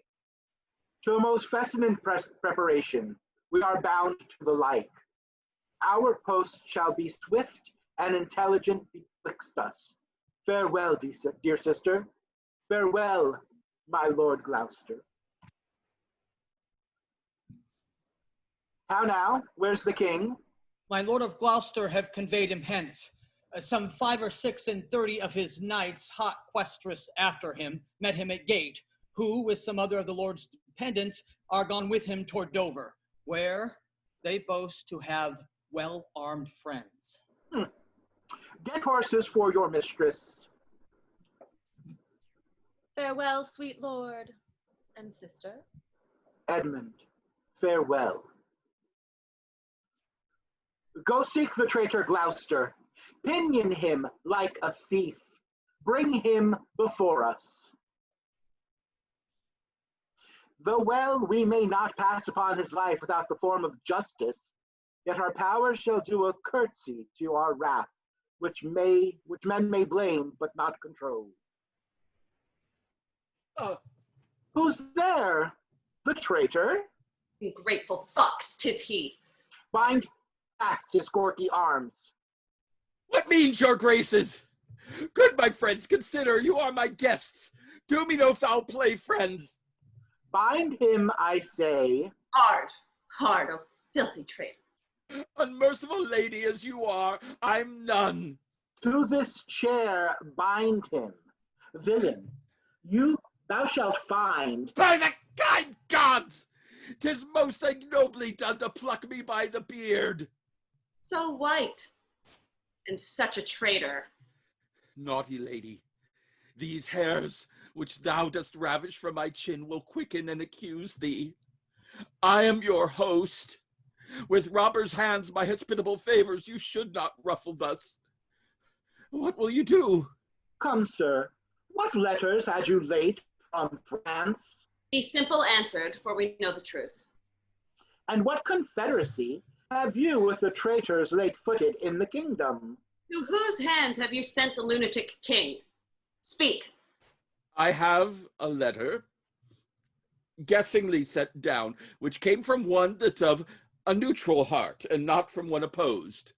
To a most fescient preparation, we are bound to the like. Our post shall be swift and intelligent betwixt us. Farewell, dear sister. Farewell, my Lord Gloucester. How now? Where's the king? My lord of Gloucester have conveyed him hence. Some 5 or 36 of his knights, hot questress after him, met him at gate, who, with some other of the lord's dependents, are gone with him toward Dover, where they boast to have well-armed friends. Get horses for your mistress. Farewell, sweet lord and sister. Edmund, farewell. Go seek the traitor Gloucester. Pinion him like a thief. Bring him before us. Though well we may not pass upon his life without the form of justice, yet our powers shall do a curtsy to our wrath, which men may blame but not control. Who's there? The traitor? Ungrateful fox, 'tis he. Bind fast his gorky arms. What means your graces? Good my friends, consider you are my guests. Do me no foul play, friends. Bind him, I say. Hard, hard, oh filthy traitor. Unmerciful lady as you are, I'm none. To this chair bind him. Villain, thou shalt find. By the kind gods! 'Tis most ignobly done to pluck me by the beard. So white, and such a traitor. Naughty lady, these hairs which thou dost ravish from my chin will quicken and accuse thee. I am your host. With robber's hands my hospitable favors you should not ruffle thus. What will you do? Come, sir, what letters had you late from France? Be simple answered, for we know the truth. And what confederacy have you with the traitors late footed in the kingdom? To whose hands have you sent the lunatic king? Speak. I have a letter, guessingly set down, which came from one that's of a neutral heart, and not from one opposed.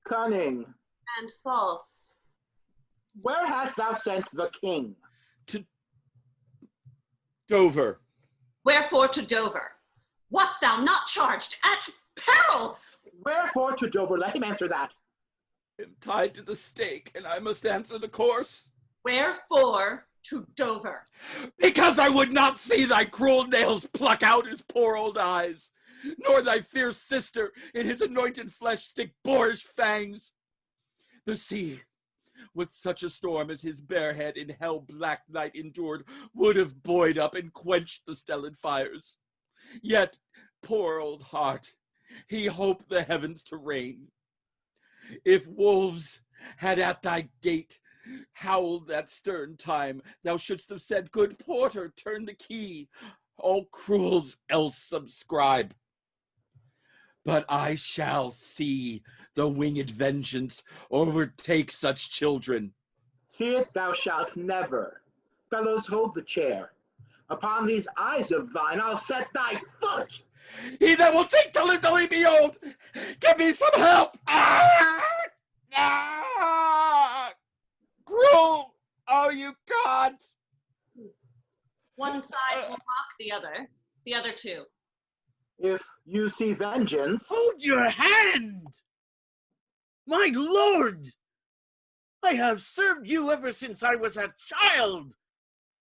Cunning. And false. Where hast thou sent the king? To Dover. Wherefore to Dover? Wast thou not charged at peril? Wherefore to Dover? Let him answer that. I am tied to the stake, and I must answer the course. Wherefore to Dover? Because I would not see thy cruel nails pluck out his poor old eyes, nor thy fierce sister in his anointed flesh stick boorish fangs. The sea, with such a storm as his bare head in hell-black night endured, would have buoyed up and quenched the stellar fires. Yet, poor old heart, he hoped the heavens to rain. If wolves had at thy gate howled that stern time, thou shouldst have said, good porter, turn the key. All cruels else subscribe. But I shall see the winged vengeance overtake such children. See it thou shalt never. Fellows, hold the chair. Upon these eyes of thine I'll set thy foot. He that will think to live till he be old, give me some help. Cruel are you gods. One side will mock the other two. If you see vengeance. Hold your hand! My lord! I have served you ever since I was a child,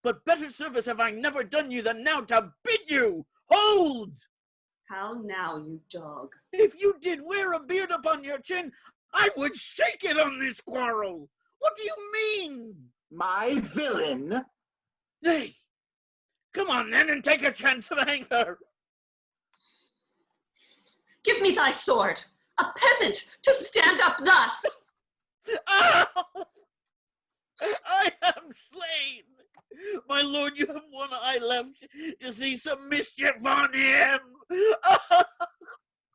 but better service have I never done you than now to bid you hold! How now, you dog? If you did wear a beard upon your chin, I would shake it on this quarrel. What do you mean? My villain? Hey, come on then and take a chance of anger. Give me thy sword, a peasant, to stand up thus. Oh! I am slain. My lord, you have one eye left to see some mischief on him.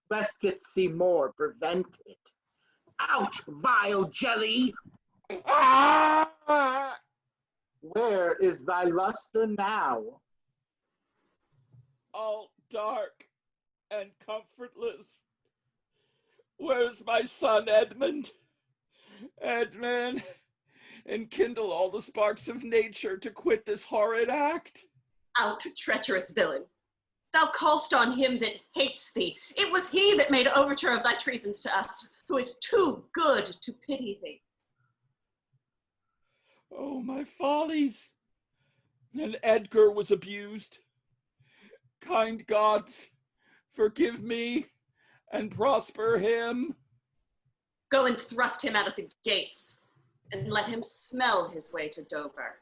Lest it see more, prevent it. Out, vile jelly! Where is thy luster now? All dark and comfortless. Where's my son, Edmund? Edmund, enkindle all the sparks of nature to quit this horrid act. Out, treacherous villain. Thou call'st on him that hates thee. It was he that made overture of thy treasons to us, who is too good to pity thee. Oh, my follies. Then Edgar was abused. Kind gods, forgive me and prosper him. Go and thrust him out of the gates, and let him smell his way to Dover.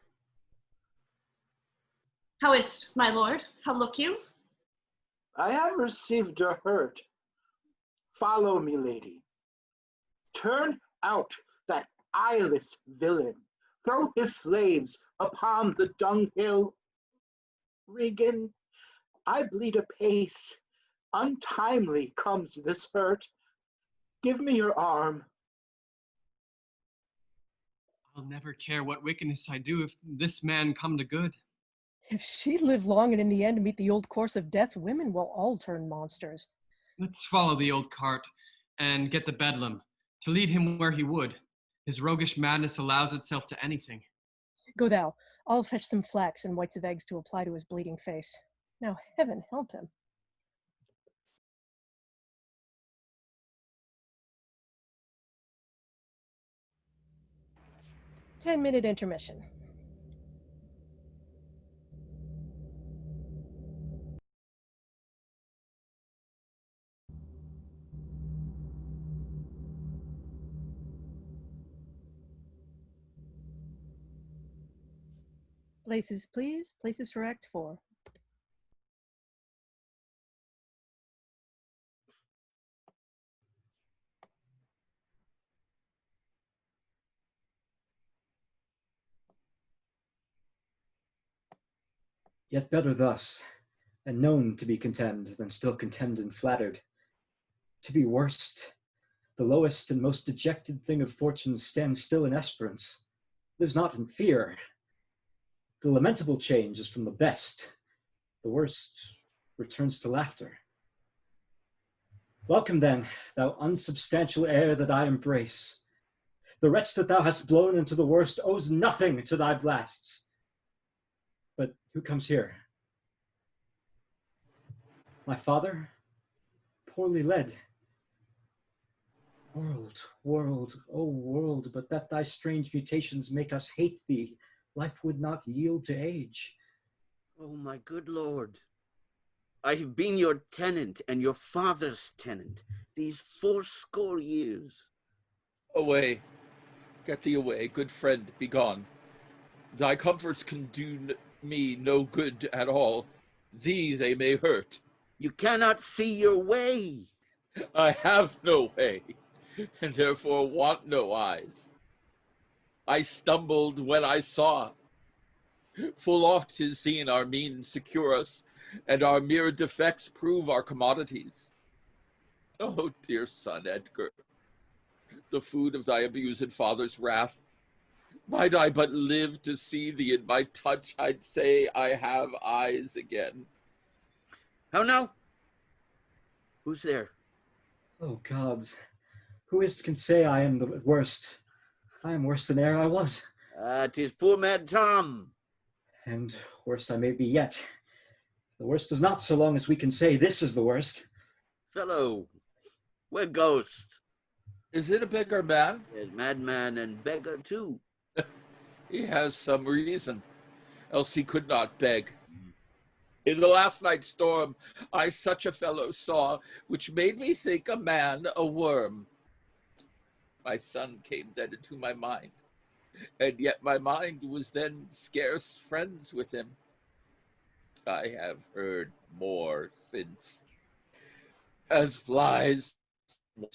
How is't, my lord? How look you? I have received a hurt. Follow me, lady. Turn out that eyeless villain. Throw his slaves upon the dunghill. Regan, I bleed apace. Untimely comes this hurt. Give me your arm. I'll never care what wickedness I do if this man come to good. If she live long and in the end meet the old course of death, women will all turn monsters. Let's follow the old cart and get the bedlam to lead him where he would. His roguish madness allows itself to anything. Go thou. I'll fetch some flax and whites of eggs to apply to his bleeding face. Now heaven help him. Ten-minute intermission. Places, please. Places for Act 4. Yet better thus, and known to be contemned, than still contemned and flattered. To be worst, the lowest and most dejected thing of fortune stands still in esperance, lives not in fear. The lamentable change is from the best, the worst returns to laughter. Welcome then, thou unsubstantial air that I embrace. The wretch that thou hast blown into the worst owes nothing to thy blasts. But who comes here? My father, poorly led. World, world, O world, but that thy strange mutations make us hate thee, life would not yield to age. Oh, my good lord. I have been your tenant and your father's tenant these 80 years. Away, get thee away, good friend, begone. Thy comforts can do me no good at all. Thee they may hurt. You cannot see your way. I have no way, and therefore want no eyes. I stumbled when I saw. Full oft 'tis seen our means secure us, and our mere defects prove our commodities. Oh, dear son Edgar, the food of thy abused father's wrath, might I but live to see thee in my touch, I'd say I have eyes again. How now? Who's there? Oh gods, who is't can say I am the worst? I am worse than e'er I was. 'Tis poor mad Tom. And worse I may be yet. The worst is not so long as we can say this is the worst. Fellow, where goest? Is it a beggar man? Yes, madman and beggar too. He has some reason, else he could not beg. In the last night's storm, I such a fellow saw, which made me think a man a worm. My son came then into my mind, and yet my mind was then scarce friends with him. I have heard more since. As flies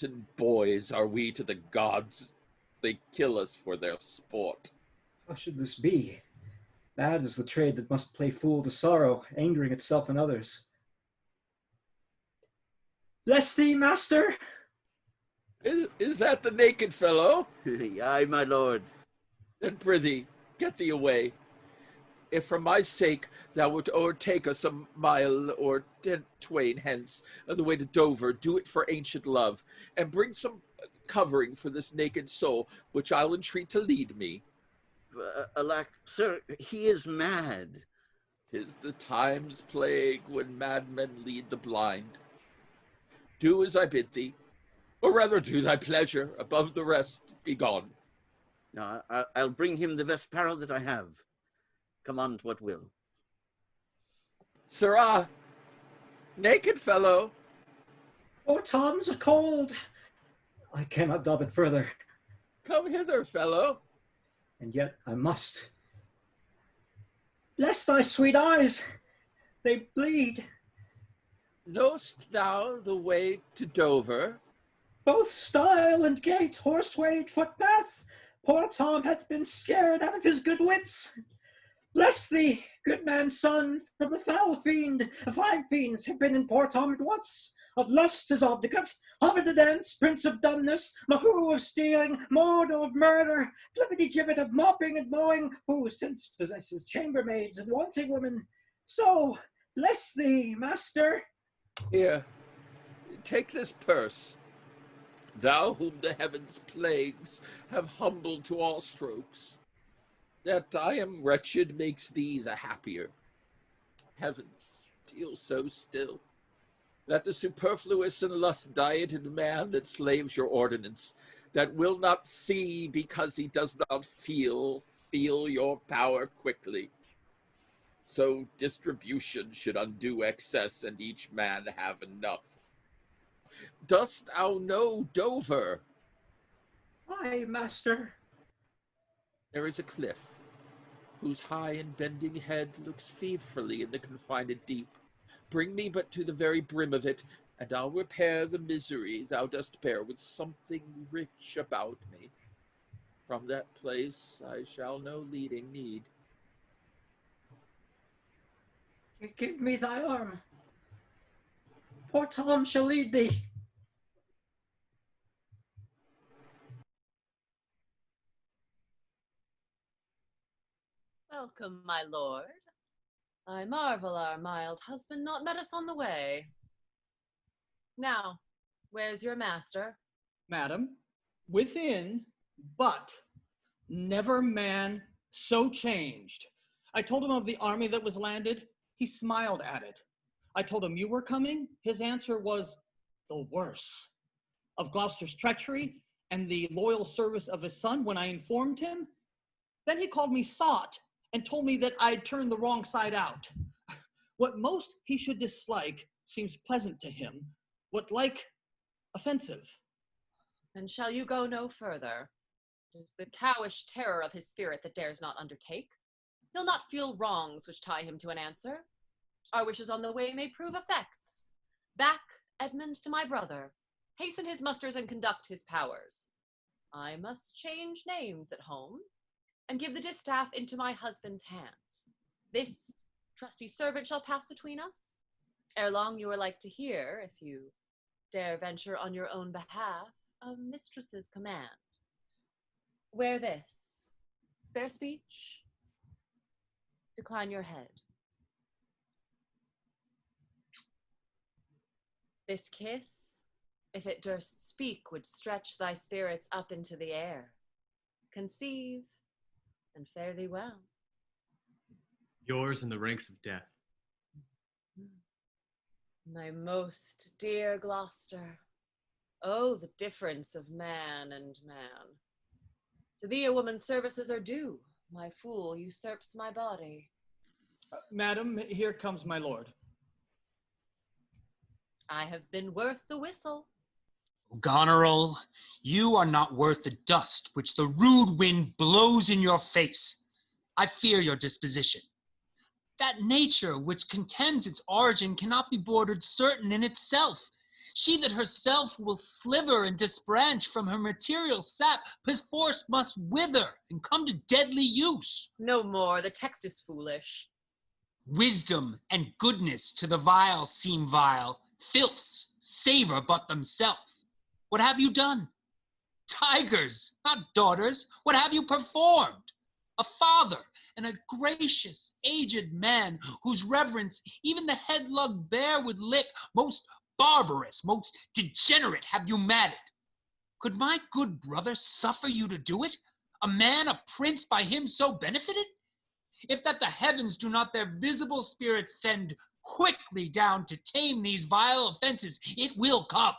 and boys are we to the gods. They kill us for their sport. How should this be? Bad is the trade that must play fool to sorrow, angering itself and others. Bless thee, master! Is that the naked fellow? Aye, my lord. Then prithee, get thee away. If for my sake thou wert o'ertake us a mile or 10 hence, the way to Dover, do it for ancient love, and bring some covering for this naked soul, which I'll entreat to lead me. Alack, sir, he is mad. 'Tis the time's plague when madmen lead the blind. Do as I bid thee, or rather do thy pleasure, above the rest, be gone. No, I'll bring him the best apparel that I have. Come on, what will. Sirrah, naked fellow. Oh, Tom's a cold. I cannot dub it further. Come hither, fellow. And yet I must. Bless thy sweet eyes, they bleed. Know'st thou the way to Dover? Both stile and gate, horseway, footpath, poor Tom hath been scared out of his good wits. Bless thee, good man's son, from a foul fiend. 5 fiends have been in poor Tom at once. of lust is obdicate, hobbit the dance, prince of dumbness, mahoo of stealing, modo of murder, flippity-gibbet of mopping and mowing, who since possesses chambermaids and wanting women. So, bless thee, master. Here, take this purse. Thou whom the heavens' plagues have humbled to all strokes. That I am wretched makes thee the happier. Heavens, deal so still, that the superfluous and lust-dieted man that slaves your ordinance, that will not see because he does not feel your power quickly. So distribution should undo excess, and each man have enough. Dost thou know Dover? Aye, master. There is a cliff, whose high and bending head looks fearfully in the confined deep. Bring me but to the very brim of it, and I'll repair the misery thou dost bear with something rich about me. From that place I shall no leading need. Give me thy arm. Poor Tom shall lead thee. Welcome, my lord. I marvel our mild husband not met us on the way. Now, where's your master? Madam, within, but never man so changed. I told him of the army that was landed. He smiled at it. I told him you were coming. His answer was the worse. Of Gloucester's treachery and the loyal service of his son when I informed him. Then he called me sot and told me that I'd turned the wrong side out. What most he should dislike seems pleasant to him, what like offensive. Then shall you go no further? It is the cowish terror of his spirit that dares not undertake. He'll not feel wrongs which tie him to an answer. Our wishes on the way may prove effects. Back, Edmund, to my brother. Hasten his musters and conduct his powers. I must change names at home, and give the distaff into my husband's hands. This trusty servant shall pass between us. Ere long you are like to hear, if you dare venture on your own behalf, a mistress's command. Wear this. Spare speech? Decline your head. This kiss, if it durst speak, would stretch thy spirits up into the air. Conceive, and fare thee well. Yours in the ranks of death. My most dear Gloucester, oh, the difference of man and man. To thee a woman's services are due. My fool usurps my body. Madam, here comes my lord. I have been worth the whistle. Goneril, you are not worth the dust which the rude wind blows in your face. I fear your disposition. That nature which contends its origin cannot be bordered certain in itself. She that herself will sliver and disbranch from her material sap, perforce must wither and come to deadly use. No more, the text is foolish. Wisdom and goodness to the vile seem vile. Filths savor but themselves. What have you done? Tigers, not daughters, what have you performed? A father and a gracious, aged man whose reverence even the headlug bear would lick. Most barbarous, most degenerate have you madded. Could my good brother suffer you to do it? A man, a prince, by him so benefited? If that the heavens do not their visible spirits send quickly down to tame these vile offenses, it will come.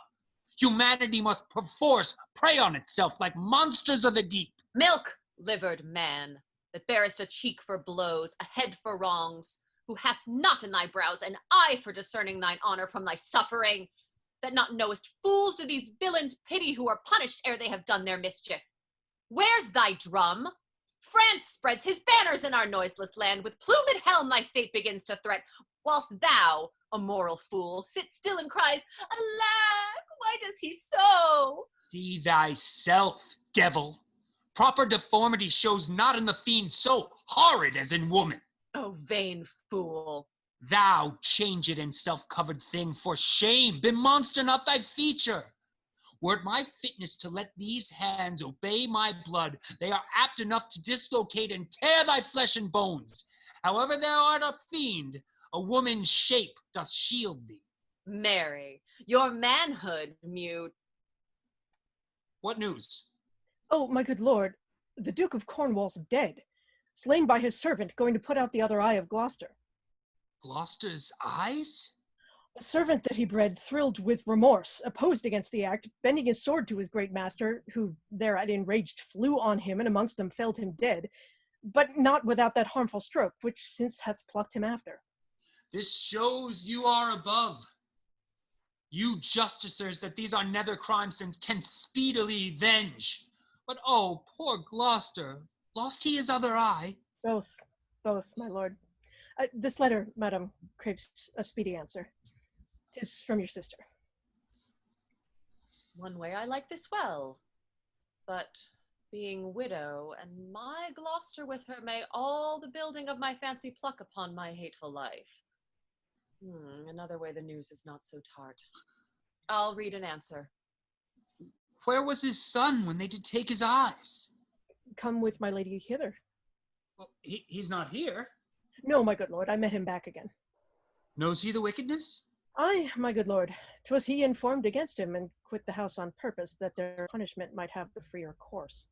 Humanity must perforce prey on itself like monsters of the deep. Milk-livered man, that bearest a cheek for blows, a head for wrongs, who hast not in thy brows an eye for discerning thine honor from thy suffering, that not knowest fools do these villains pity who are punished ere they have done their mischief. Where's thy drum? France spreads his banners in our noiseless land, with plumed helm thy state begins to threat, whilst thou, a moral fool, sit still and cries, alack, why does he so? See thyself, devil. Proper deformity shows not in the fiend so horrid as in woman. Oh, vain fool, Thou changed and self-covered thing, for shame, be monster not thy feature. Were it my fitness to let these hands obey my blood, they are apt enough to dislocate and tear thy flesh and bones. However thou art a fiend, a woman's shape doth shield thee. Mary, your manhood mute. What news? Oh, my good lord, the Duke of Cornwall's dead, slain by his servant going to put out the other eye of Gloucester. Gloucester's eyes? A servant that he bred, thrilled with remorse, opposed against the act, bending his sword to his great master, who thereat enraged flew on him, and amongst them felled him dead, but not without that harmful stroke, which since hath plucked him after. This shows you are above. You justicers that these are nether crimes and can speedily venge. But oh, poor Gloucester, lost he his other eye? Both, my lord. This letter, madam, craves a speedy answer. 'Tis from your sister. One way I like this well, but being widow, and my Gloucester with her, may all the building of my fancy pluck upon my hateful life. Another way the news is not so tart. I'll read an answer. Where was his son when they did take his eyes? Come with my lady hither. Well, he's not here. No, my good lord, I met him back again. Knows he the wickedness? Aye, my good lord. 'Twas he informed against him, and quit the house on purpose, that their punishment might have the freer course.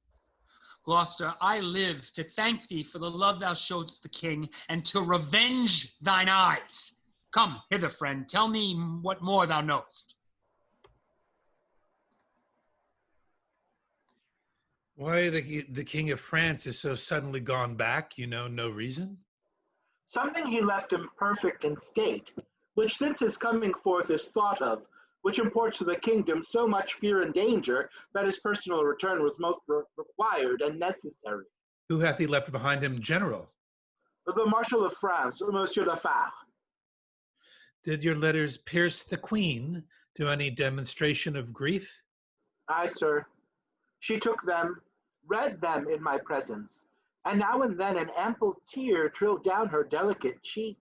Gloucester, I live to thank thee for the love thou showedst the king, and to revenge thine eyes. Come hither, friend, tell me what more thou knowest. Why the King of France is so suddenly gone back, you know no reason? Something he left him perfect in state, which since his coming forth is thought of, which imports to the kingdom so much fear and danger that his personal return was most required and necessary. Who hath he left behind him, general? The Marshal of France, Monsieur Lafare. Did your letters pierce the queen to any demonstration of grief? Aye, sir. She took them, read them in my presence, and now and then an ample tear trilled down her delicate cheek.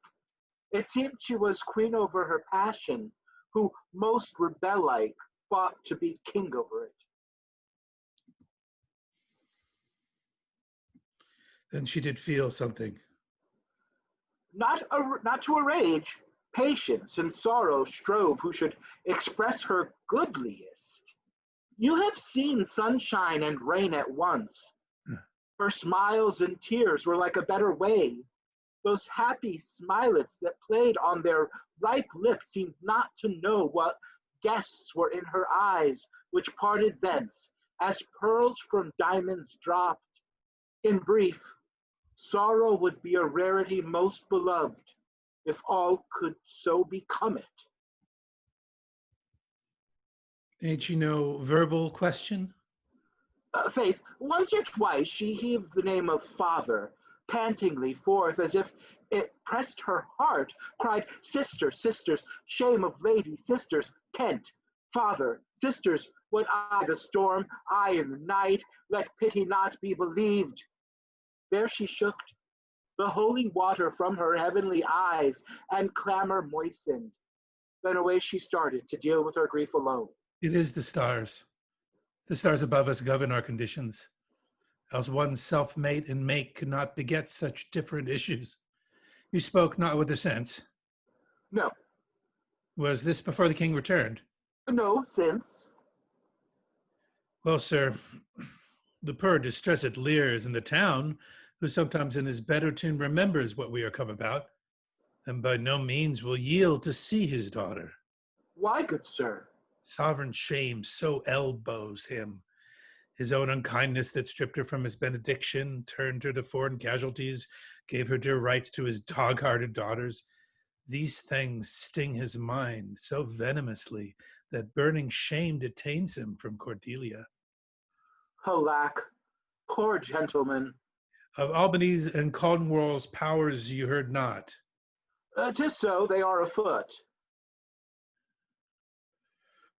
It seemed she was queen over her passion, who most rebel-like fought to be king over it. Then she did feel something. Not to a rage, patience and sorrow strove who should express her goodliest. You have seen sunshine and rain at once. Her smiles and tears were like a better wave. Those happy smilets that played on their ripe lips seemed not to know what guests were in her eyes, which parted thence, as pearls from diamonds dropped. In brief, sorrow would be a rarity most beloved, if all could so become it. Ain't you no verbal question? Faith, once or twice she heaved the name of father, pantingly forth as if it pressed her heart, cried, "Sisters, sisters, shame of lady, sisters, Kent, father, sisters, what I the storm, I in the night, let pity not be believed." There she shook the holy water from her heavenly eyes, and clamor moistened. Then away she started to deal with her grief alone. It is the stars. The stars above us govern our conditions. Else one self-mate and make could not beget such different issues. You spoke not with a sense. No. Was this before the king returned? No, since. Well, sir, the poor distressed Lear is in the town, who sometimes in his better tune remembers what we are come about, and by no means will yield to see his daughter. Why, good sir? Sovereign shame so elbows him. His own unkindness that stripped her from his benediction, turned her to foreign casualties, gave her dear rights to his dog-hearted daughters. These things sting his mind so venomously that burning shame detains him from Cordelia. Alack, poor gentleman. Of Albany's and Cornwall's powers you heard not. 'Tis so, they are afoot.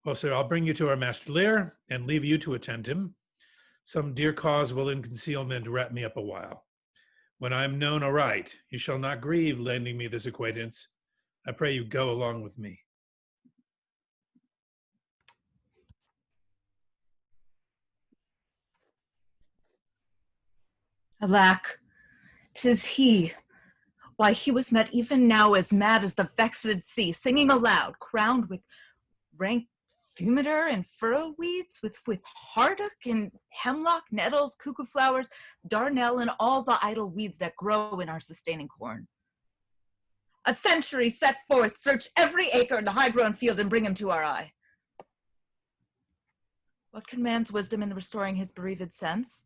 Well, sir, I'll bring you to our master Lear, and leave you to attend him. Some dear cause will in concealment wrap me up a while. When I am known aright, you shall not grieve lending me this acquaintance. I pray you go along with me. Alack, 'tis he. Why, he was met even now as mad as the vexed sea, singing aloud, crowned with rank fumiter and furrow weeds, with hardock and hemlock, nettles, cuckoo flowers, darnel, and all the idle weeds that grow in our sustaining corn. A century set forth, search every acre in the high-grown field and bring him to our eye. What can man's wisdom in restoring his bereaved sense?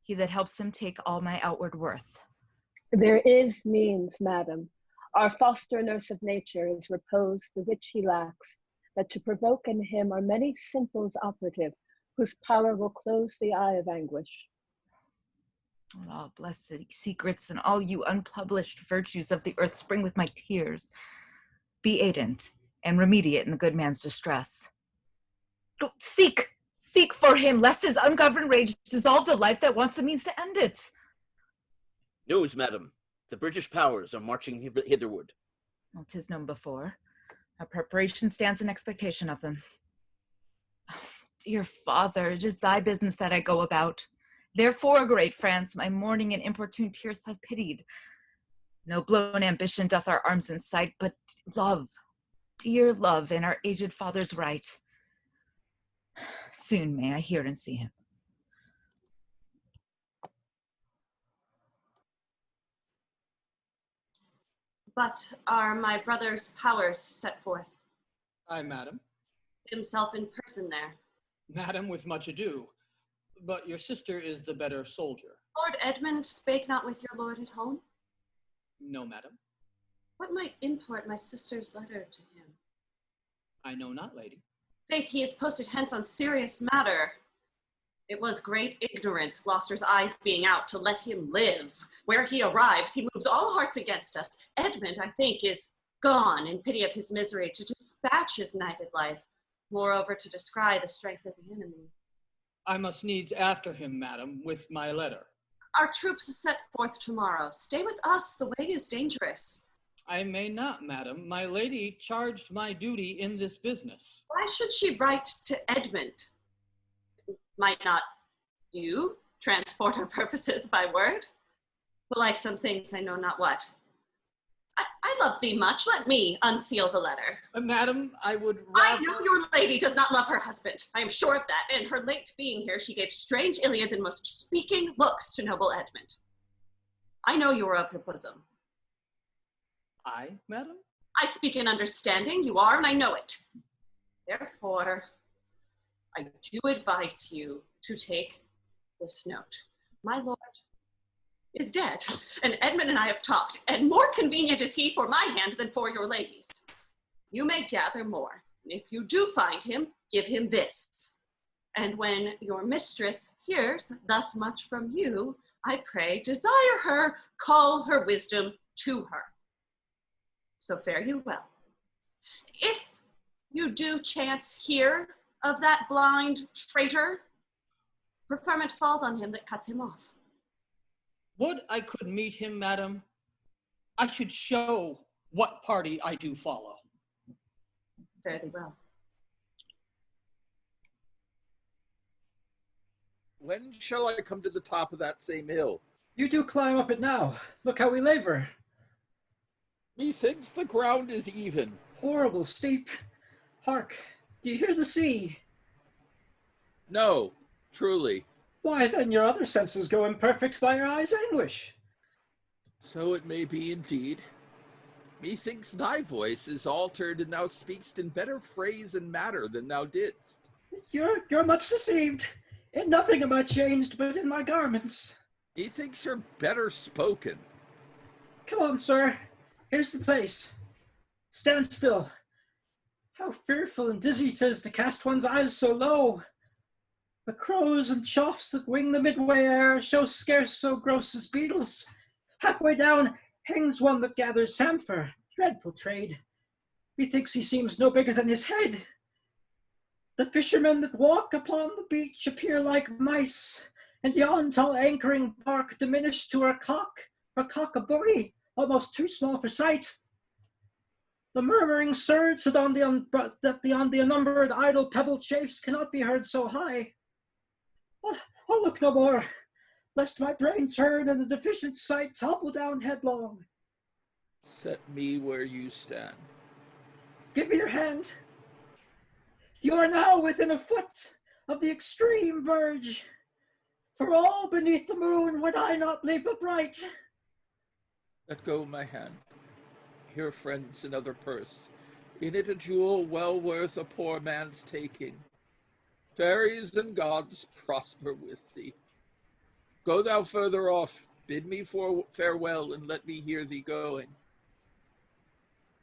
He that helps him take all my outward worth. There is means, madam. Our foster nurse of nature is repose the which he lacks, that to provoke in him are many simples operative, whose power will close the eye of anguish. All blessed secrets and all you unpublished virtues of the earth spring with my tears. Be aidant and remediate in the good man's distress. Seek for him, lest his ungoverned rage dissolve the life that wants the means to end it. News, madam. The British powers are marching hitherward. Well, 'tis known before. Our preparation stands in expectation of them. Oh, dear father, it is thy business that I go about. Therefore, great France, my mourning and importune tears have pitied. No blown ambition doth our arms incite, but love, dear love, and our aged father's right. Soon may I hear and see him. But are my brother's powers set forth? Aye, madam. Himself in person there. Madam, with much ado. But your sister is the better soldier. Lord Edmund spake not with your lord at home? No, madam. What might import my sister's letter to him? I know not, lady. Faith, he is posted hence on serious matter. It was great ignorance, Gloucester's eyes being out, to let him live. Where he arrives, he moves all hearts against us. Edmund, I think, is gone in pity of his misery to dispatch his knighted life, moreover to descry the strength of the enemy. I must needs after him, madam, with my letter. Our troops set forth tomorrow. Stay with us, the way is dangerous. I may not, madam. My lady charged my duty in this business. Why should she write to Edmund? Might not you transport her purposes by word? For like some things I know not what. I love thee much. Let me unseal the letter. Madam, I would rather... I know your lady does not love her husband. I am sure of that. And her late being here, she gave strange Iliads and most speaking looks to noble Edmund. I know you are of her bosom. I, madam? I speak in understanding. You are, and I know it. Therefore, I do advise you to take this note. My lord is dead, and Edmund and I have talked, and more convenient is he for my hand than for your lady's. You may gather more, and if you do find him, give him this. And when your mistress hears thus much from you, I pray, desire her, call her wisdom to her. So fare you well. If you do chance hear of that blind traitor, preferment falls on him that cuts him off. Would I could meet him, madam. I should show what party I do follow. Fare thee well. When shall I come to the top of that same hill? You do climb up it now. Look how we labor. Methinks the ground is even. Horrible steep. Hark, do you hear the sea? No, truly. Why, then your other senses go imperfect by your eyes' anguish. So it may be indeed. Methinks thy voice is altered, and thou speakst in better phrase and matter than thou didst. You're much deceived. In nothing am I changed but in my garments. Methinks you're better spoken. Come on, sir. Here's the place. Stand still. How fearful and dizzy 'tis to cast one's eyes so low. The crows and choughs that wing the midway air show scarce so gross as beetles. Halfway down hangs one that gathers samphire, dreadful trade. Methinks he seems no bigger than his head. The fishermen that walk upon the beach appear like mice, and yon tall anchoring bark diminished to her cock a buoy, almost too small for sight. The murmuring surge that on the unnumbered idle pebble chafes cannot be heard so high. I'll look no more, lest my brain turn and the deficient sight topple down headlong. Set me where you stand. Give me your hand. You are now within a foot of the extreme verge. For all beneath the moon would I not leap upright. Let go my hand. Here, friends, another purse. In it a jewel well worth a poor man's taking. Fairies and gods prosper with thee. Go thou further off, bid me farewell, and let me hear thee going.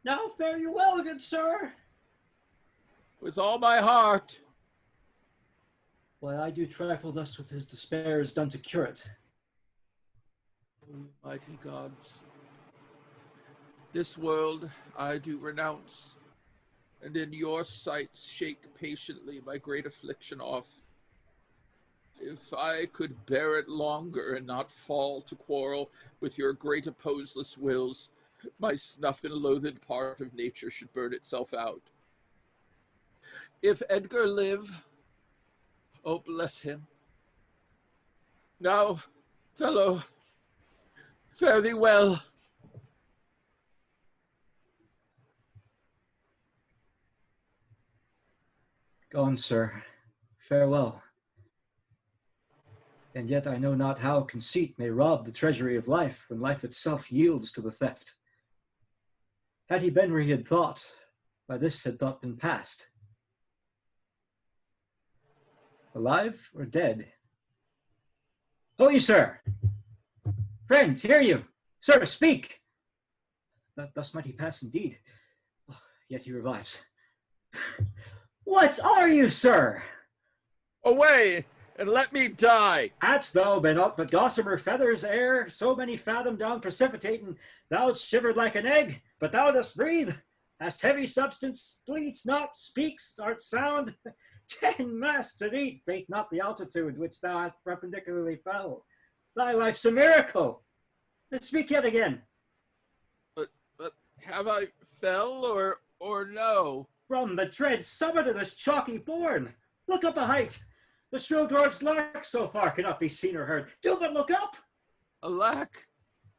Now fare you well, good sir. With all my heart. Why I do trifle thus with his despair is done to cure it. Mighty gods, this world I do renounce, and in your sight shake patiently my great affliction off. If I could bear it longer and not fall to quarrel with your great opposeless wills, my snuff and loathed part of nature should burn itself out. If Edgar live, oh bless him. Now, fellow, fare thee well. Go on, sir. Farewell. And yet I know not how conceit may rob the treasury of life when life itself yields to the theft. Had he been where he had thought, by this had thought been past. Alive or dead? Oh, you, sir! Friend, hear you! Sir, speak! Thus might he pass indeed. Oh, yet he revives. What are you, sir? Away, and let me die! Hadst thou been aught but gossamer feathers ere so many fathom down precipitating, thou'dst shivered like an egg, but thou dost breathe. Hast heavy substance, fleets not, speaks, art sound. 10 masts at eat, bate not the altitude which thou hast perpendicularly fell. Thy life's a miracle. Let's speak yet again. But have I fell or no? From the dread summit of this chalky bourne, look up a height. The shrill gorged lark so far cannot be seen or heard. Do but look up. Alack,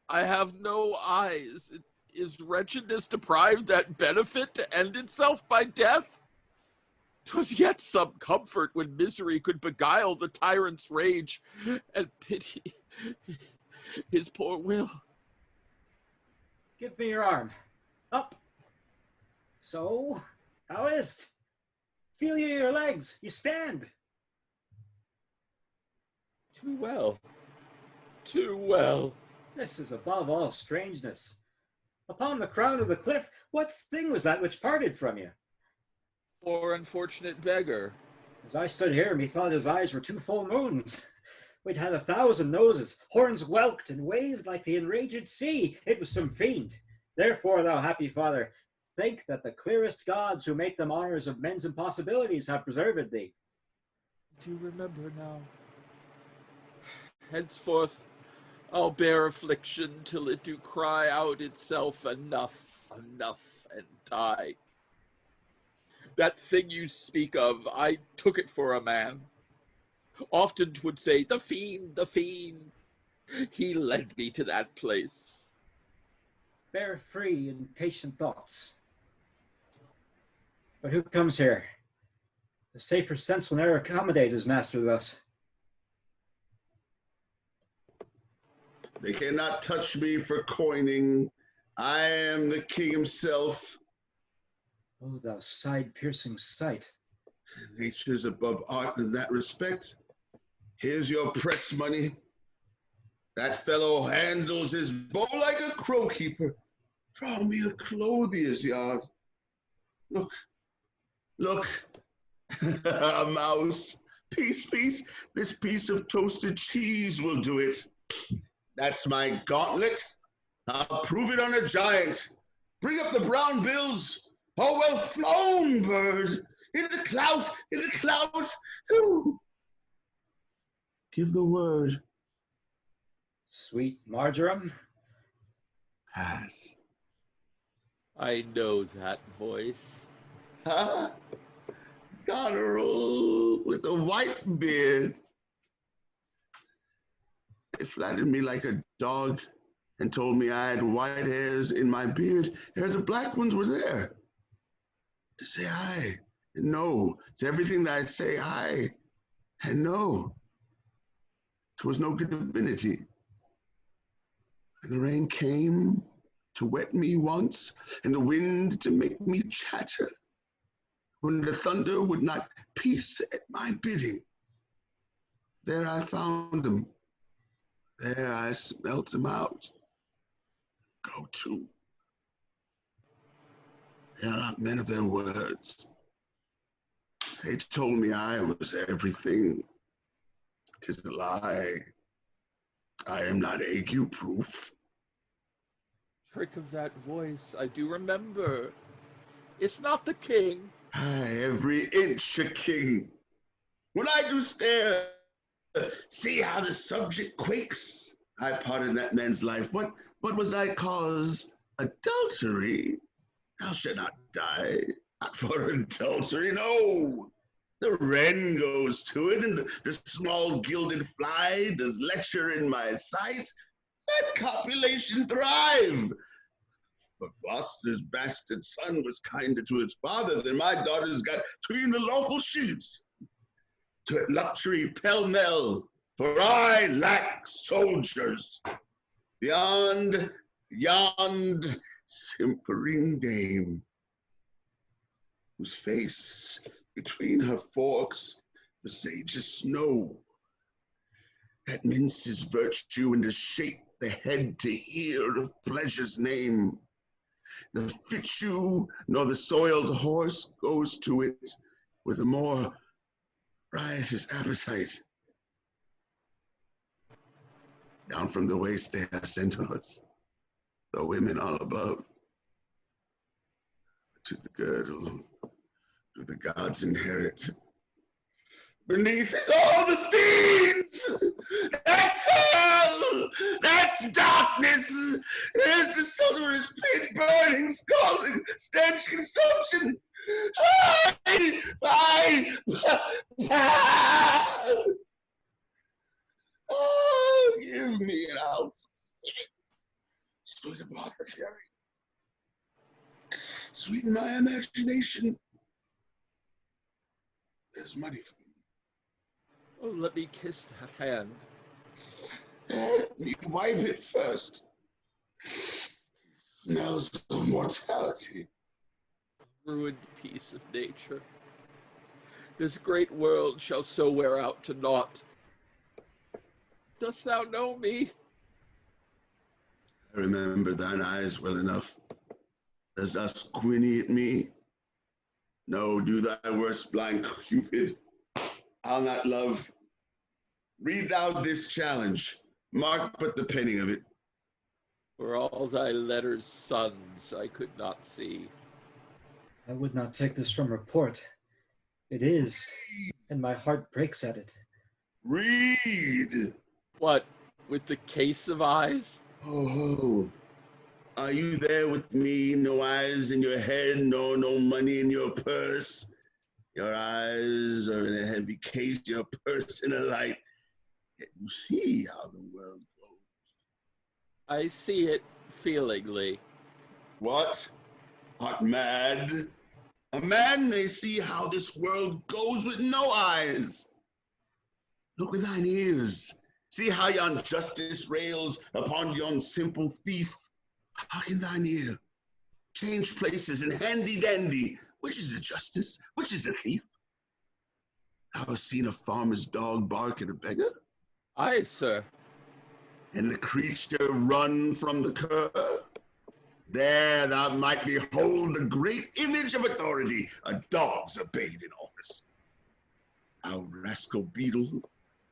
I have no eyes. Is wretchedness deprived that benefit to end itself by death? 'Twas yet some comfort when misery could beguile the tyrant's rage and pity his poor will. Give me your arm. Up. So, how is't? Feel ye your legs? You stand. Too well. Too well. This is above all strangeness. Upon the crown of the cliff, what thing was that which parted from you? Poor unfortunate beggar. As I stood here, methought his eyes were 2 full moons. We'd had 1,000 noses, horns whelked and waved like the enraged sea. It was some fiend. Therefore, thou happy father, think that the clearest gods who make them honors of men's impossibilities have preserved thee. Do remember now. Henceforth, I'll bear affliction till it do cry out itself, enough, enough, and die. That thing you speak of, I took it for a man. Often 'twould say, the fiend, the fiend. He led me to that place. Bear free and patient thoughts. But who comes here? The safer sense will ne'er accommodate his master thus. They cannot touch me for coining. I am the king himself. Oh, thou side-piercing sight. Nature's above art in that respect. Here's your press money. That fellow handles his bow like a crow keeper. Draw me a clothier's yard. Look, look, a mouse. Peace, peace. This piece of toasted cheese will do it. That's my gauntlet. I'll prove it on a giant. Bring up the brown bills. Oh, well flown, bird. In the clouds, in the clouds. Ooh. Give the word. Sweet marjoram. Pass. I know that voice. Huh? Goneril with a white beard. They flattered me like a dog and told me I had white hairs in my beard, ere the black ones were there. To say aye and no to everything that I say aye and no. 'Twas no good divinity. And the rain came to wet me once, and the wind to make me chatter, when the thunder would not peace at my bidding. There I found them. There I smelt them out. Go to. They are not men of their words. They told me I was everything. 'Tis a lie. I am not ague-proof. Trick of that voice, I do remember. It's not the king. Aye, every inch a king. When I do stare, see how the subject quakes. I parted that man's life. What was thy cause? Adultery? Thou shalt not die. Not for adultery, no. The wren goes to it, and the small gilded fly does lecture in my sight. Let copulation thrive. But Gloucester's bastard son was kinder to his father than my daughters got between the lawful sheets. To luxury pell-mell, for I lack soldiers. Beyond yond simpering dame, whose face between her forks presages snow, that minces virtue and to shape the head to hear of pleasure's name. The fit shoe nor the soiled horse goes to it with a more riotous appetite. Down from the waist they are centaurs, the women all above. To the girdle do the gods inherit. Beneath is all the fiends! That's hell! That's darkness! There's the sulphurous pit, burning, scalding, stench, consumption! I oh, give me an ounce of civic, sweet apothecary. Sweeten my imagination. There's money for me. Oh, let me kiss that hand. Let me wipe it first. It smells of mortality. Ruined piece of nature. This great world shall so wear out to naught. Dost thou know me? I remember thine eyes well enough. Dost thou squinny at me? No, do thy worst, blind Cupid. I'll not love. Read thou this challenge. Mark but the penning of it. For all thy letters' sons I could not see. I would not take this from report. It is, and my heart breaks at it. Read! What, with the case of eyes? Oh, are you there with me? No eyes in your head, no money in your purse. Your eyes are in a heavy case, your purse in a light. Yet you see how the world goes. I see it feelingly. What? Art mad? A man may see how this world goes with no eyes. Look with thine ears. See how yon justice rails upon yon simple thief. Hearken thine ear. Change places and handy-dandy. Which is a justice? Which is a thief? Thou hast seen a farmer's dog bark at a beggar? Aye, sir. And the creature run from the cur? There thou might behold the great image of authority, a dog's obeyed in office. Thou rascal beetle,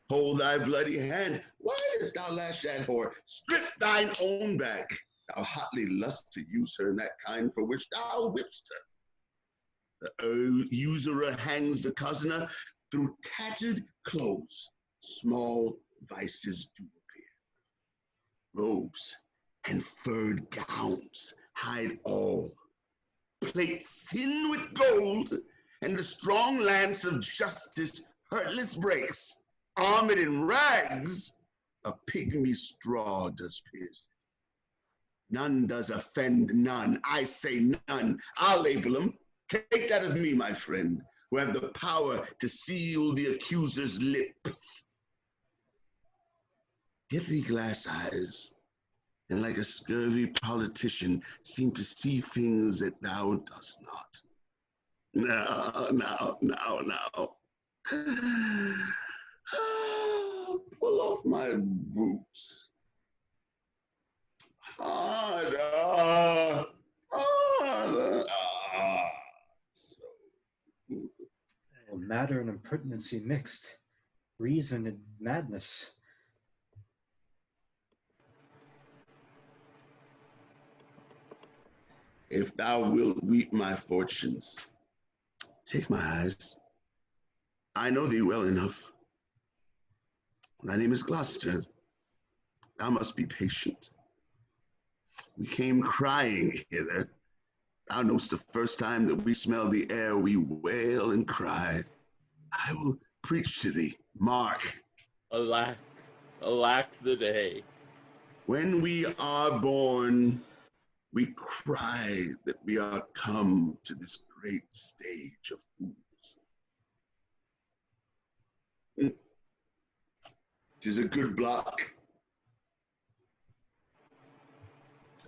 hold thy bloody hand. Why dost thou lash that whore? Strip thine own back. Thou hotly lust to use her in that kind for which thou whipst her. The usurer hangs the cozener through tattered clothes. Small vices do appear. Robes and furred gowns hide all. plate sin with gold, and the strong lance of justice hurtless breaks. Armored in rags, a pygmy straw does pierce it. None does offend none, I say none. I'll label them. Take that of me, my friend, who have the power to seal the accuser's lips. Give thee glass eyes, and like a scurvy politician, seem to see things that thou dost not. Now. Pull off my boots. Harder. Matter and impertinency mixed, reason and madness. If thou wilt weep my fortunes, take my eyes. I know thee well enough. Thy name is Gloucester. Thou must be patient. We came crying hither. Thou knowst the first time that we smell the air, we wail and cry. I will preach to thee. Mark. Alack the day. When we are born, we cry that we are come to this great stage of fools. 'Tis a good block.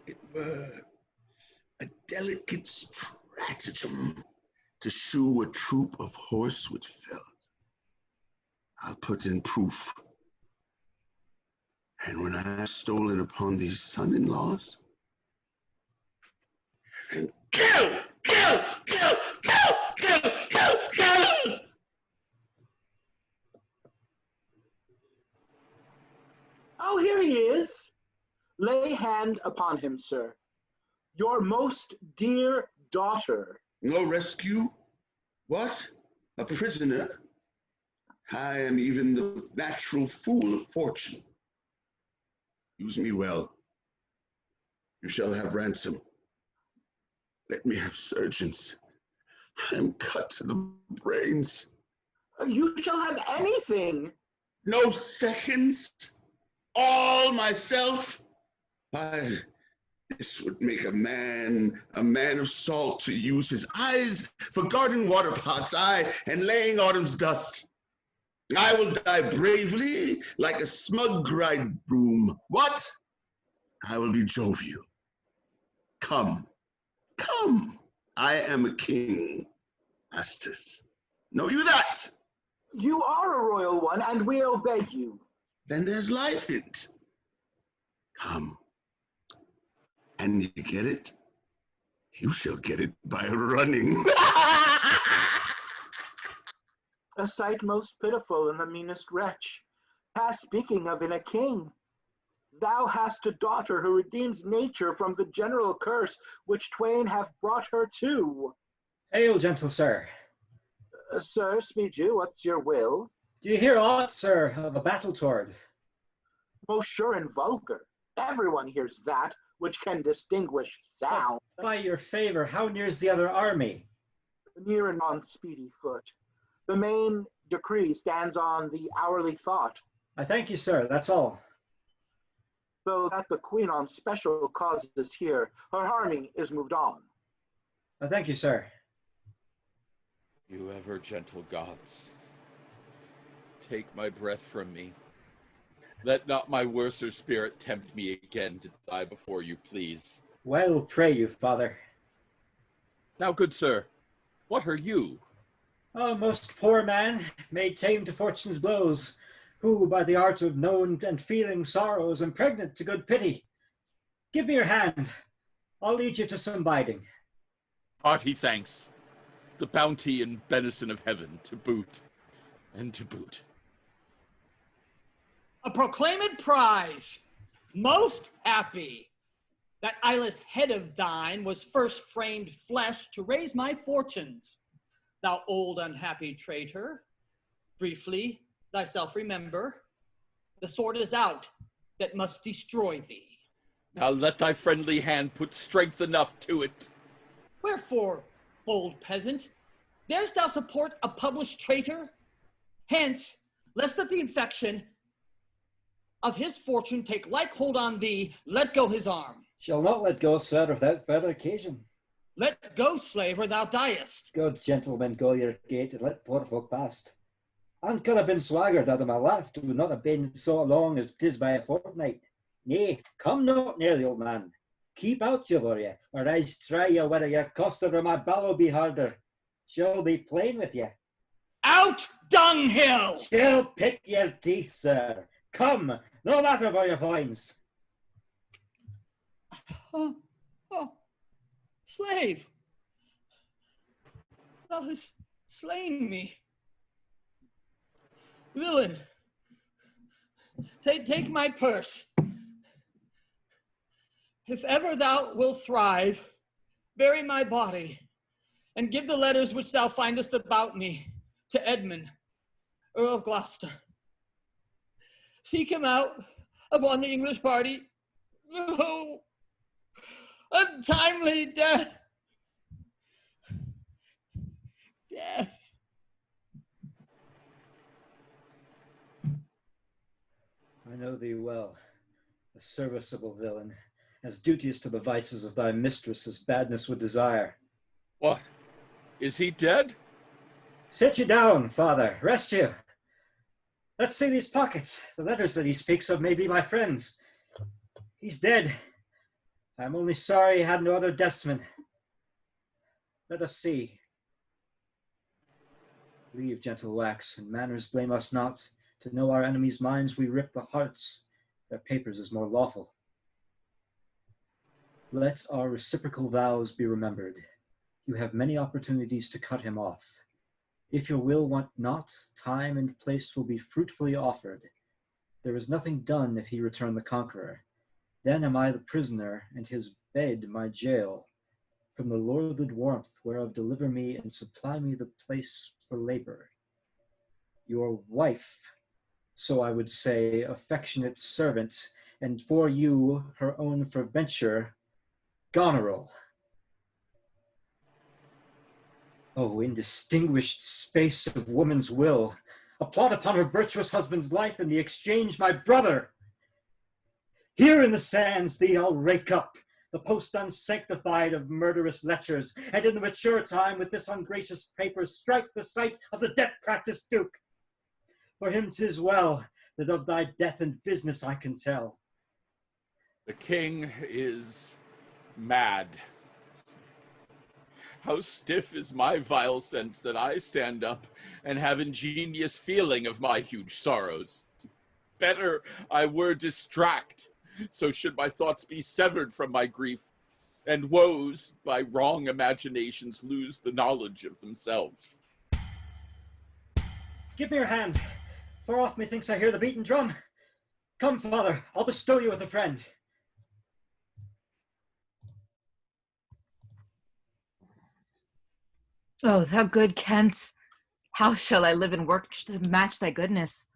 It were a delicate stratagem to shoe a troop of horse with felt. I'll put in proof. And when I have stolen upon these son-in-laws, and kill! Oh, here he is. Lay hand upon him, sir. Your most dear daughter. No rescue? What? A prisoner? I am even the natural fool of fortune. Use me well. You shall have ransom. Let me have surgeons. I am cut to the brains. You shall have anything. No seconds. All myself. This would make a man of salt, to use his eyes for garden water pots, aye, and laying autumn's dust. I will die bravely, like a smug bridegroom. What? I will be jovial. Come. I am a king, masters. Know you that? You are a royal one, and we obey you. Then there's life in it. Come. And you get it? You shall get it by running. A sight most pitiful in the meanest wretch. Past speaking of in a king. Thou hast a daughter who redeems nature from the general curse which twain have brought her to. Hail, gentle sir. Sir, speed you, what's your will? Do you hear aught, sir, of a battle toward? Most sure and vulgar. Everyone hears that which can distinguish sound. By your favor, how near's the other army? Near and on speedy foot. The main decree stands on the hourly thought. I thank you, sir, that's all. So that the queen on special cause is here, her army is moved on. I thank you, sir. You ever gentle gods, take my breath from me. Let not my worser spirit tempt me again to die before you, please. Well, pray you, father. Now, good sir, what are you? A most poor man, made tame to fortune's blows, who by the art of known and feeling sorrows am pregnant to good pity. Give me your hand. I'll lead you to some biding. Hearty thanks. The bounty and benison of heaven to boot, and to boot. A proclaimed prize. Most happy that eyeless head of thine was first framed flesh to raise my fortunes. Thou old unhappy traitor, briefly thyself remember, the sword is out that must destroy thee. Now let thy friendly hand put strength enough to it. Wherefore, bold peasant, darest thou support a published traitor? Hence, lest that the infection of his fortune take like hold on thee, let go his arm. Shall not let go, sir, without further occasion. Let go, slave, or thou diest. Good gentlemen, go your gait, and let poor folk past. And could have been swaggered out of my laugh, would not have been so long as 'tis by a fortnight. Nay, come not near the old man. Keep out, you warrior, or I's try you whether your coster or my bellow be harder. She'll be plain with you. Out, dunghill! She'll pick your teeth, sir. Come, no matter for your fines. Oh, slave, thou hast slain me. Villain, take my purse. If ever thou wilt thrive, bury my body, and give the letters which thou findest about me to Edmund, Earl of Gloucester. Seek him out upon the English party. No, untimely death. Death. I know thee well, a serviceable villain, as duteous to the vices of thy mistress as badness would desire. What? Is he dead? Sit you down, father. Rest you. Let's see these pockets. The letters that he speaks of may be my friends. He's dead. I'm only sorry he had no other deathsman. Let us see. Leave, gentle wax, and manners blame us not. To know our enemies' minds we rip the hearts. Their papers is more lawful. Let our reciprocal vows be remembered. You have many opportunities to cut him off. If your will want not, time and place will be fruitfully offered. There is nothing done if he return the conqueror. Then am I the prisoner, and his bed my jail. From the lorded warmth whereof deliver me, and supply me the place for labor. Your wife, so I would say, affectionate servant, and for you her own for venture, Goneril. Oh, indistinguished space of woman's will, a plot upon her virtuous husband's life, and the exchange my brother. Here in the sands thee I'll rake up, the post unsanctified of murderous leechers, and in the mature time with this ungracious paper strike the sight of the death-practised duke. For him 'tis well that of thy death and business I can tell. The king is mad. How stiff is my vile sense that I stand up and have ingenious feeling of my huge sorrows. Better I were distract, so should my thoughts be severed from my grief, and woes by wrong imaginations lose the knowledge of themselves. Give me your hand. Far off methinks I hear the beaten drum. Come, father, I'll bestow you with a friend. Oh, thou good Kent, how shall I live and work to match thy goodness?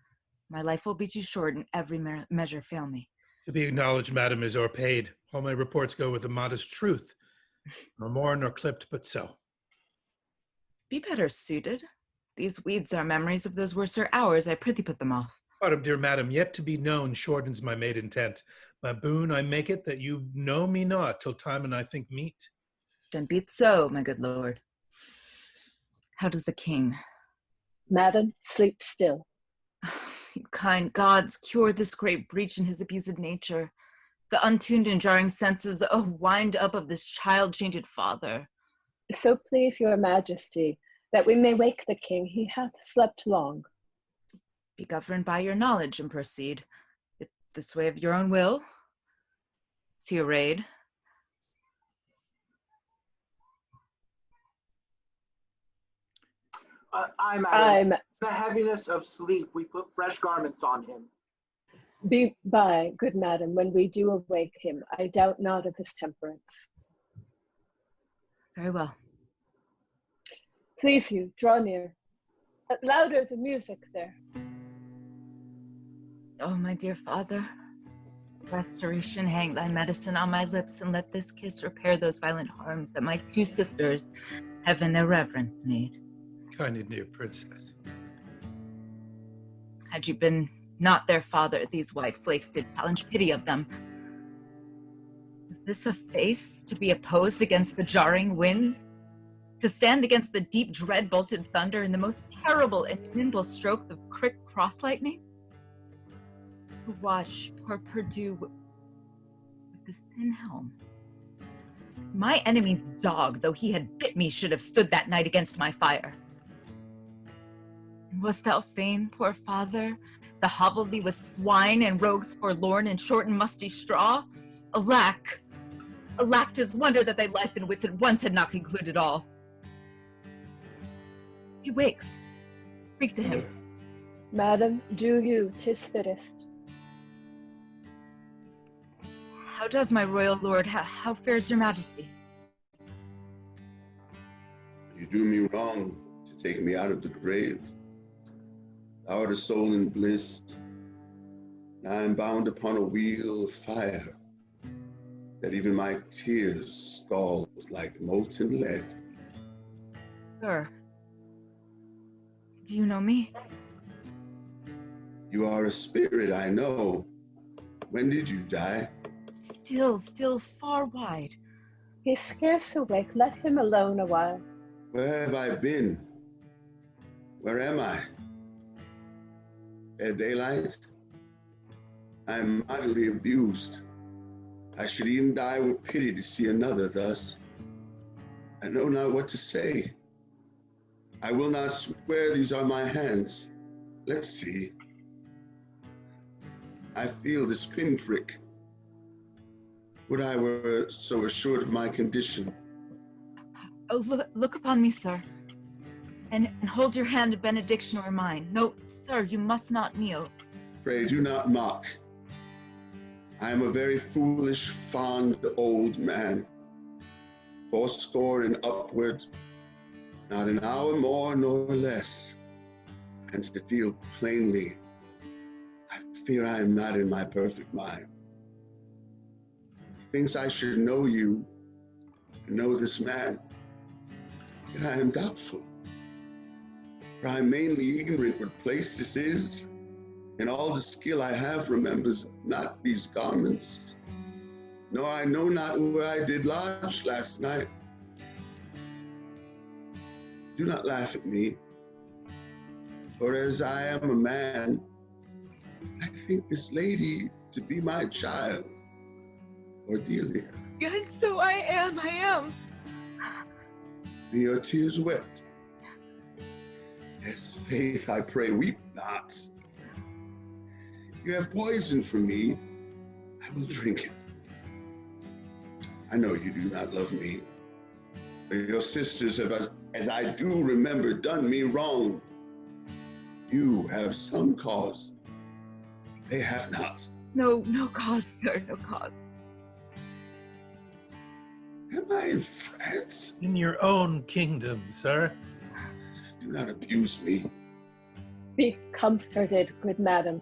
My life will be too short, and every measure fail me. To be acknowledged, madam, is o'erpaid. All my reports go with a modest truth, nor more nor clipped, but so. Be better suited. These weeds are memories of those worser hours. I prithee put them off. Pardon, dear madam, yet to be known shortens my made intent. My boon I make it that you know me not till time and I think meet. Then be it so, my good lord. How does the king? Madam, sleep still. You kind gods, cure this great breach in his abused nature. The untuned and jarring senses, wind up of this child-chanted father. So please your majesty, that we may wake the king, he hath slept long. Be governed by your knowledge and proceed. If this way of your own will. See your raid. I'm the heaviness of sleep. We put fresh garments on him. Be by, good madam, when we do awake him, I doubt not of his temperance. Very well. Please you, draw near. Louder the music there. Oh, my dear father, Restoration, hang thy medicine on my lips, and let this kiss repair those violent harms that my two sisters have in their reverence made. Kind and dear princess. Had you been not their father, these white flakes did challenge pity of them. Is this a face to be opposed against the jarring winds? To stand against the deep dread-bolted thunder in the most terrible and nimble stroke of quick cross-lightning? To watch poor Perdue with this thin helm. My enemy's dog, though he had bit me, should have stood that night against my fire. And wast thou fain, poor father, the hovel thee with swine and rogues forlorn and short and musty straw? Alack! Alack, 'tis wonder that thy life and wits at once had not concluded all. He wakes. Speak to him. Madam, do you, 'tis fittest. How does my royal lord? How fares your majesty? You do me wrong to take me out of the grave. Thou art a soul in bliss, and I am bound upon a wheel of fire, that even my tears scald like molten lead. Sir, do you know me? You are a spirit, I know. When did you die? Still far wide. He's scarce awake. Let him alone a while. Where have I been? Where am I? At daylight? I am mightily abused. I should even die with pity to see another thus. I know not what to say. I will not swear these are my hands. Let's see. I feel this pinprick. Would I were so assured of my condition. Oh, look upon me, sir. And hold your hand in benediction or mine. No, sir, you must not kneel. Pray do not mock. I am a very foolish, fond old man. 80 and upward, not an hour more nor less. And to deal plainly, I fear I am not in my perfect mind. Thinks I should know you, and know this man, yet I am doubtful. For I am mainly ignorant what place this is, and all the skill I have remembers not these garments. No, I know not where I did lodge last night. Do not laugh at me, for as I am a man, I think this lady to be my child, Cordelia. And so I am. Be your tears wet? Yes, faith, I pray, weep not. You have poison for me, I will drink it. I know you do not love me, but your sisters have, as I do remember, done me wrong. You have some cause, they have not. No cause, sir, no cause. Am I in France? In your own kingdom, sir. Do not abuse me. Be comforted, good madam.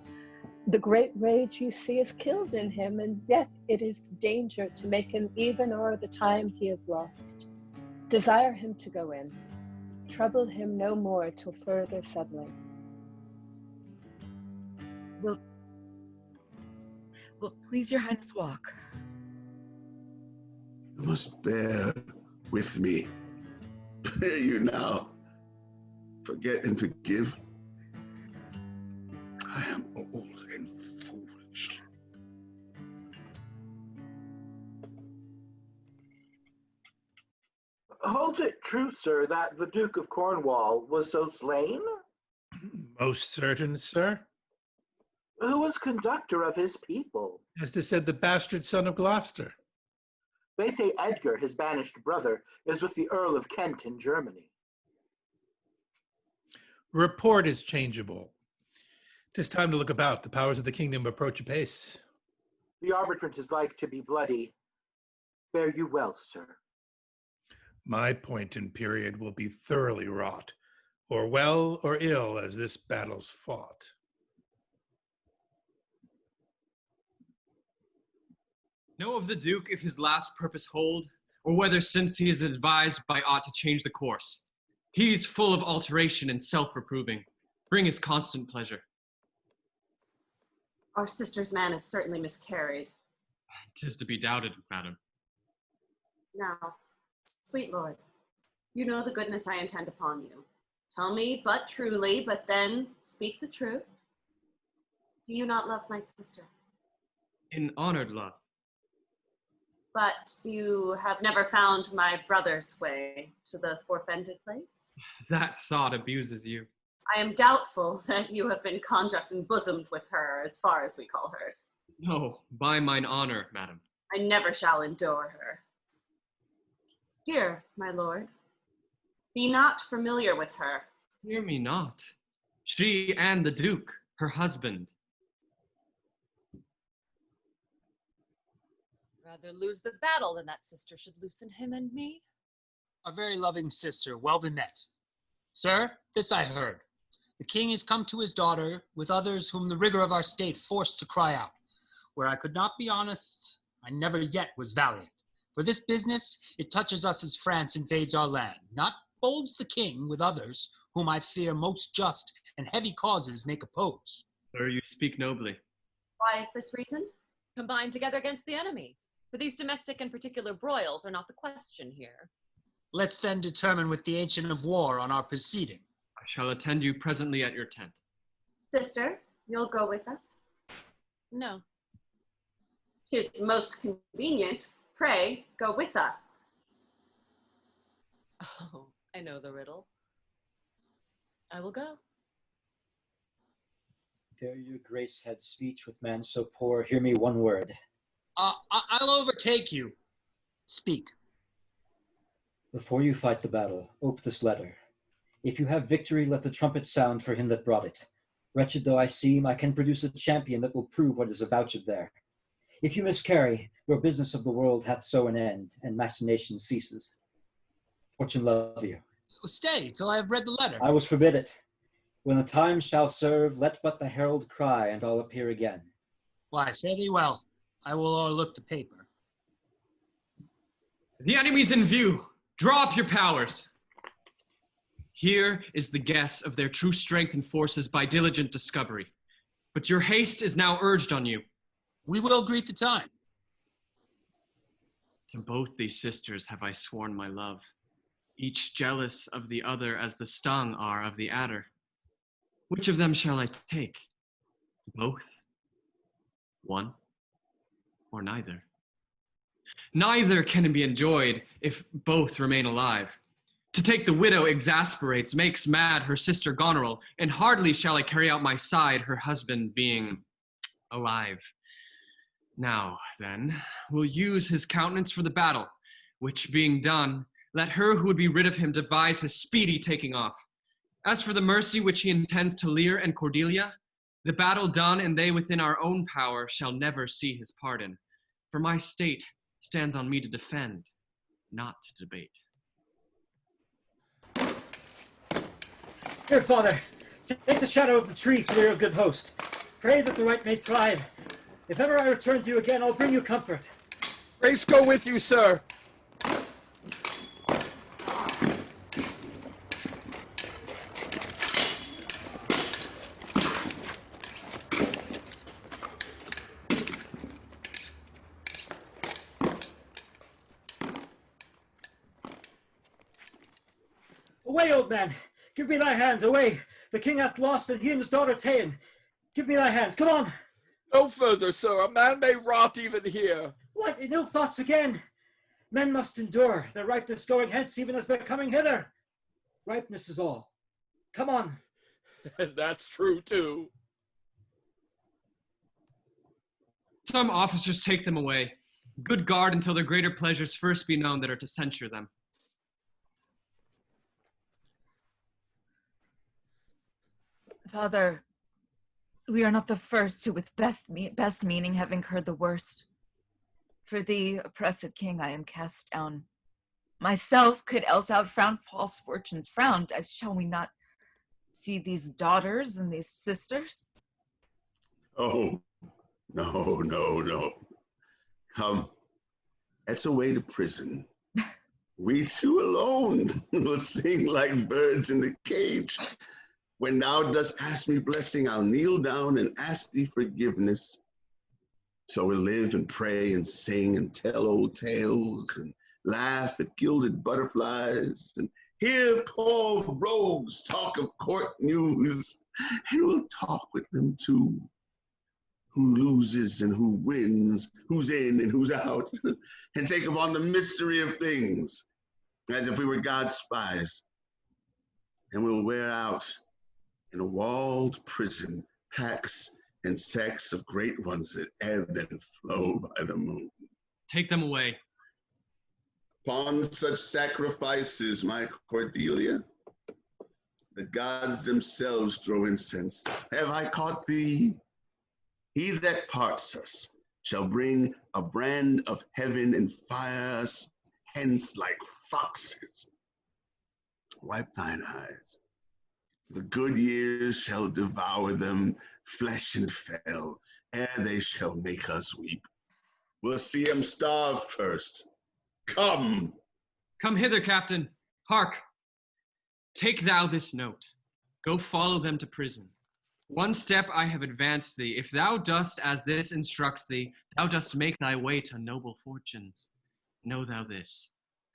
The great rage you see is killed in him, and yet it is danger to make him even o'er the time he has lost. Desire him to go in. Trouble him no more till further settling. Will please your highness walk? You must bear with me. Bear you now. Forget and forgive. I am old and foolish. Hold it true, sir, that the Duke of Cornwall was so slain? Most certain, sir. Who was conductor of his people? As to said, the bastard son of Gloucester. They say Edgar, his banished brother, is with the Earl of Kent in Germany. Report is changeable. 'Tis time to look about. The powers of the kingdom approach apace. The arbitrament is like to be bloody. Fare you well, sir. My point and period will be thoroughly wrought, or well or ill as this battle's fought. Know of the Duke if his last purpose hold, or whether since he is advised by aught to change the course. He's full of alteration and self-reproving. Bring his constant pleasure. Our sister's man has certainly miscarried. 'Tis to be doubted, madam. Now, sweet lord, you know the goodness I intend upon you. Tell me but truly, but then speak the truth. Do you not love my sister? In honored love. But you have never found my brother's way to the forfended place? That thought abuses you. I am doubtful that you have been conjuct and bosomed with her as far as we call hers. No, by mine honor, madam. I never shall endure her. Dear my lord, be not familiar with her. Hear me not. She and the Duke, her husband. Rather lose the battle than that sister should loosen him and me. A very loving sister, well be met. Sir, this I heard. The king is come to his daughter with others whom the rigor of our state forced to cry out. Where I could not be honest, I never yet was valiant. For this business, it touches us as France invades our land. Not bolds the king with others, whom I fear most just and heavy causes make oppose. Sir, you speak nobly. Why is this reasoned? Combined together against the enemy. For these domestic and particular broils are not the question here. Let's then determine with the ancient of war on our proceeding. I shall attend you presently at your tent. Sister, you'll go with us? No. 'Tis most convenient. Pray, go with us. Oh, I know the riddle. I will go. Dare your grace had speech with man so poor, hear me one word. I'll overtake you. Speak. Before you fight the battle, ope this letter. If you have victory, let the trumpet sound for him that brought it. Wretched though I seem, I can produce a champion that will prove what is avouched there. If you miscarry, your business of the world hath so an end, and machination ceases. Fortune love you. Stay till I have read the letter. I was forbid it. When the time shall serve, let but the herald cry, and I'll appear again. Why, fare thee well. I will o'erlook the paper. The enemy's in view. Draw up your powers. Here is the guess of their true strength and forces by diligent discovery. But your haste is now urged on you. We will greet the time. To both these sisters have I sworn my love, each jealous of the other as the stung are of the adder. Which of them shall I take? Both? One? Or neither? Neither can be enjoyed if both remain alive. To take the widow exasperates, makes mad her sister Goneril, and hardly shall I carry out my side, her husband being alive. Now, then, we'll use his countenance for the battle, which being done, let her who would be rid of him devise his speedy taking off. As for the mercy which he intends to Lear and Cordelia, the battle done and they within our own power shall never see his pardon. For my state stands on me to defend, not to debate. Dear father, take the shadow of the tree for your good host. Pray that the right may thrive. If ever I return to you again, I'll bring you comfort. Grace go with you, sir. Away, old man! Give me thy hand, away! The king hath lost, and he and his daughter ta'en. Give me thy hand, come on! No further, sir. A man may rot even here. What, in ill thoughts again? Men must endure, their ripeness going hence even as they're coming hither. Ripeness is all. Come on. And that's true, too. Some officers take them away. Good guard until their greater pleasures first be known that are to censure them. Father, we are not the first who with best meaning have incurred the worst. For thee, oppressed king, I am cast down. Myself could else outfrown false fortune's frown. Shall we not see these daughters and these sisters? Oh, no, no, no. Come, let's away to prison. We two alone will sing like birds in the cage. When thou dost ask me blessing, I'll kneel down and ask thee forgiveness. So we'll live and pray and sing and tell old tales and laugh at gilded butterflies and hear poor rogues talk of court news. And we'll talk with them too. Who loses and who wins, who's in and who's out, and take upon the mystery of things as if we were God's spies. And we'll wear out in a walled prison packs and sects of great ones that ebb and flow by the moon. Take them away. Upon such sacrifices, my Cordelia, the gods themselves throw incense. Have I caught thee? He that parts us shall bring a brand of heaven and fire us hence like foxes. Wipe thine eyes. The good years shall devour them, flesh and fell, ere they shall make us weep. We'll see them starve first. Come. Come hither, Captain. Hark. Take thou this note. Go follow them to prison. One step I have advanced thee. If thou dost as this instructs thee, thou dost make thy way to noble fortunes. Know thou this,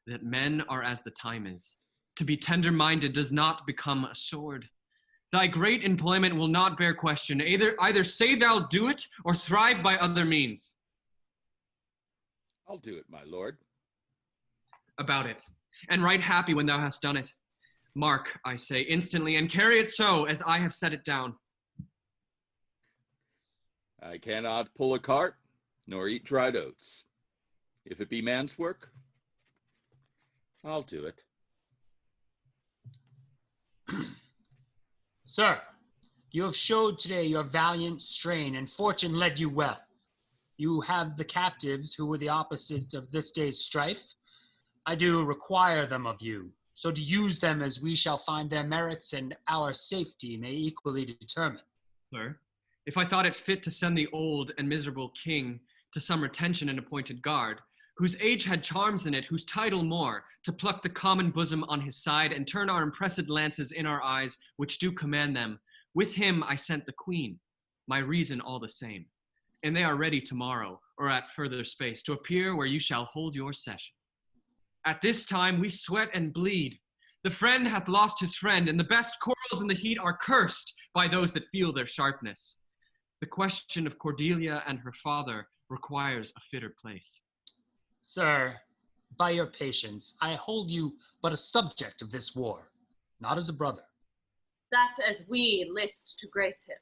that men are as the time is. To be tender-minded does not become a sword. Thy great employment will not bear question. Either say thou do it, or thrive by other means. I'll do it, my lord. About it, and right happy when thou hast done it. Mark, I say, instantly, and carry it so, as I have set it down. I cannot pull a cart, nor eat dried oats. If it be man's work, I'll do it. Sir, you have showed today your valiant strain, and fortune led you well. You have the captives who were the opposite of this day's strife. I do require them of you, so to use them as we shall find their merits and our safety may equally determine. Sir, if I thought it fit to send the old and miserable king to some retention and appointed guard, whose age had charms in it, whose title more, to pluck the common bosom on his side and turn our impressed lances in our eyes, which do command them, with him I sent the queen, my reason all the same. And they are ready tomorrow, or at further space, to appear where you shall hold your session. At this time we sweat and bleed. The friend hath lost his friend, and the best quarrels in the heat are cursed by those that feel their sharpness. The question of Cordelia and her father requires a fitter place. Sir, by your patience, I hold you but a subject of this war, not as a brother. That's as we list to grace him.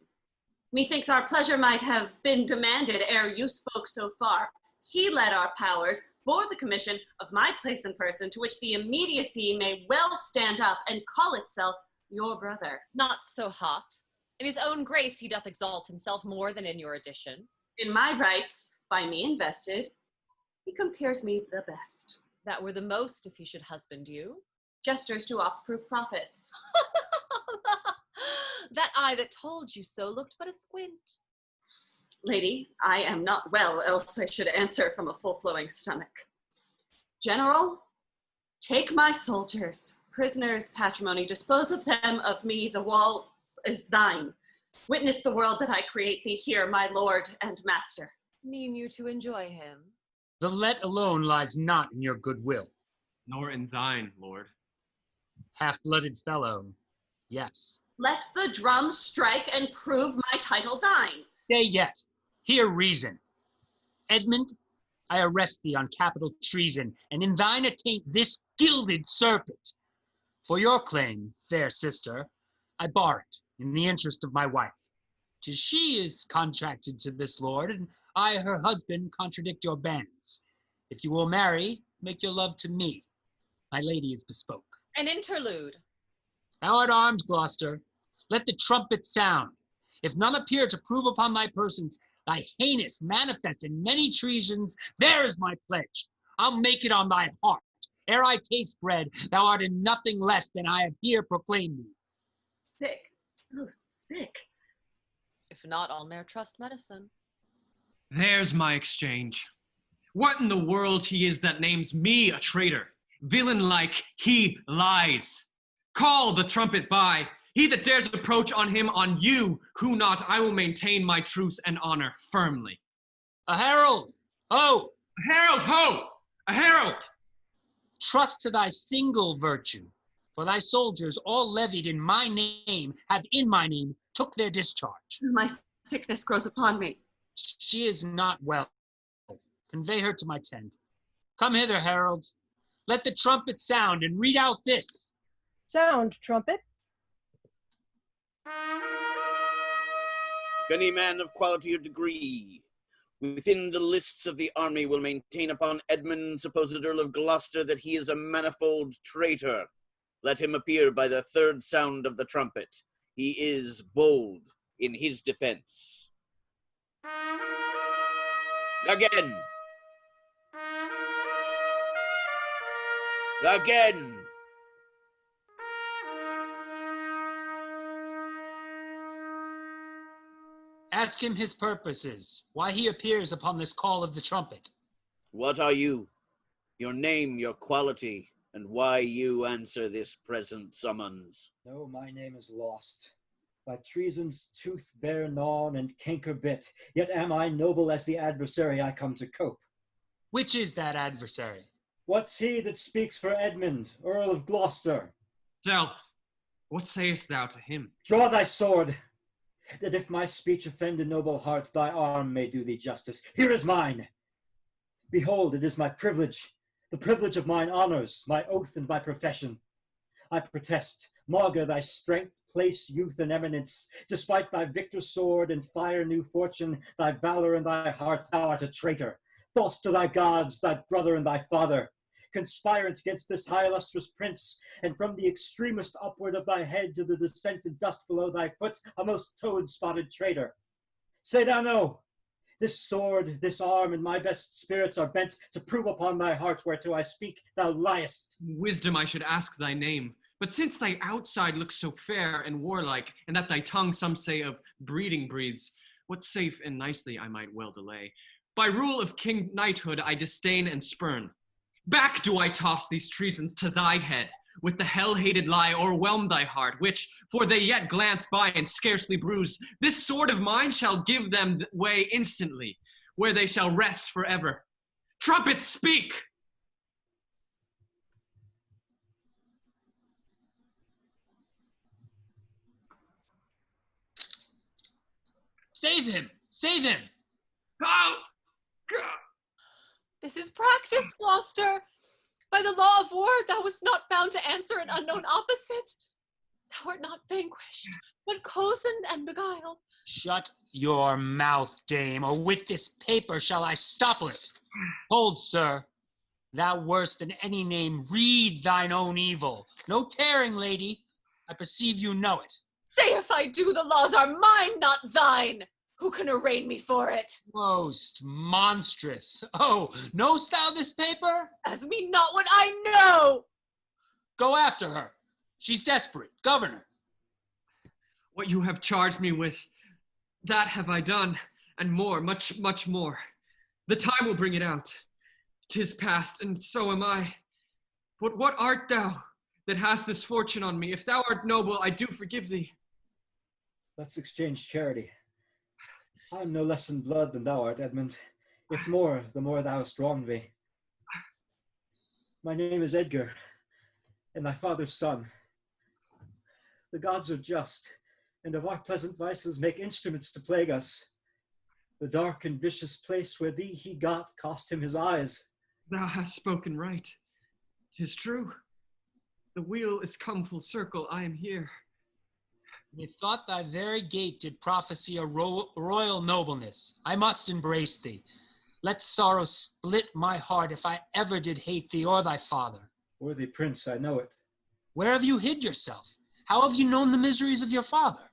Methinks our pleasure might have been demanded ere you spoke so far. He led our powers, bore the commission of my place and person, to which the immediacy may well stand up and call itself your brother. Not so hot. In his own grace he doth exalt himself more than in your addition. In my rights, by me invested, he compares me the best. That were the most if he should husband you. Jesters do oft prove prophets. That eye that told you so looked but a squint. Lady, I am not well, else I should answer from a full-flowing stomach. General, take my soldiers, prisoners, patrimony, dispose of them, of me, the wall is thine. Witness the world that I create thee here, my lord and master. Mean you to enjoy him? The let alone lies not in your goodwill. Nor in thine, lord. Half-blooded fellow, yes. Let the drum strike and prove my title thine. Stay yet, hear reason. Edmund, I arrest thee on capital treason, and in thine attaint this gilded serpent. For your claim, fair sister, I bar it in the interest of my wife. 'Tis she is contracted to this lord, and I, her husband, contradict your banns. If you will marry, make your love to me. My lady is bespoke. An interlude. Thou art armed, Gloucester. Let the trumpet sound. If none appear to prove upon thy persons thy heinous, manifest, and many treasons, there is my pledge. I'll make it on thy heart. Ere I taste bread, thou art in nothing less than I have here proclaimed thee. Sick. Oh, sick. If not, I'll ne'er trust medicine. There's my exchange. What in the world he is that names me a traitor? Villain-like, he lies. Call the trumpet by. He that dares approach on him, on you, who not, I will maintain my truth and honor firmly. A herald! Ho! A herald, ho! A herald! Trust to thy single virtue, for thy soldiers, all levied in my name, have in my name took their discharge. My sickness grows upon me. She is not well. Convey her to my tent. Come hither, herald. Let the trumpet sound and read out this. Sound, trumpet. If any man of quality or degree within the lists of the army will maintain upon Edmund, supposed Earl of Gloucester, that he is a manifold traitor, let him appear by the third sound of the trumpet. He is bold in his defense. Again. Again. Ask him his purposes, why he appears upon this call of the trumpet. What are you? Your name, your quality, and why you answer this present summons? No, my name is lost. By treason's tooth bare gnawn and canker bit, yet am I noble as the adversary I come to cope. Which is that adversary? What's he that speaks for Edmund, Earl of Gloucester? Self, what sayest thou to him? Draw thy sword, that if my speech offend a noble heart, thy arm may do thee justice. Here is mine. Behold, it is my privilege, the privilege of mine honors, my oath and my profession. I protest, maugre thy strength, place, youth, and eminence. Despite thy victor sword and fire new fortune, thy valor and thy heart, thou art a traitor. False to thy gods, thy brother and thy father. Conspirant against this high illustrious prince, and from the extremest upward of thy head to the descended dust below thy foot, a most toad-spotted traitor. Say thou no. This sword, this arm, and my best spirits are bent to prove upon thy heart whereto I speak, thou liest. Wisdom, I should ask thy name. But since thy outside looks so fair and warlike, and that thy tongue some say of breeding breeds, what safe and nicely I might well delay. By rule of king knighthood I disdain and spurn. Back do I toss these treasons to thy head, with the hell-hated lie o'erwhelm thy heart, which, for they yet glance by and scarcely bruise, this sword of mine shall give them way instantly, where they shall rest forever. Trumpets, speak! Save him! Save him! Oh, God. This is practice, Gloucester. By the law of war, thou wast not bound to answer an unknown opposite. Thou art not vanquished, but cozened and beguiled. Shut your mouth, dame, or with this paper shall I stopple it. Hold, sir. Thou worse than any name, read thine own evil. No tearing, lady. I perceive you know it. Say if I do, the laws are mine, not thine. Who can arraign me for it? Most monstrous. Oh, knowst thou this paper? As me not what I know. Go after her. She's desperate. Governor. What you have charged me with, that have I done, and more, much, much more. The time will bring it out. 'Tis past, and so am I. But what art thou that hast this fortune on me? If thou art noble, I do forgive thee. Let's exchange charity. I am no less in blood than thou art, Edmund. If more, the more thou hast wronged me. My name is Edgar, and thy father's son. The gods are just, and of our pleasant vices make instruments to plague us. The dark and vicious place where thee he got cost him his eyes. Thou hast spoken right. 'Tis true. The wheel is come full circle. I am here. Methought thy very gait did prophesy a royal nobleness. I must embrace thee. Let sorrow split my heart if I ever did hate thee or thy father. Worthy prince, I know it. Where have you hid yourself? How have you known the miseries of your father?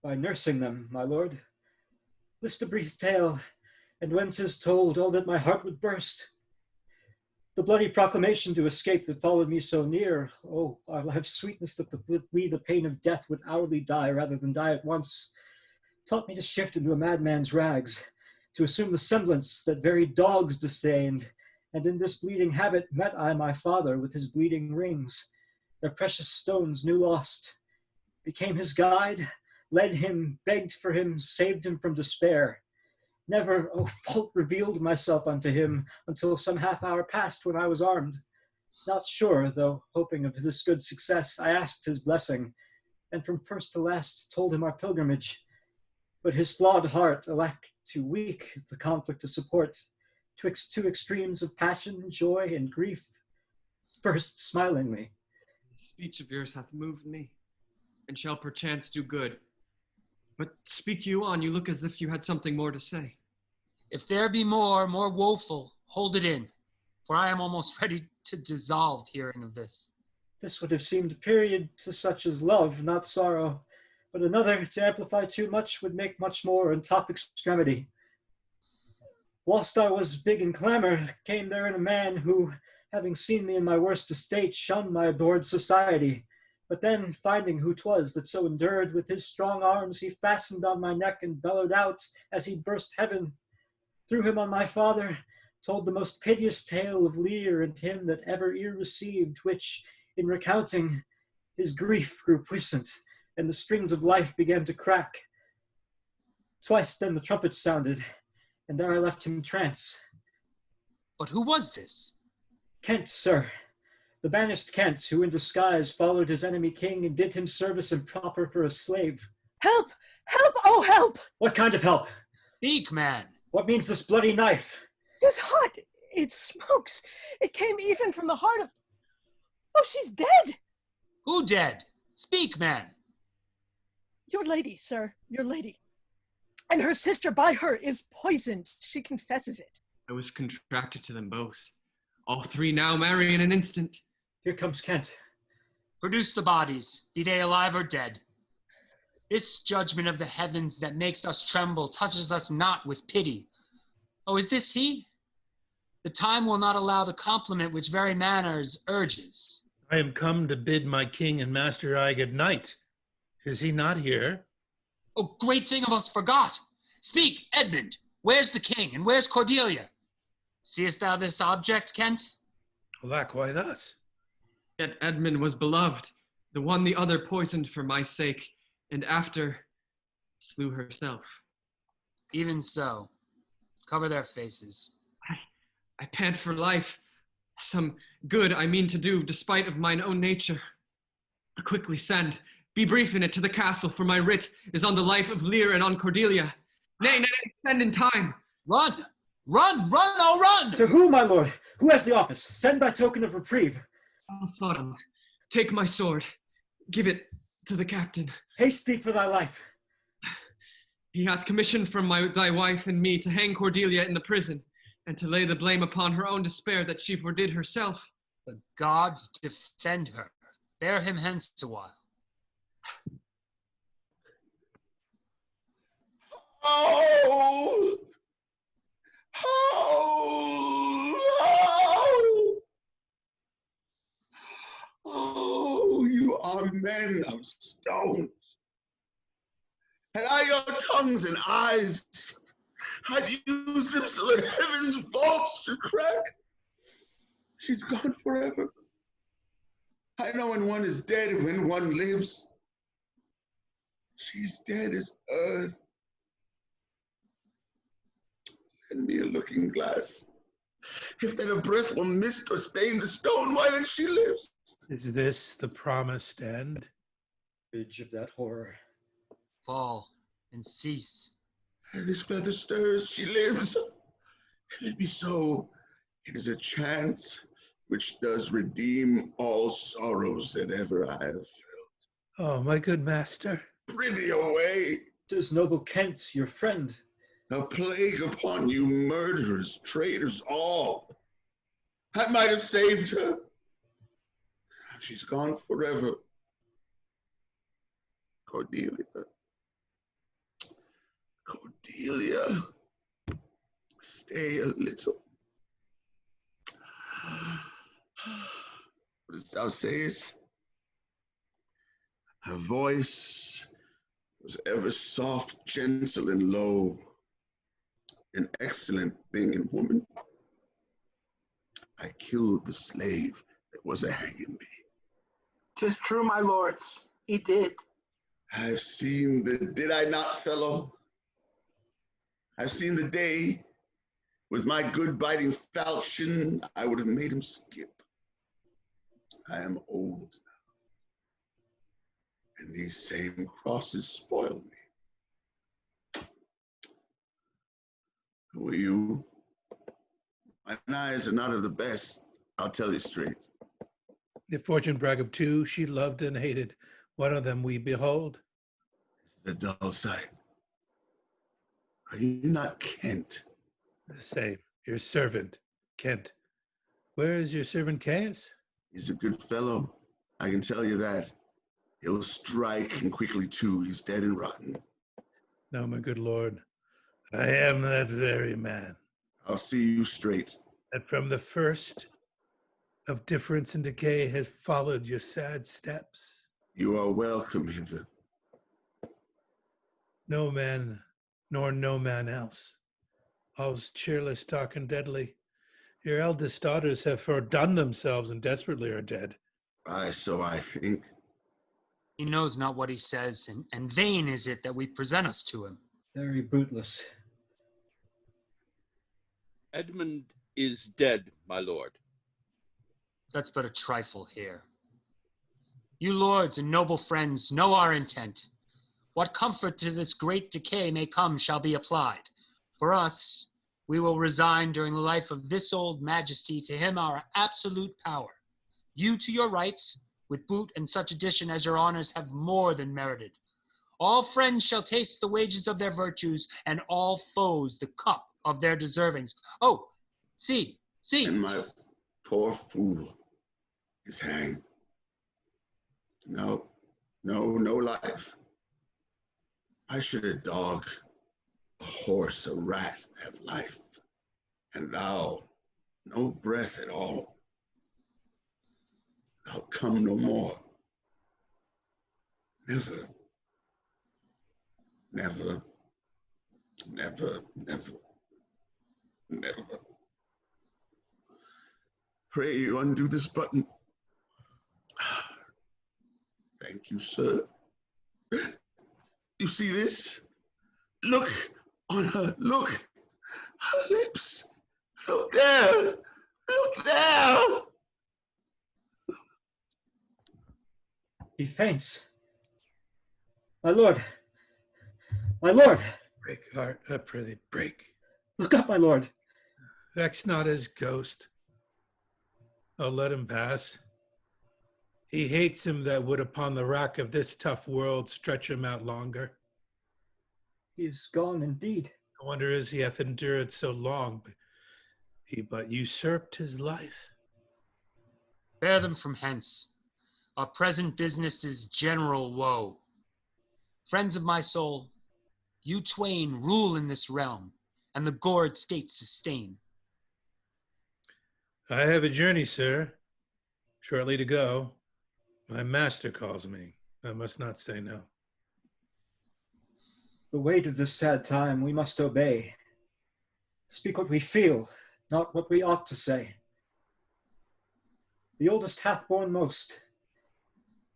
By nursing them, my lord. List a brief tale, and when 'tis told, all that my heart would burst. The bloody proclamation to escape that followed me so near, oh, our life's sweetness that with we the pain of death would hourly die rather than die at once, taught me to shift into a madman's rags, to assume the semblance that very dogs disdained, and in this bleeding habit met I my father with his bleeding rings, their precious stones new lost, became his guide, led him, begged for him, saved him from despair. Never, O fault, revealed myself unto him until some half hour past when I was armed. Not sure, though hoping of this good success, I asked his blessing, and from first to last told him our pilgrimage. But his flawed heart, alack, too weak the conflict to support, twixt two extremes of passion, joy, and grief, burst smilingly. The speech of yours hath moved me, and shall perchance do good. But speak you on, you look as if you had something more to say. If there be more woeful, hold it in, for I am almost ready to dissolve hearing of this. This would have seemed a period to such as love, not sorrow, but another to amplify too much would make much more in top extremity. Whilst I was big in clamor, came there in a man who, having seen me in my worst estate, shunned my adored society. But then, finding who 'twas that so endured, with his strong arms he fastened on my neck and bellowed out, as he burst heaven, threw him on my father, told the most piteous tale of Lear and him that ever ear received, which, in recounting, his grief grew puissant, and the strings of life began to crack. Twice then the trumpet sounded, and there I left him trance. But who was this? Kent, sir. The banished Kent, who in disguise followed his enemy king and did him service improper for a slave. Help! Help! Oh, help! What kind of help? Speak, man. What means this bloody knife? 'Tis hot! It smokes! It came even from the heart of... Oh, she's dead! Who dead? Speak, man. Your lady, sir, your lady. And her sister by her is poisoned. She confesses it. I was contracted to them both. All three now marry in an instant. Here comes Kent. Produce the bodies, be they alive or dead. This judgment of the heavens that makes us tremble touches us not with pity. Oh, is this he? The time will not allow the compliment which very manners urges. I am come to bid my king and master I good night. Is he not here? Oh, great thing of us forgot. Speak, Edmund. Where's the king, and where's Cordelia? Seest thou this object, Kent? Alack, why thus? Yet Edmund was beloved, the one the other poisoned for my sake, and after slew herself. Even so. Cover their faces. I pant for life. Some good I mean to do, despite of mine own nature. Quickly send, be brief in it, to the castle, for my writ is on the life of Lear and on Cordelia. Nay, send in time. Run! Run, oh run! To who, my lord? Who has the office? Send by token of reprieve. Oswald, take my sword. Give it to the captain. Haste thee for thy life. He hath commissioned from thy wife and me to hang Cordelia in the prison, and to lay the blame upon her own despair that she fordid herself. The gods defend her. Bear him hence a while. Oh! Oh! Oh, you are men of stones. Had I your tongues and eyes, I'd use them so that heaven's vaults should crack. She's gone forever. I know when one is dead and when one lives. She's dead as earth. Lend me a looking glass. If then a breath will mist or stain the stone, why then she lives? Is this the promised end? Bridge of that horror. Fall and cease. This feather stirs, she lives. If it be so, it is a chance which does redeem all sorrows that ever I have felt. Oh, my good master. Prithee away. 'Tis noble Kent, your friend. A plague upon you, murderers, traitors, all. I might have saved her. She's gone forever. Cordelia. Cordelia. Stay a little. What dost thou sayest? Her voice was ever soft, gentle, and low. an excellent thing in woman. I killed the slave that was a hanging me. 'Tis true, my lords, he did. I've seen did I not, fellow? I've seen the day. With my good biting falchion, I would have made him skip. I am old now, and these same crosses spoil me. Who are you? My eyes are not of the best, I'll tell you straight. The fortune brag of two she loved and hated. One of them we behold. The dull sight. Are you not Kent? The same, your servant, Kent. Where is your servant Caius? He's a good fellow, I can tell you that. He'll strike, and quickly too. He's dead and rotten. No, my good lord, I am that very man. I'll see you straight. That from the first of difference and decay has followed your sad steps. You are welcome hither. No man, nor no man else. All's cheerless, dark, and deadly. Your eldest daughters have fordone themselves and desperately are dead. Aye, so I think. He knows not what he says, and vain is it that we present us to him. Very bootless. Edmund is dead, my lord. That's but a trifle here. You lords and noble friends know our intent. What comfort to this great decay may come shall be applied. For us, we will resign during the life of this old majesty to him our absolute power. You to your rights, with boot and such addition as your honors have more than merited. All friends shall taste the wages of their virtues, and all foes the cup of their deservings. Oh, see. And my poor fool is hanged. No life. Why should a dog, a horse, a rat have life, and thou, no breath at all? Thou come no more. Never. Pray you undo this button. Thank you, sir. You see this? Look on her, look. Her lips. Look there. Look there. He faints. My lord. My lord. Break, heart, prithee, break. Look up, my lord. Vex not his ghost. Oh, let him pass. He hates him that would upon the rack of this tough world stretch him out longer. He is gone indeed. The wonder is he hath endured so long. He but usurped his life. Bear them from hence. Our present business is general woe. Friends of my soul, you twain rule in this realm, and the gored state sustain. I have a journey, sir, shortly to go. My master calls me. I must not say no. The weight of this sad time we must obey. Speak what we feel, not what we ought to say. The oldest hath borne most.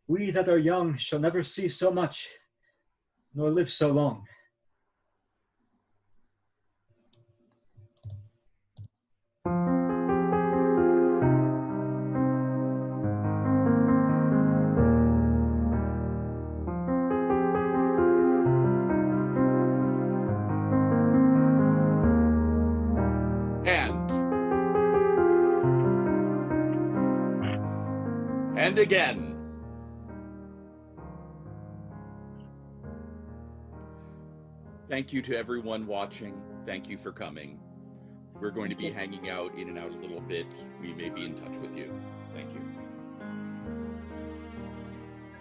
We that are young shall never see so much, nor live so long. And again. Thank you to everyone watching. Thank you for coming. We're going to be hanging out in and out a little bit. We may be in touch with you. Thank you.